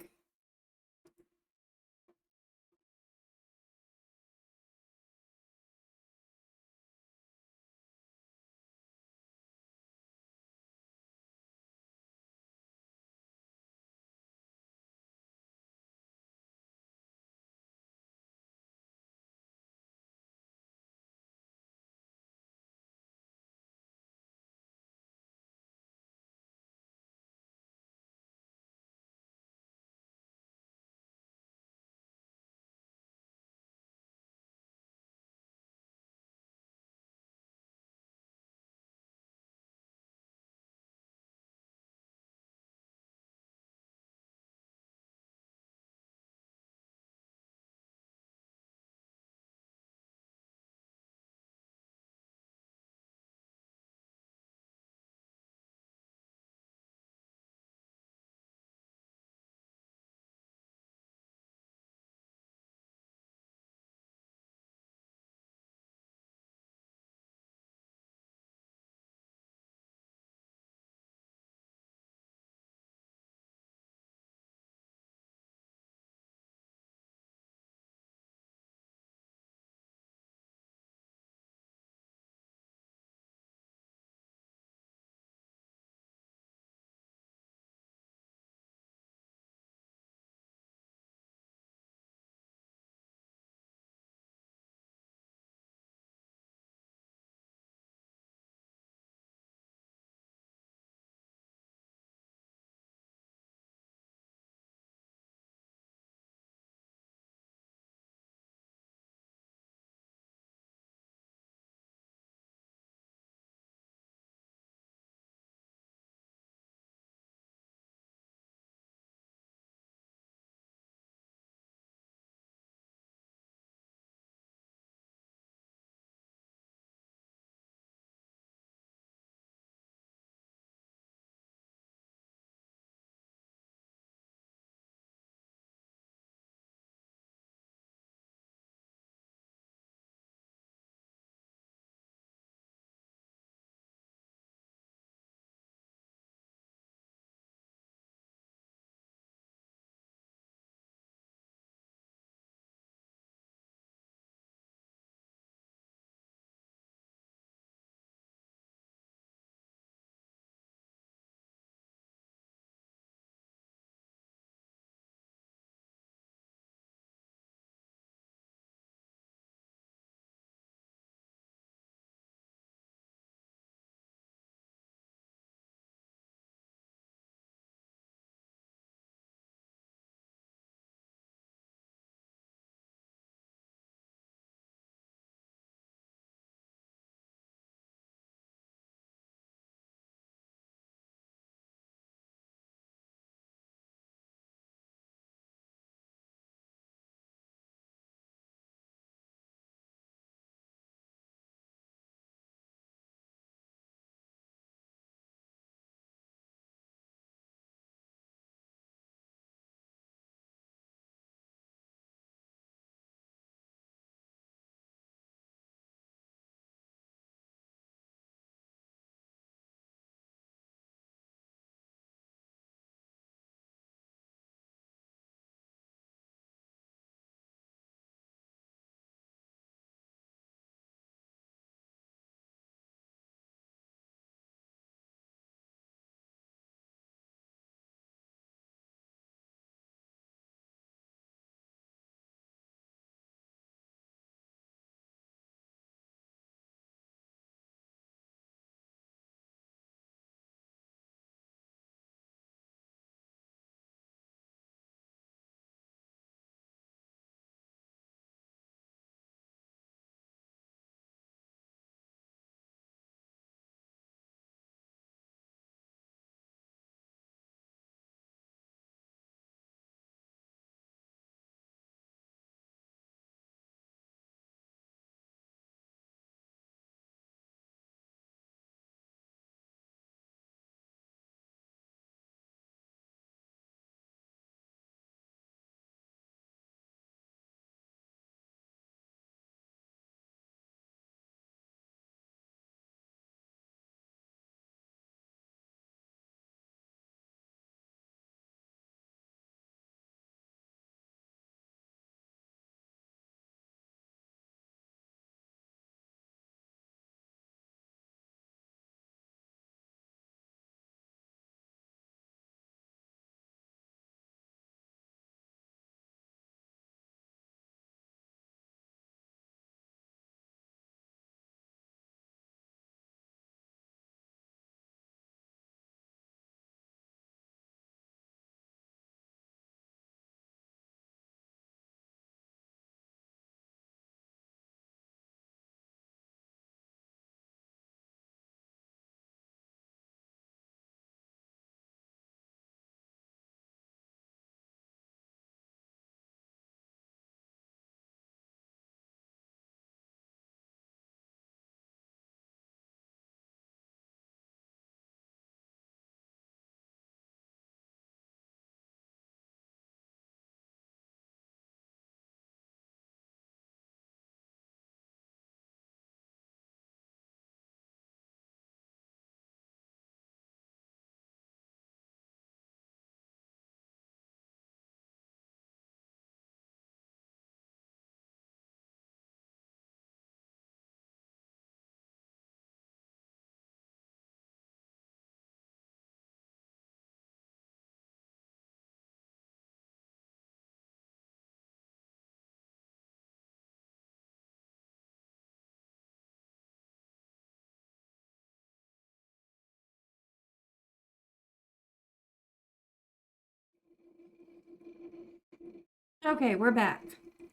Okay, we're back.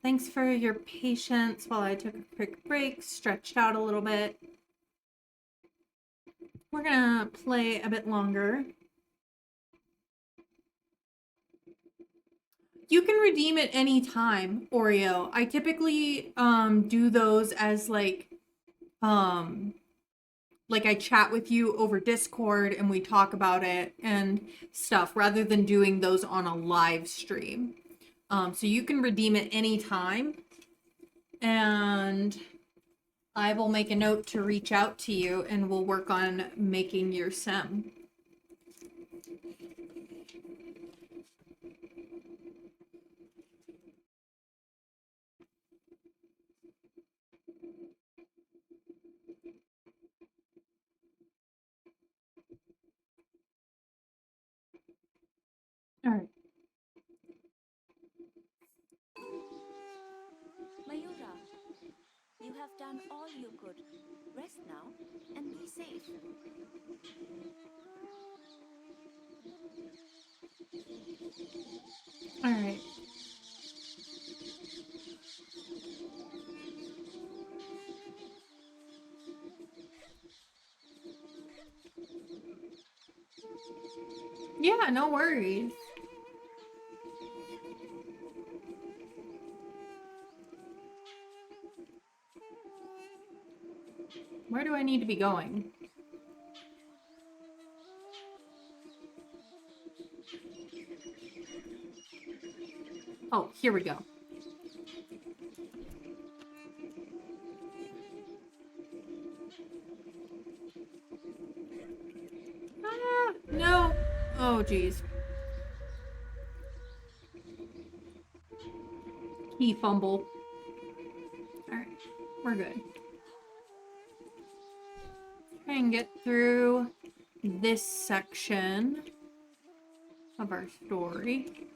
Thanks for your patience while I took a quick break, stretched out a little bit. We're gonna play a bit longer. You can redeem it any time, Oreo. I typically do those as like I chat with you over Discord and we talk about it and stuff rather than doing those on a live stream. So you can redeem it anytime, and I will make a note to reach out to you and we'll work on making your sim. All right. Mayura, you have done all you could. Rest now and be safe. All right. Yeah, no worries. Where do I need to be going? Oh, here we go. Ah, no. Oh, geez. Key fumble. All right, we're good. Try and get through this section of our story.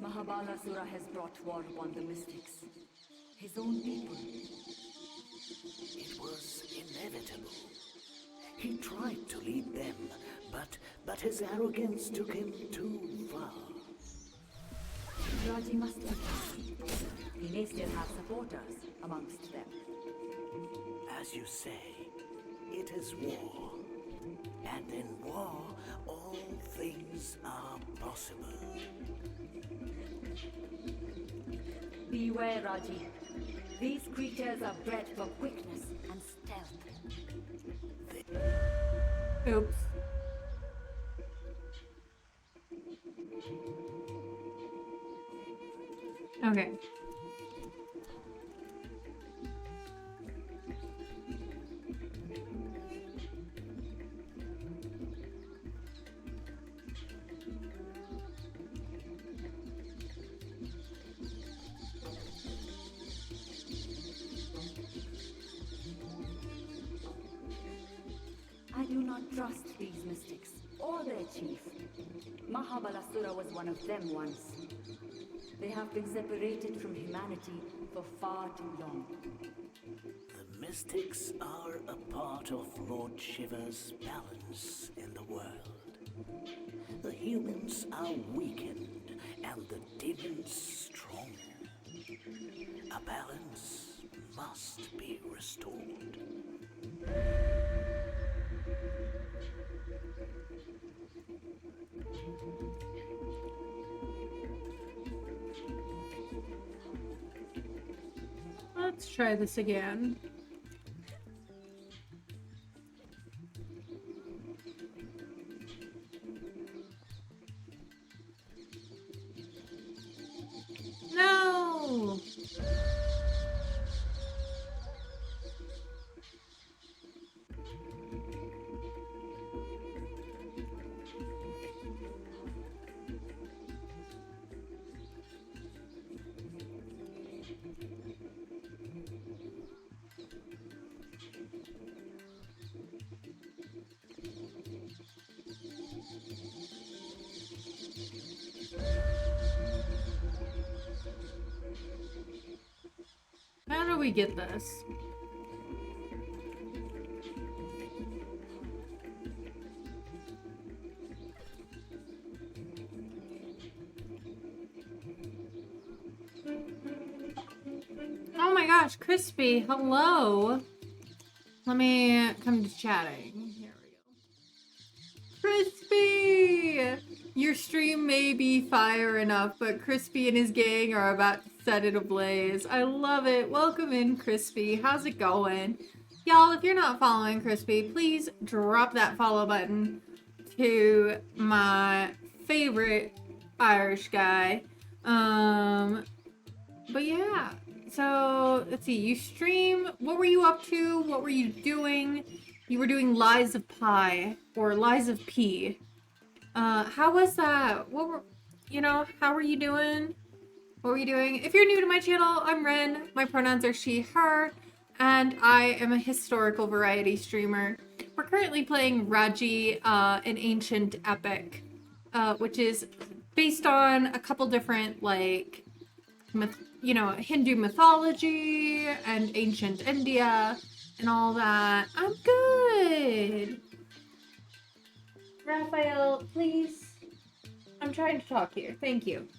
Mahabalasura has brought war upon the mystics. His own people. It was inevitable. He tried to lead them, but his arrogance took him too far. Raji must be careful. He may still have supporters amongst them. As you say, it is war. And in war, all things are possible. Beware, Raji. These creatures are bred for quickness and stealth. Oops. Okay. I do not trust these mystics, or their chief. Mahabalasura was one of them once. They have been separated from humanity for far too long. The mystics are a part of Lord Shiva's balance in the world. The humans are weakened and the demons strong. A balance must be restored. Let's try this again. No! How do we get this? gosh, Crispy, hello. Let me come to chatting. Here we go. Crispy! Your stream may be fire enough, but Crispy and his gang are about to set it ablaze. I love it. Welcome in, Crispy. How's it going? Y'all, if you're not following Crispy, please drop that follow button to my favorite Irish guy. But yeah, so let's see, you stream, what were you up to? What were you doing? You were doing Lies of Pi, or Lies of P. How was that? How were you doing? What were you doing? If you're new to my channel, I'm Ren, my pronouns are she, her, and I am a historical variety streamer. We're currently playing Raji, an ancient epic, which is based on a couple different, like, Hindu mythology and ancient India and all that. I'm good. Raphael, please. I'm trying to talk here. Thank you.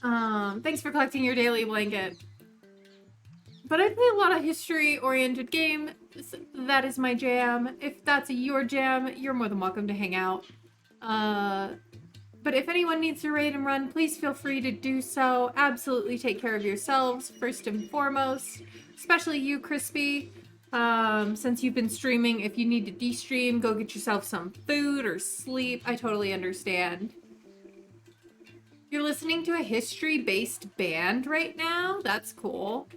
Thanks for collecting your daily blanket. But I play a lot of history-oriented games. That is my jam. If that's your jam, you're more than welcome to hang out. But if anyone needs to raid and run, please feel free to do so. Absolutely take care of yourselves, first and foremost. Especially you, Crispy. Since you've been streaming, if you need to de-stream, go get yourself some food or sleep. I totally understand. You're listening to a history-based band right now? That's cool.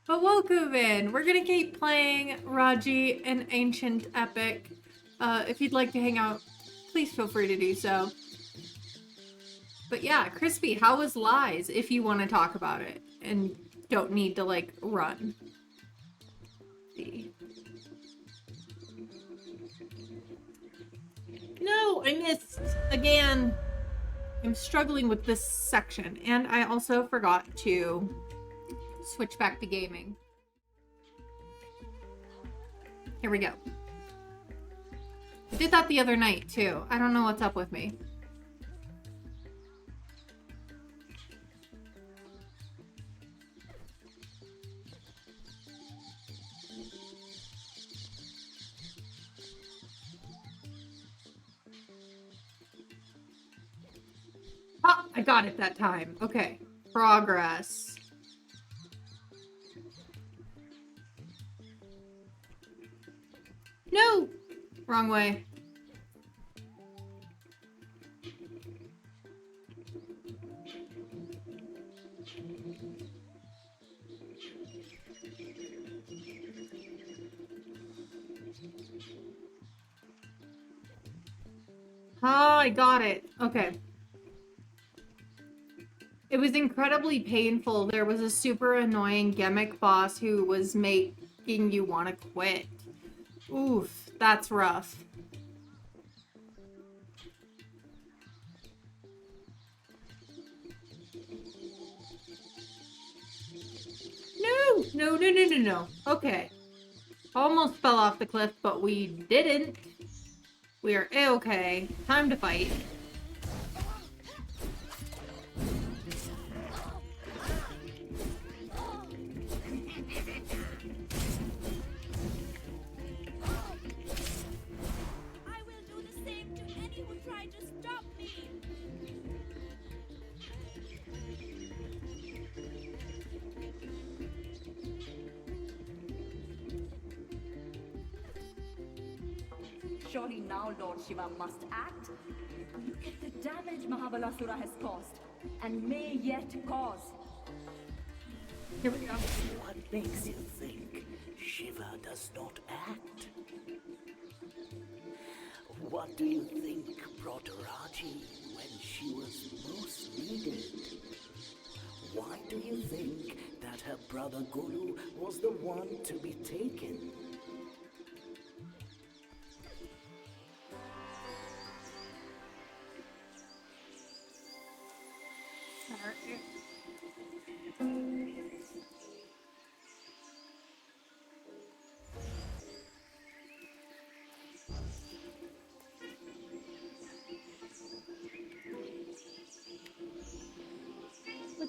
But welcome in. We're gonna keep playing Raji, an ancient epic. If you'd like to hang out, please feel free to do so. But yeah, Crispy, how was Lies, if you want to talk about it and don't need to, like, run? See. No, I missed again. I'm struggling with this section, and I also forgot to switch back to gaming. Here we go. I did that the other night too. I don't know what's up with me. Ah, I got it that time. Okay. Progress. No! Wrong way. Oh, I got it. Okay. It was incredibly painful. There was a super annoying gimmick boss who was making you want to quit. Oof, that's rough. No, no, no, no, no, no. Okay. Almost fell off the cliff, but we didn't. We are A-okay. Time to fight. I will do the same to any who try to stop me. Surely now Lord Shiva must act. Look at the damage Mahabalasura has caused, and may yet cause. Here we go. What makes you think Shiva does not act? What do you think brought Raji when she was most needed? Why do you think that her brother Guru was the one to be taken?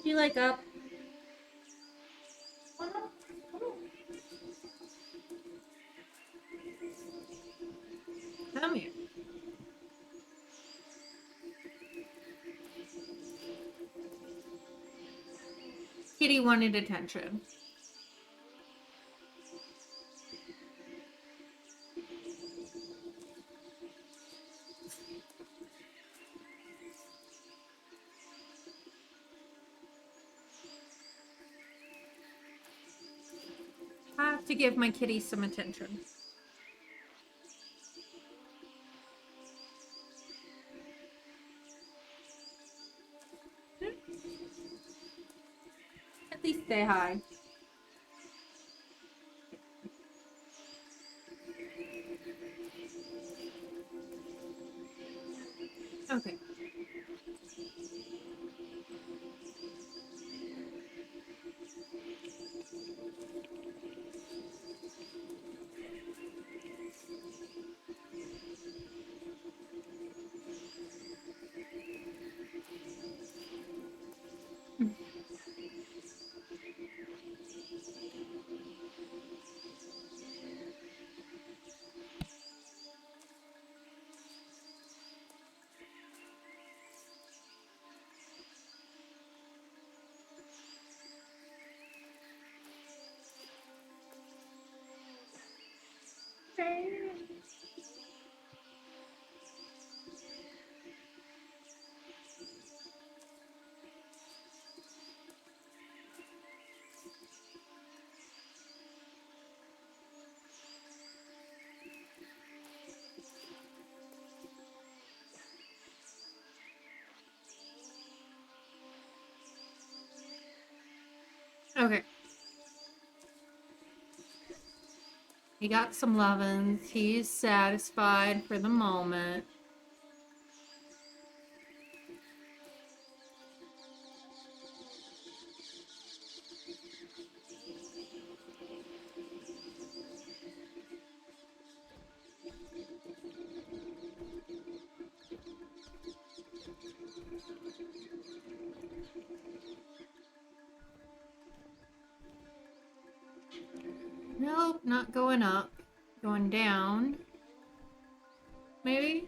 Would you like up? Come on. Come on. Come here. Kitty wanted attention. I have to give my kitty some attention. At least say hi. Okay. Okay. He got some lovin's. He's satisfied for the moment. Nope, not going up. Going down. Maybe?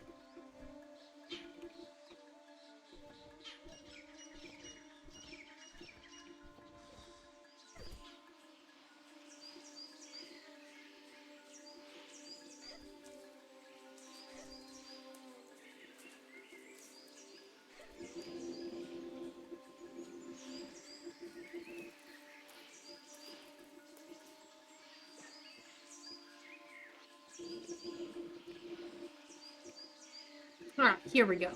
Alright, here we go.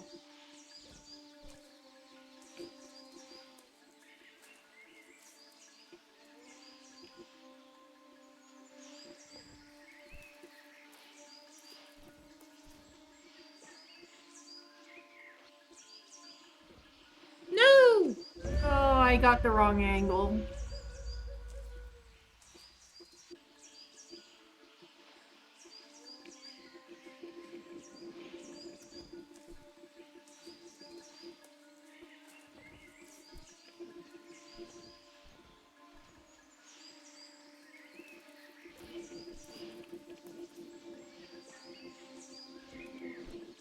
No! Oh, I got the wrong angle.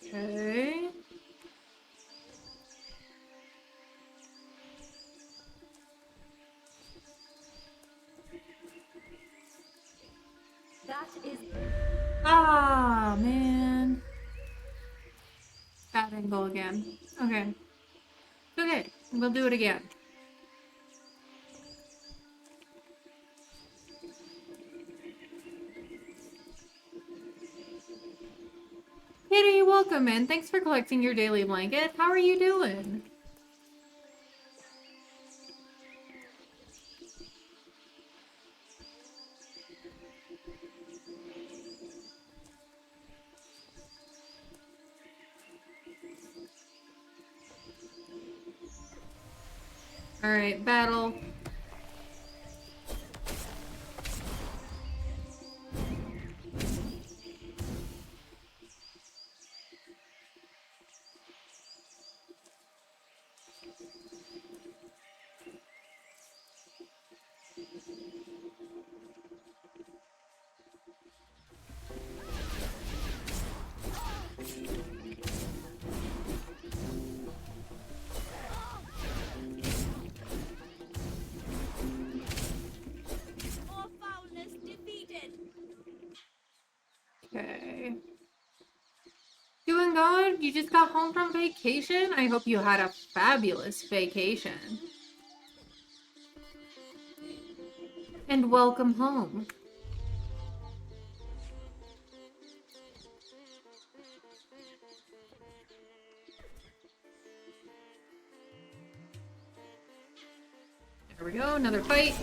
Okay. That is... Ah, man. Bad angle again. Okay. Okay, we'll do it again. Kitty, welcome in. Thanks for collecting your daily blanket. How are you doing? Alright, battle. dude. You just got home from vacation? I hope you had a fabulous vacation. And welcome home. There we go, another fight.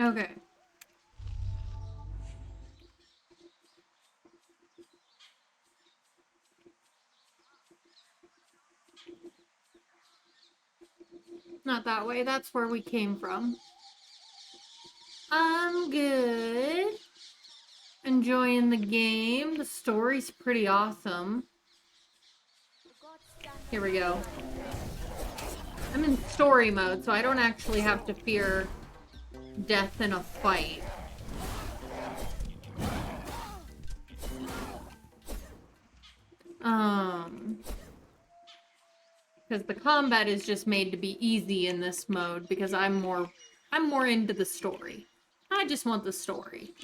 Okay. Not that way, that's where we came from. I'm good. Enjoying the game. The story's pretty awesome. Here we go. I'm in story mode, so I don't actually have to fear death in a fight. Because the combat is just made to be easy in this mode because I'm more into the story. I just want the story.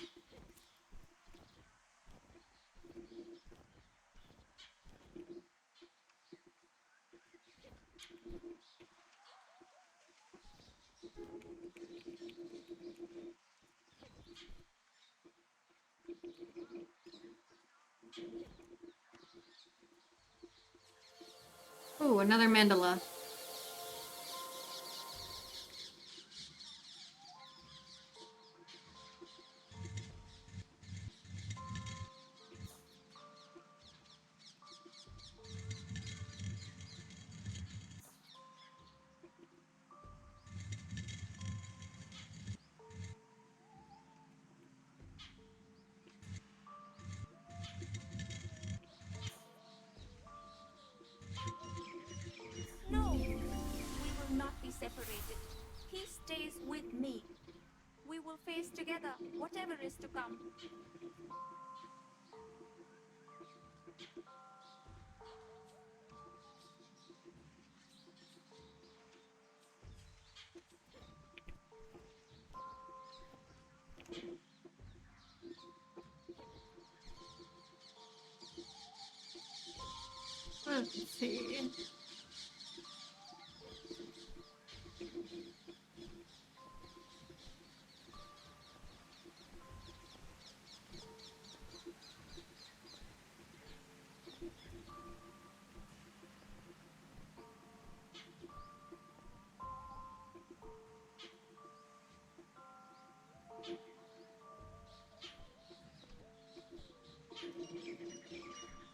Ooh, another mandala. No, we will not be separated. He stays with me. We will face together whatever is to come. Let's see.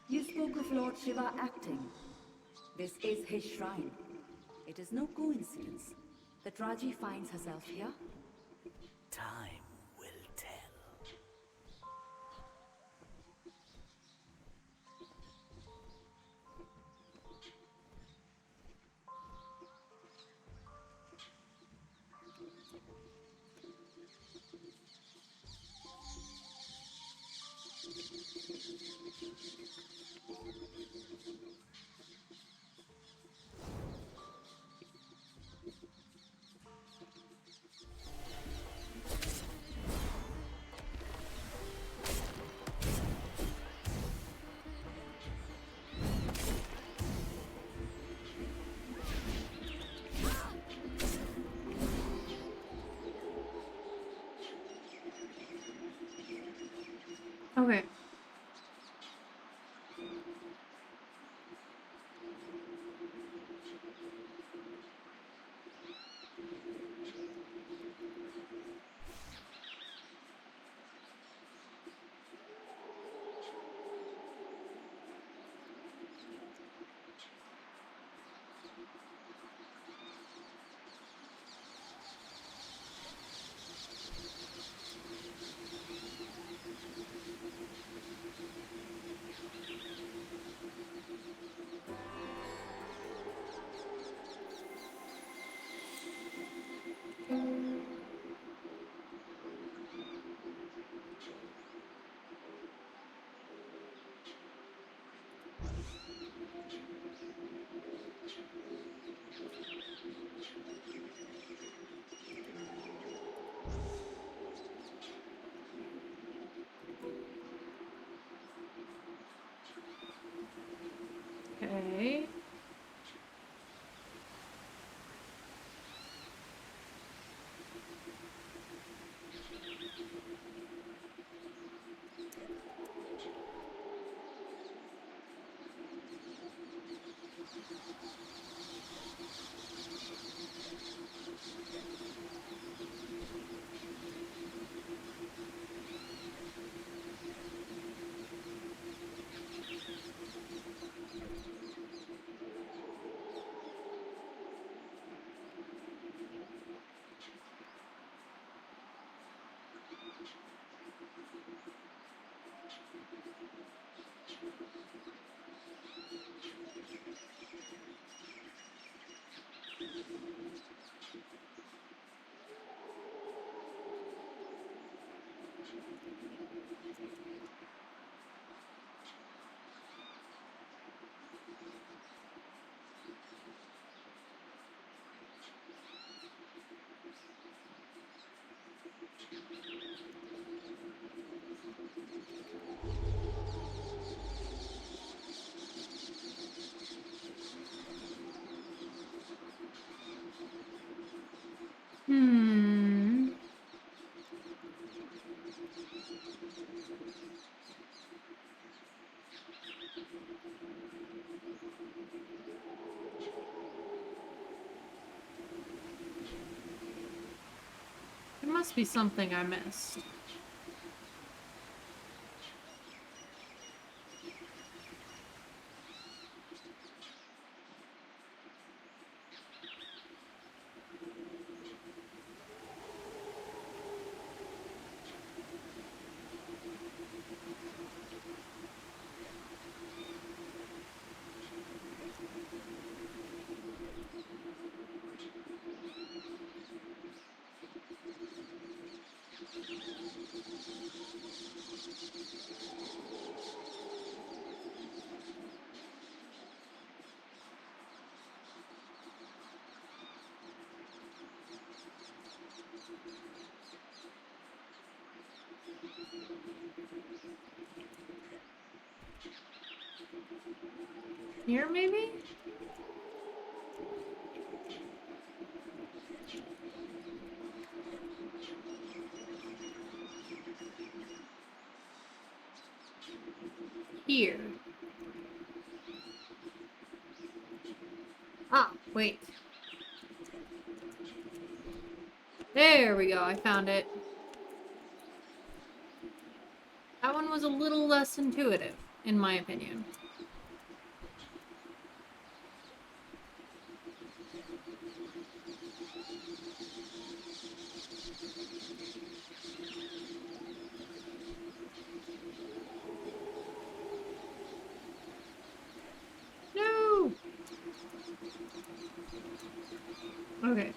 You spoke of Lord Shiva acting. This is his shrine. It is no coincidence that Raji finds herself here. Time will tell. Okay. Hmm. There must be something I missed. Here, maybe? Here. Ah, wait. There we go, I found it. That one was a little less intuitive, in my opinion. No! Okay.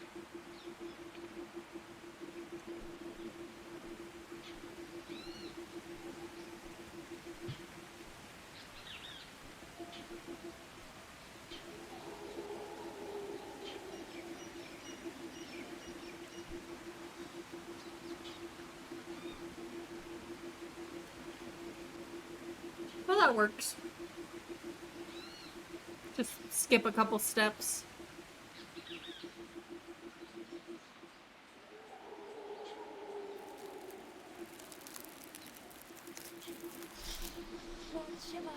Well, that works. Just skip a couple steps. Lord Shiva,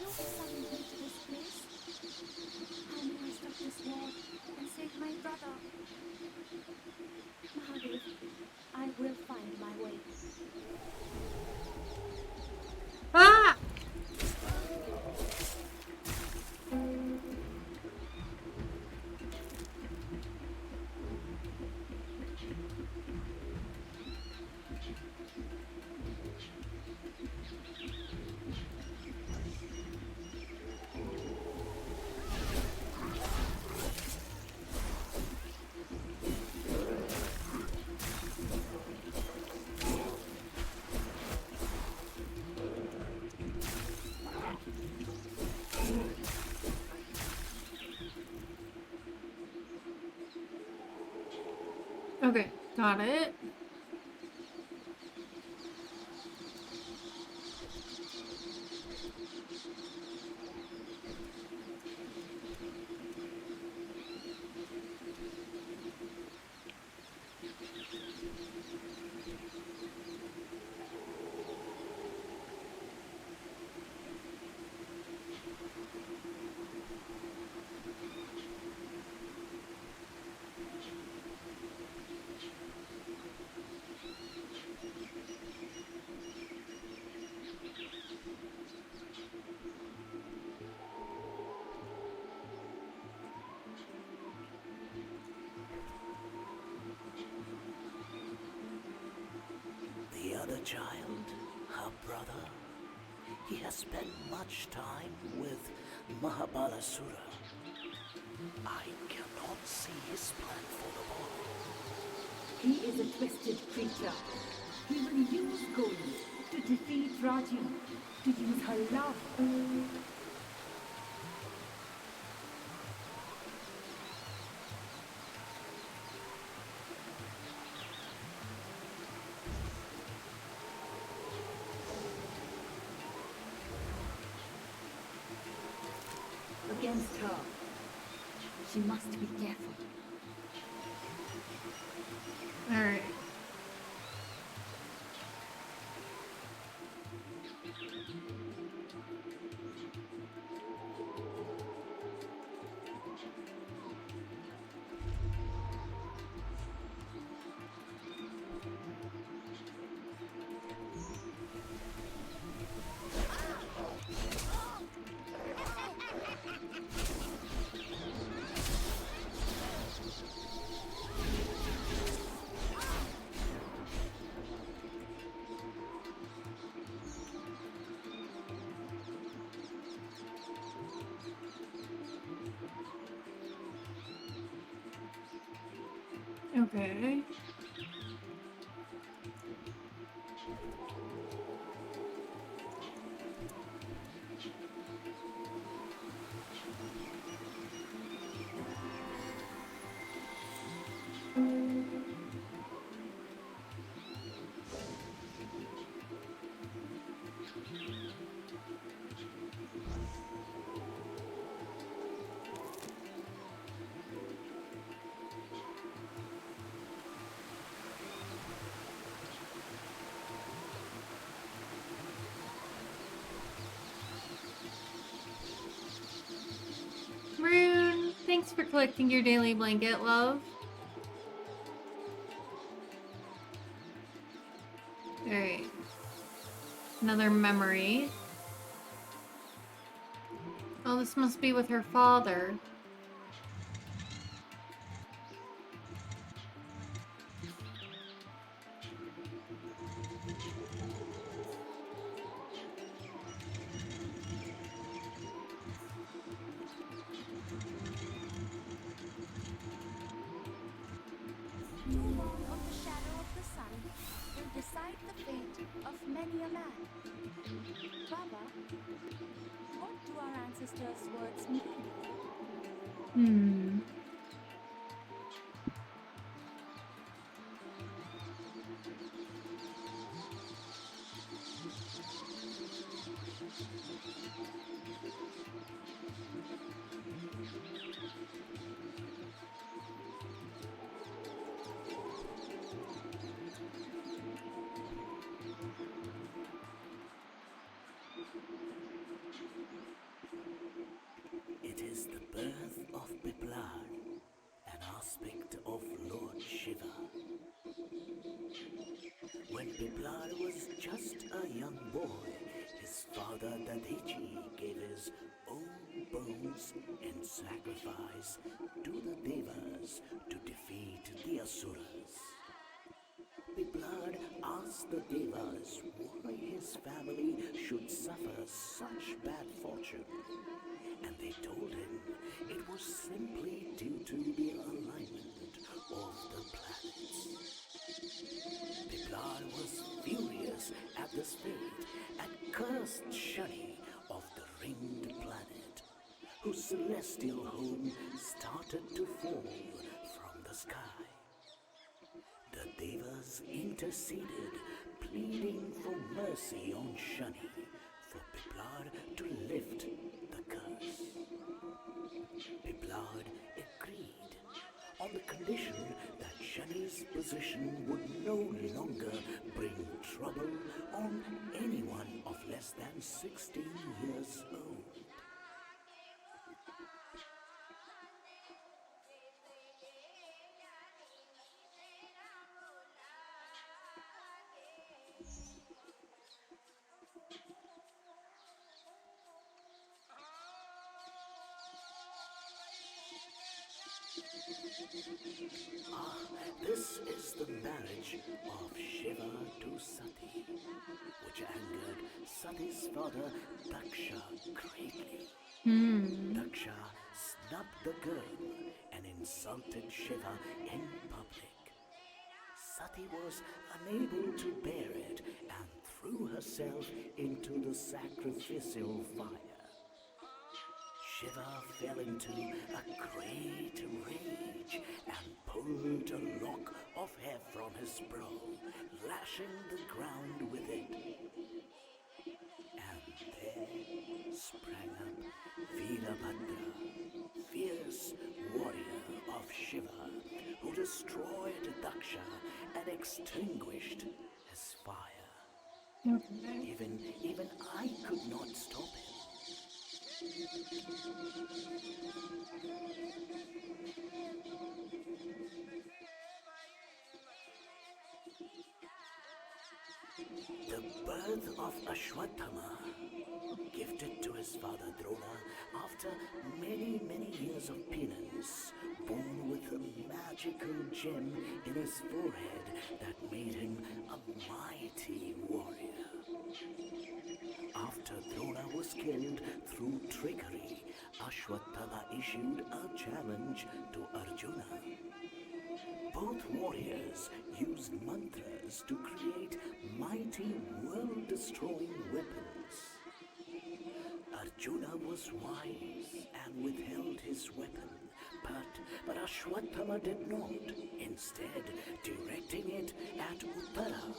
you summoned me to this place. How may I stop this war and save my brother? Mahadev, I will find my way. Ah! Okay, got it. the child, her brother. He has spent much time with Mahabalasura. I cannot see his plan for the boy. He is a twisted creature. He will use Goli to defeat Raji, to use her love. Against her. She must be careful. All right. Okay. Rune, thanks for collecting your daily blanket, love. Alright. Another memory. Oh, this must be with her father. Too long of the shadow of the sun will decide the fate of many a man. Baba, what do our ancestors' words mean? Hmm. It is the birth of Biplad, an aspect of Lord Shiva. When Biplad was just a young boy, his father Dadichi gave his own bones in sacrifice to the Devas to defeat the Asuras. Biplad asked the Devas why his family should suffer such bad fortune, and they told him it was simply due to the alignment of the planets. Biplad was furious at this fate and cursed Shani of the ringed planet, whose celestial home started to fall from the sky. The Devas interceded, pleading for mercy on Shani, for Biplad to lift the curse. Biplad agreed, on the condition that Shani's position would no longer bring trouble on anyone of less than 16 years old. Ah, this is the marriage of Shiva to Sati, which angered Sati's father Daksha greatly. Daksha snubbed the girl and insulted Shiva in public. Sati was unable to bear it and threw herself into the sacrificial fire. Shiva fell into a great rage and pulled a lock of hair from his brow, lashing the ground with it. And there sprang up Veerabhadra, fierce warrior of Shiva, who destroyed Daksha and extinguished his fire. Okay. Even I could not stop him. The birth of Ashwatthama, gifted to his father Drona after many years of penance, born with a magical gem in his forehead that made him a mighty warrior. After Drona was killed through trickery, Ashwatthama issued a challenge to Arjuna. Both warriors used mantras to create mighty, world-destroying weapons. Arjuna was wise and withheld his weapon, but Ashwatthama did not, instead directing it at Uttara,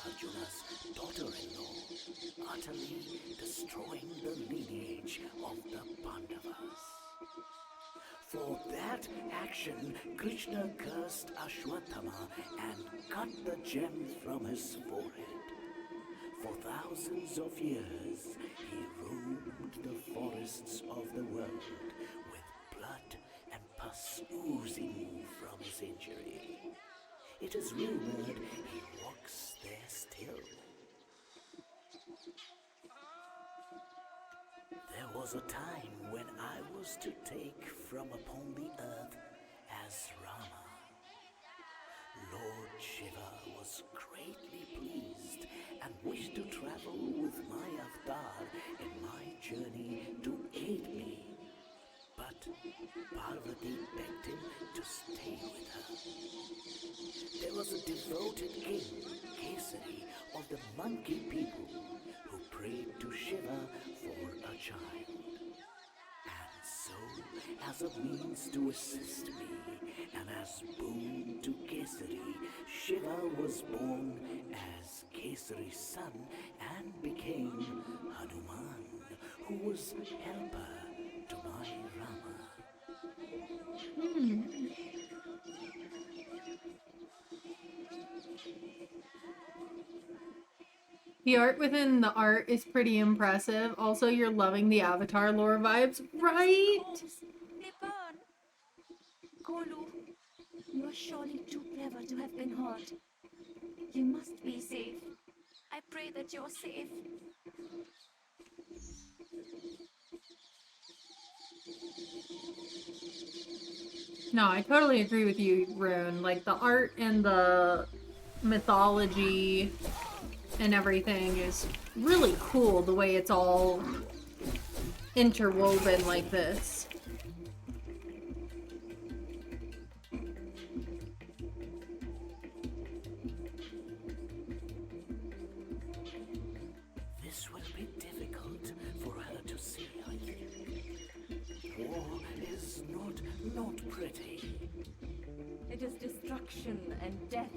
Arjuna's daughter-in-law, utterly destroying the lineage of the Pandavas. For that action, Krishna cursed Ashwatthama and cut the gem from his forehead. For thousands of years, he roamed the forests of the world with blood and pus oozing from his injury. It is rumored he walks there still. There was a time when I was to take from upon the earth as Rama. Lord Shiva was greatly pleased and wished to travel with my avatar in my journey to aid me. But Parvati begged him to stay with her. There was a devoted king, Kesari, of the monkey people, who prayed to Shiva for a child. And so, as a means to assist me, and as boon to Kesari, Shiva was born as Kesari's son and became Hanuman, who was helper to my Rama. The art within the art is pretty impressive. Also, you're loving the Avatar lore vibes, right? They burn. Kolu, you are surely too clever to have been hurt. You must be safe. I pray that you're safe. No, I totally agree with you, Rune. Like, the art and the mythology and everything is really cool, the way it's all interwoven like this. This will be difficult for her to see, I think. War is not pretty. It is destruction and death,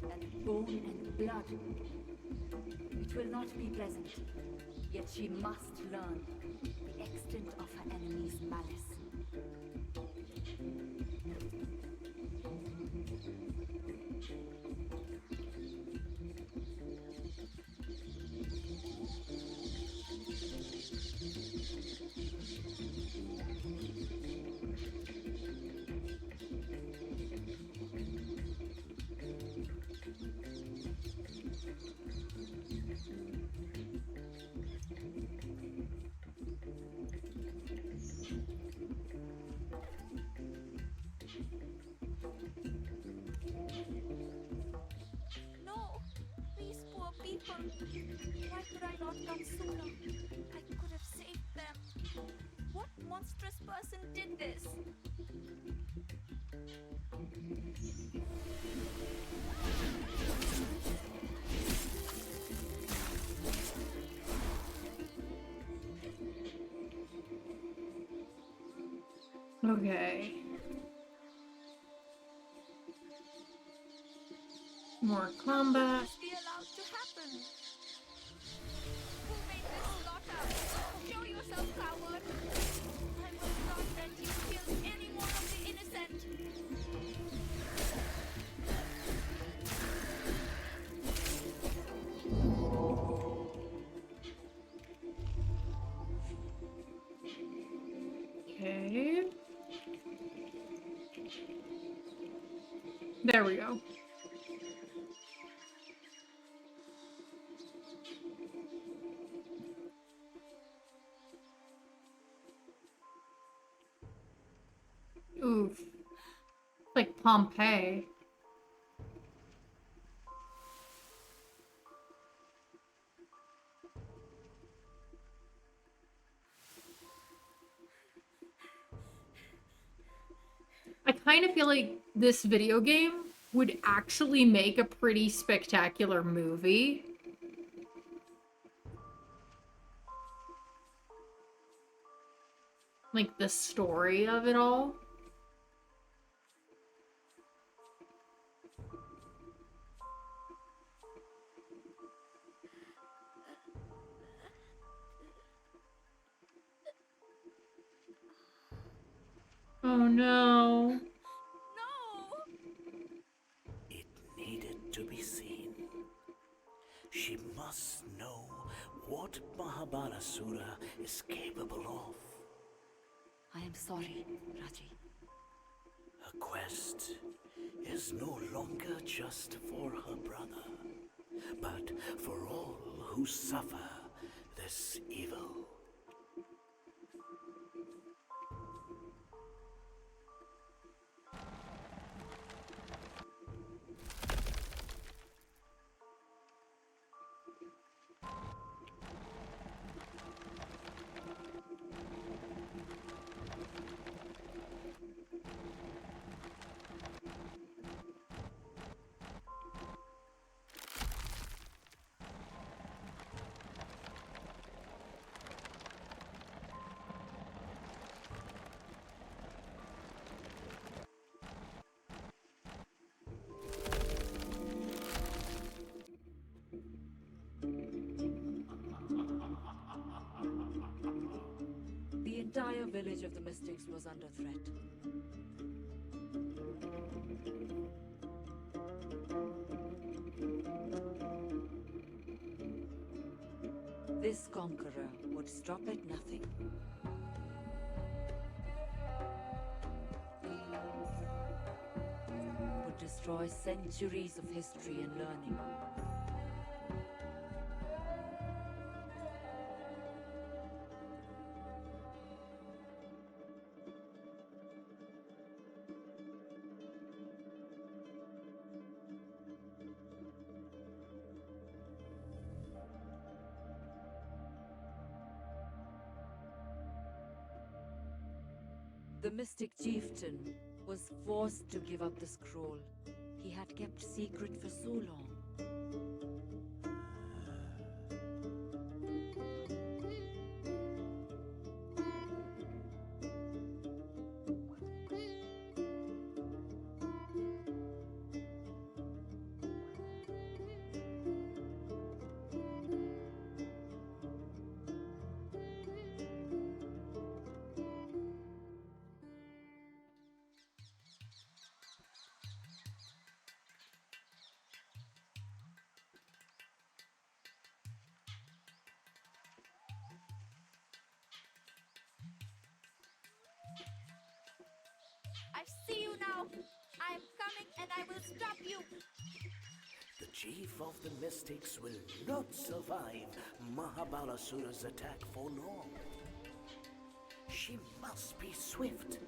and bone and blood. It will not be pleasant, yet she must learn the extent of her enemy's malice. monstrous person did this. Okay. More combat. This be allowed to happen. Who made this slaughter? Show yourself, coward. I will not let you kill any more of the innocent. Okay. There we go. Oof. Like Pompeii. I kind of feel like this video game would actually make a pretty spectacular movie. Like the story of it all. Oh no. No! It needed to be seen. She must know what Mahabalasura is capable of. I am sorry, Raji. Her quest is no longer just for her brother, but for all who suffer this evil. The entire village of the Mystics was under threat. This conqueror would stop at nothing. Would destroy centuries of history and learning. The mystic chieftain was forced to give up the scroll he had kept secret for so long. I see you now. I am coming and I will stop you. The chief of the Mystics will not survive Mahabalasura's attack for long. She must be swift.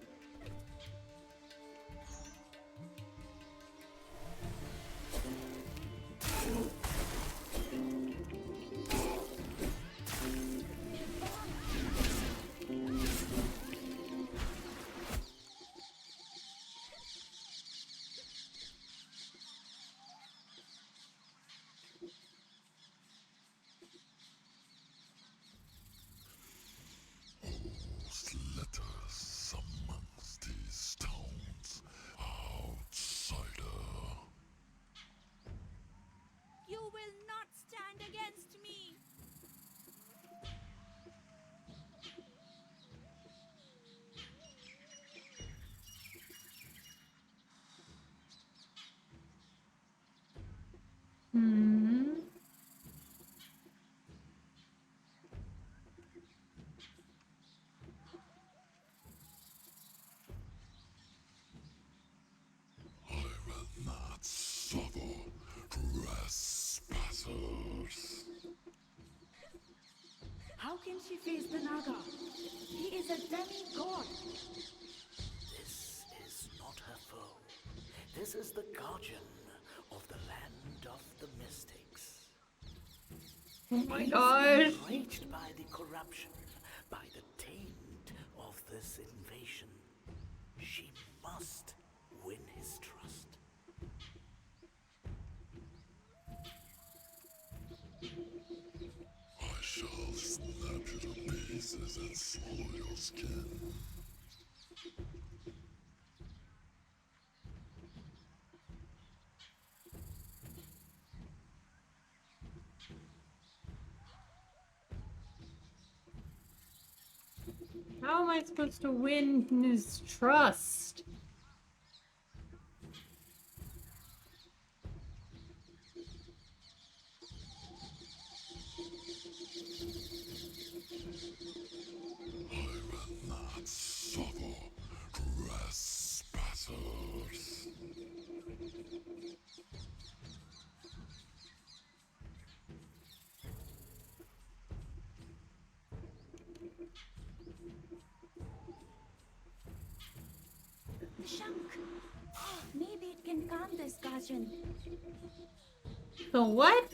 she face the Naga? He is a demigod. This is not her foe. This is the guardian of the land of the mystics. Oh my He is gosh. enraged by the corruption, by the taint of this invasion. She must win his trust. I shall snap you to pieces and swallow your skin. How am I supposed to win his trust? I will not suffer trespassers. The shank. Maybe it can calm this guardian. The what?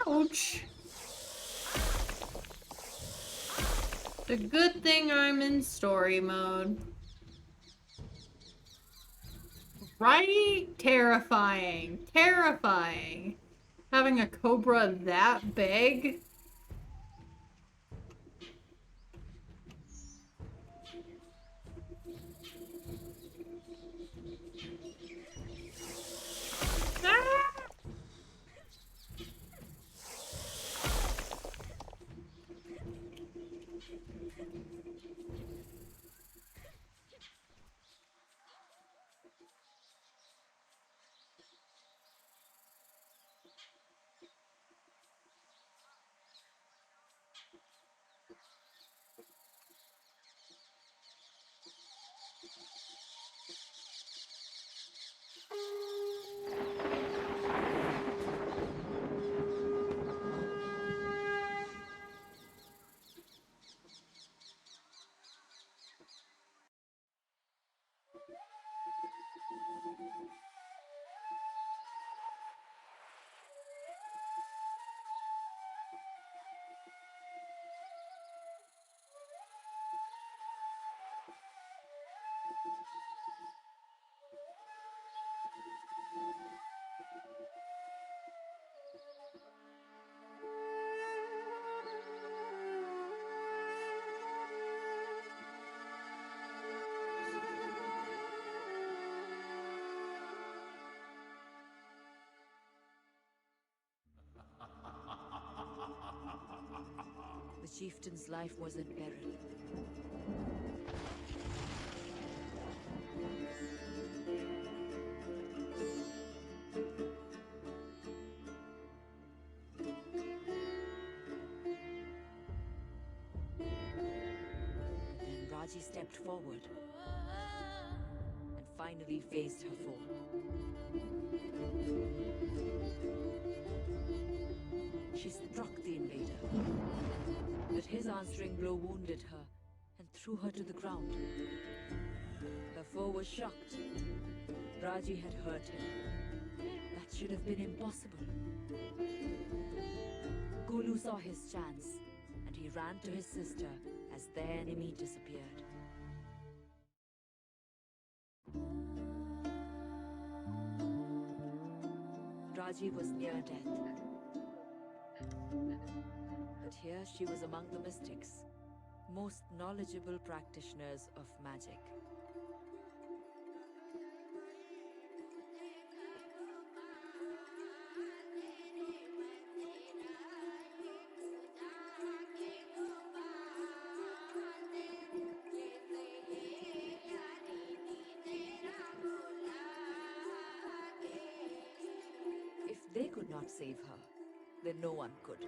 Ouch. It's a good thing I'm in story mode. Right? Terrifying. Terrifying. Having a cobra that big? Ah! The chieftain's life was in peril. Then Raji stepped forward and finally faced her foe. She struck the invader, but his answering blow wounded her and threw her to the ground. Her foe was shocked. Raji had hurt him. That should have been impossible. Golu saw his chance, and he ran to his sister as their enemy disappeared. Raji was near death. But here she was among the mystics, most knowledgeable practitioners of magic. could not save her, then no one could.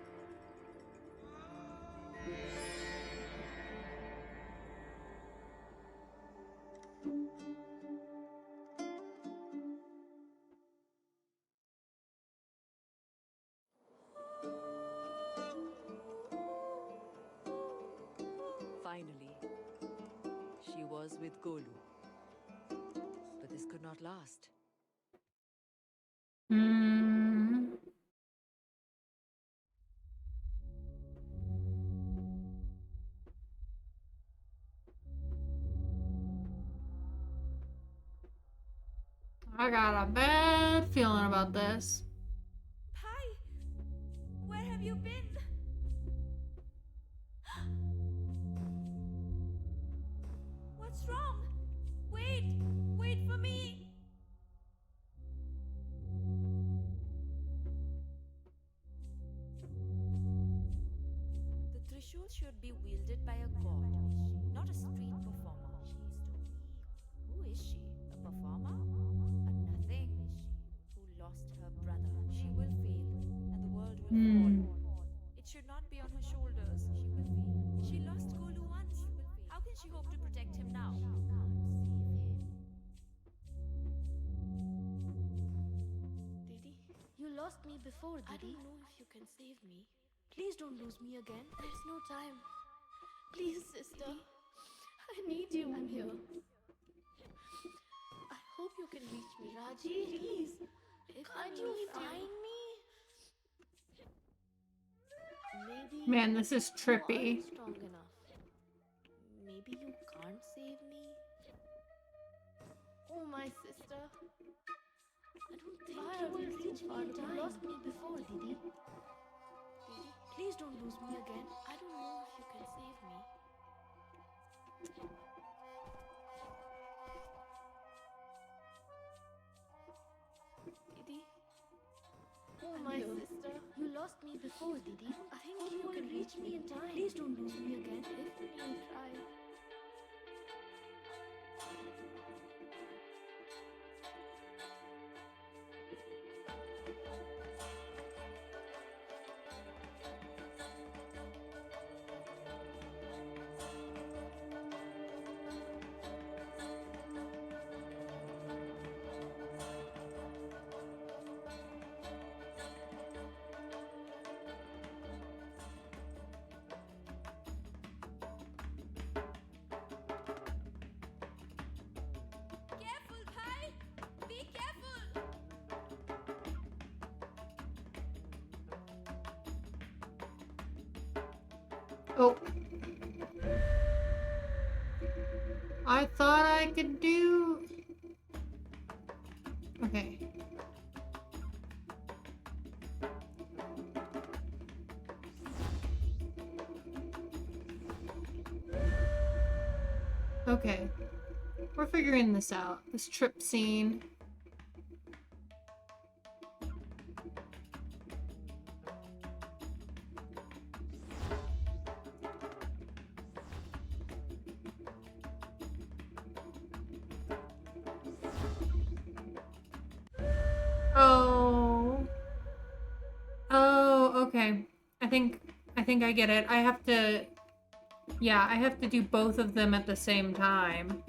Finally, she was with Golu. But this could not last. Hmm. I got a bad feeling about this. Pai, where have you been? What's wrong? Wait for me. The Trishul should be wielded by a god, not a street performer. Who is she? A performer? A nothing? Who lost her brother? She will fail, and the world will fall. It should not be on her shoulders. She will fail. She lost Golu once. How can she hope to protect him now? Didi, you lost me before, Didi. I don't know if you can save me. Please don't lose me again. There's no time. Please, sister. I need you. I'm here. I hope you can reach me. Raji, please. Can't you find me? Maybe Man, this is you trippy. aren't strong enough. Maybe you can't save me. Oh, my sister. I don't think you will reach me in time. You lost me before, Didi. Didi, please don't lose me again. I don't know if you can save me. Didi. Oh, my sister. You lost me before, Didi. I think you can reach me in time. Please don't lose me again. If you try. Careful, Pai! Be careful! Oh. I thought I could do... Okay. Okay. We're figuring this out. This trip scene. Oh. Oh, okay. I think I get it. I have to... Yeah, I have to do both of them at the same time.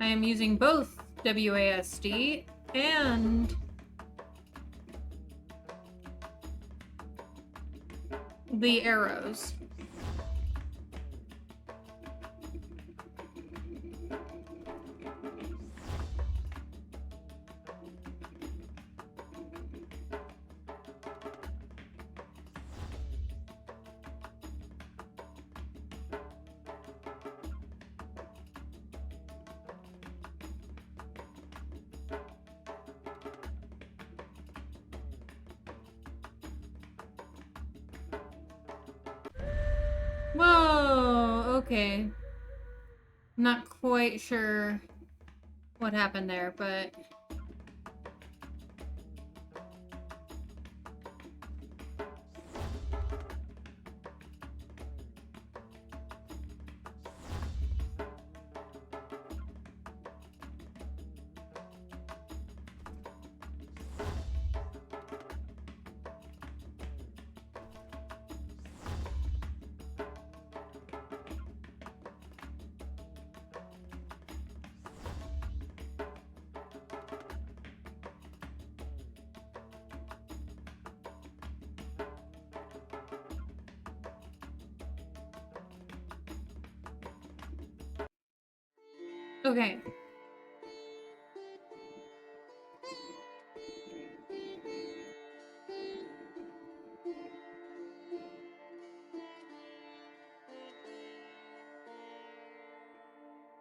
I am using both WASD and the arrows. Whoa, okay. Not quite sure what happened there, but... Okay.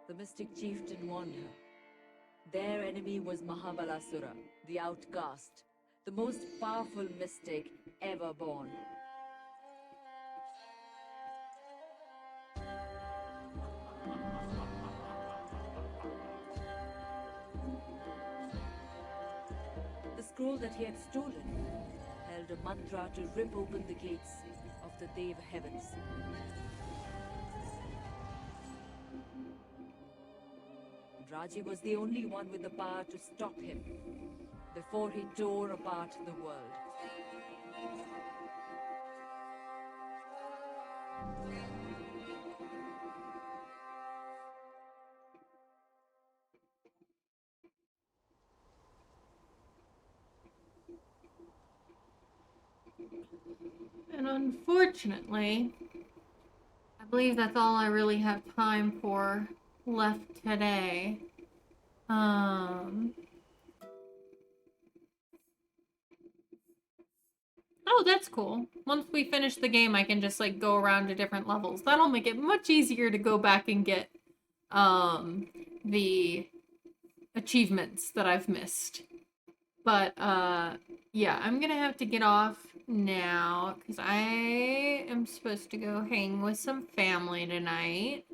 The mystic chieftain warned her. Their enemy was Mahabalasura, the outcast, the most powerful mystic ever born. The scroll that he had stolen held a mantra to rip open the gates of the Deva heavens. Raji was the only one with the power to stop him before he tore apart the world. And unfortunately, I believe that's all I really have time for left today. Oh, that's cool. Once we finish the game, I can just like go around to different levels. That'll make it much easier to go back and get the achievements that I've missed. But yeah, I'm gonna have to get off now because I am supposed to go hang with some family tonight.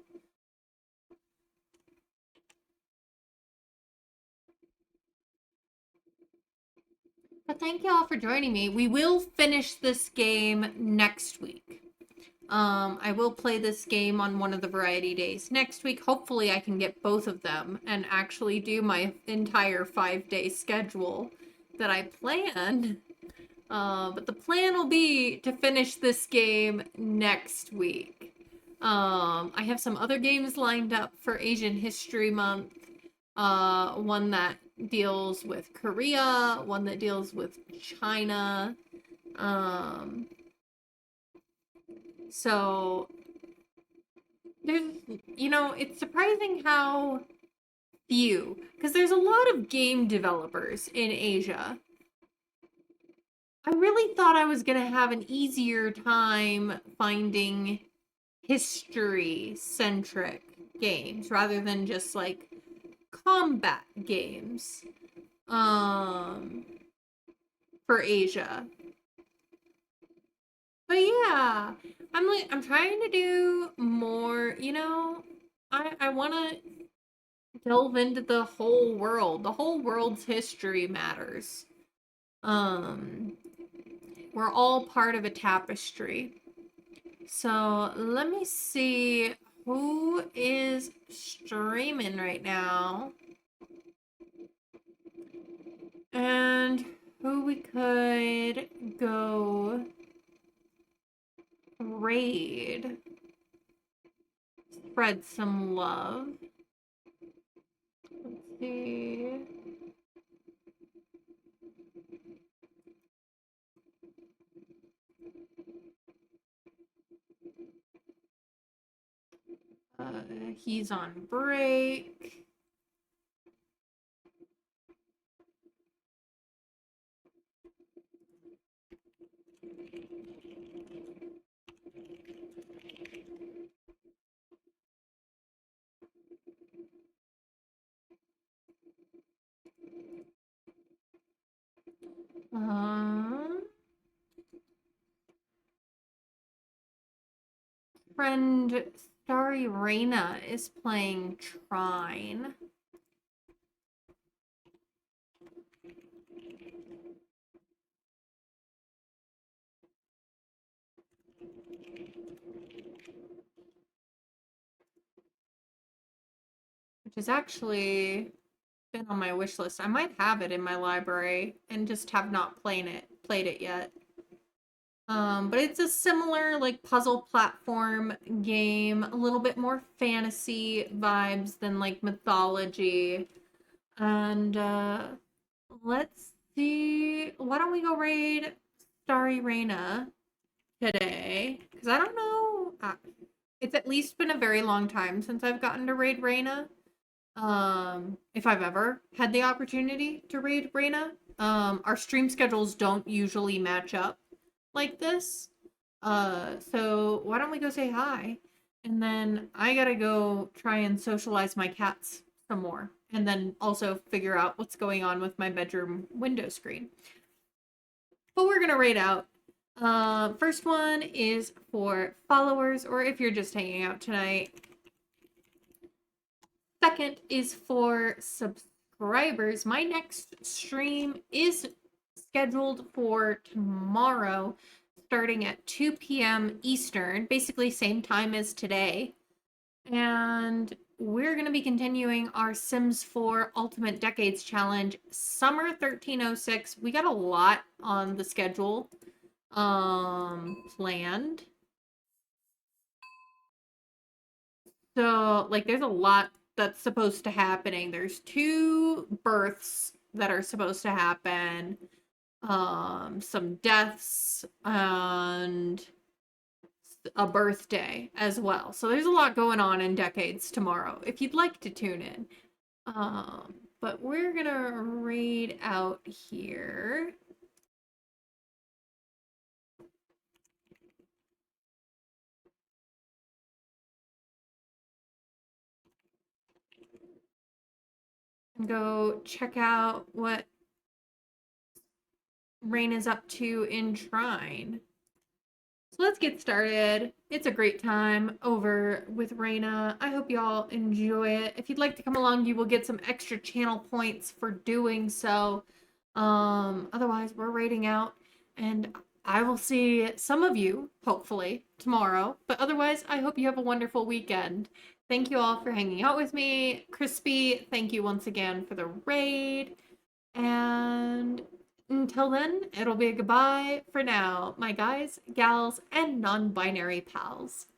But thank you all for joining me. We will finish this game next week. I will play this game on one of the variety days next week. Hopefully I can get both of them and actually do my entire 5-day schedule that I planned. But the plan will be to finish this game next week. I have some other games lined up for Asian History Month. One that deals with Korea, one that deals with China. So there's, it's surprising how few, because there's a lot of game developers in Asia. I really thought I was going to have an easier time finding history-centric games rather than just like combat games for Asia. But yeah, I'm trying to do more, I want to delve into the whole world. The whole world's history matters. We're all part of a tapestry. So let me see who is streaming right now. And who we could go raid. Spread some love. Let's see. He's on break. Friend Starry Reina is playing Trine. Which has actually been on my wish list. I might have it in my library and just have not played it yet. But it's a similar like puzzle platform game, a little bit more fantasy vibes than like mythology. And let's see, why don't we go raid Starry Reina today? Because I don't know, it's at least been a very long time since I've gotten to raid Reina. if I've ever had the opportunity to raid Reyna. Our stream schedules don't usually match up like this. So why don't we go say hi? And then I gotta go try and socialize my cats some more. And then also figure out what's going on with my bedroom window screen. But we're gonna raid out. First one is for followers, or if you're just hanging out tonight. Second is for subscribers. My next stream is scheduled for tomorrow, starting at 2 p.m. Eastern, basically same time as today. And we're going to be continuing our Sims 4 Ultimate Decades Challenge, Summer 1306. We got a lot on the schedule planned. So, like, there's a lot that's supposed to happening. There's 2 births that are supposed to happen, some deaths, and a birthday as well. So there's a lot going on in Decades tomorrow, if you'd like to tune in. But we're gonna raid out here. And go check out what Rain is up to in Shrine. So let's get started. It's a great time over with Raina. I hope y'all enjoy it. If you'd like to come along, you will get some extra channel points for doing so. Otherwise, we're raiding out, and I will see some of you, hopefully, tomorrow. But otherwise, I hope you have a wonderful weekend. Thank you all for hanging out with me. Crispy, thank you once again for the raid. And until then, it'll be a goodbye for now, my guys, gals, and non-binary pals.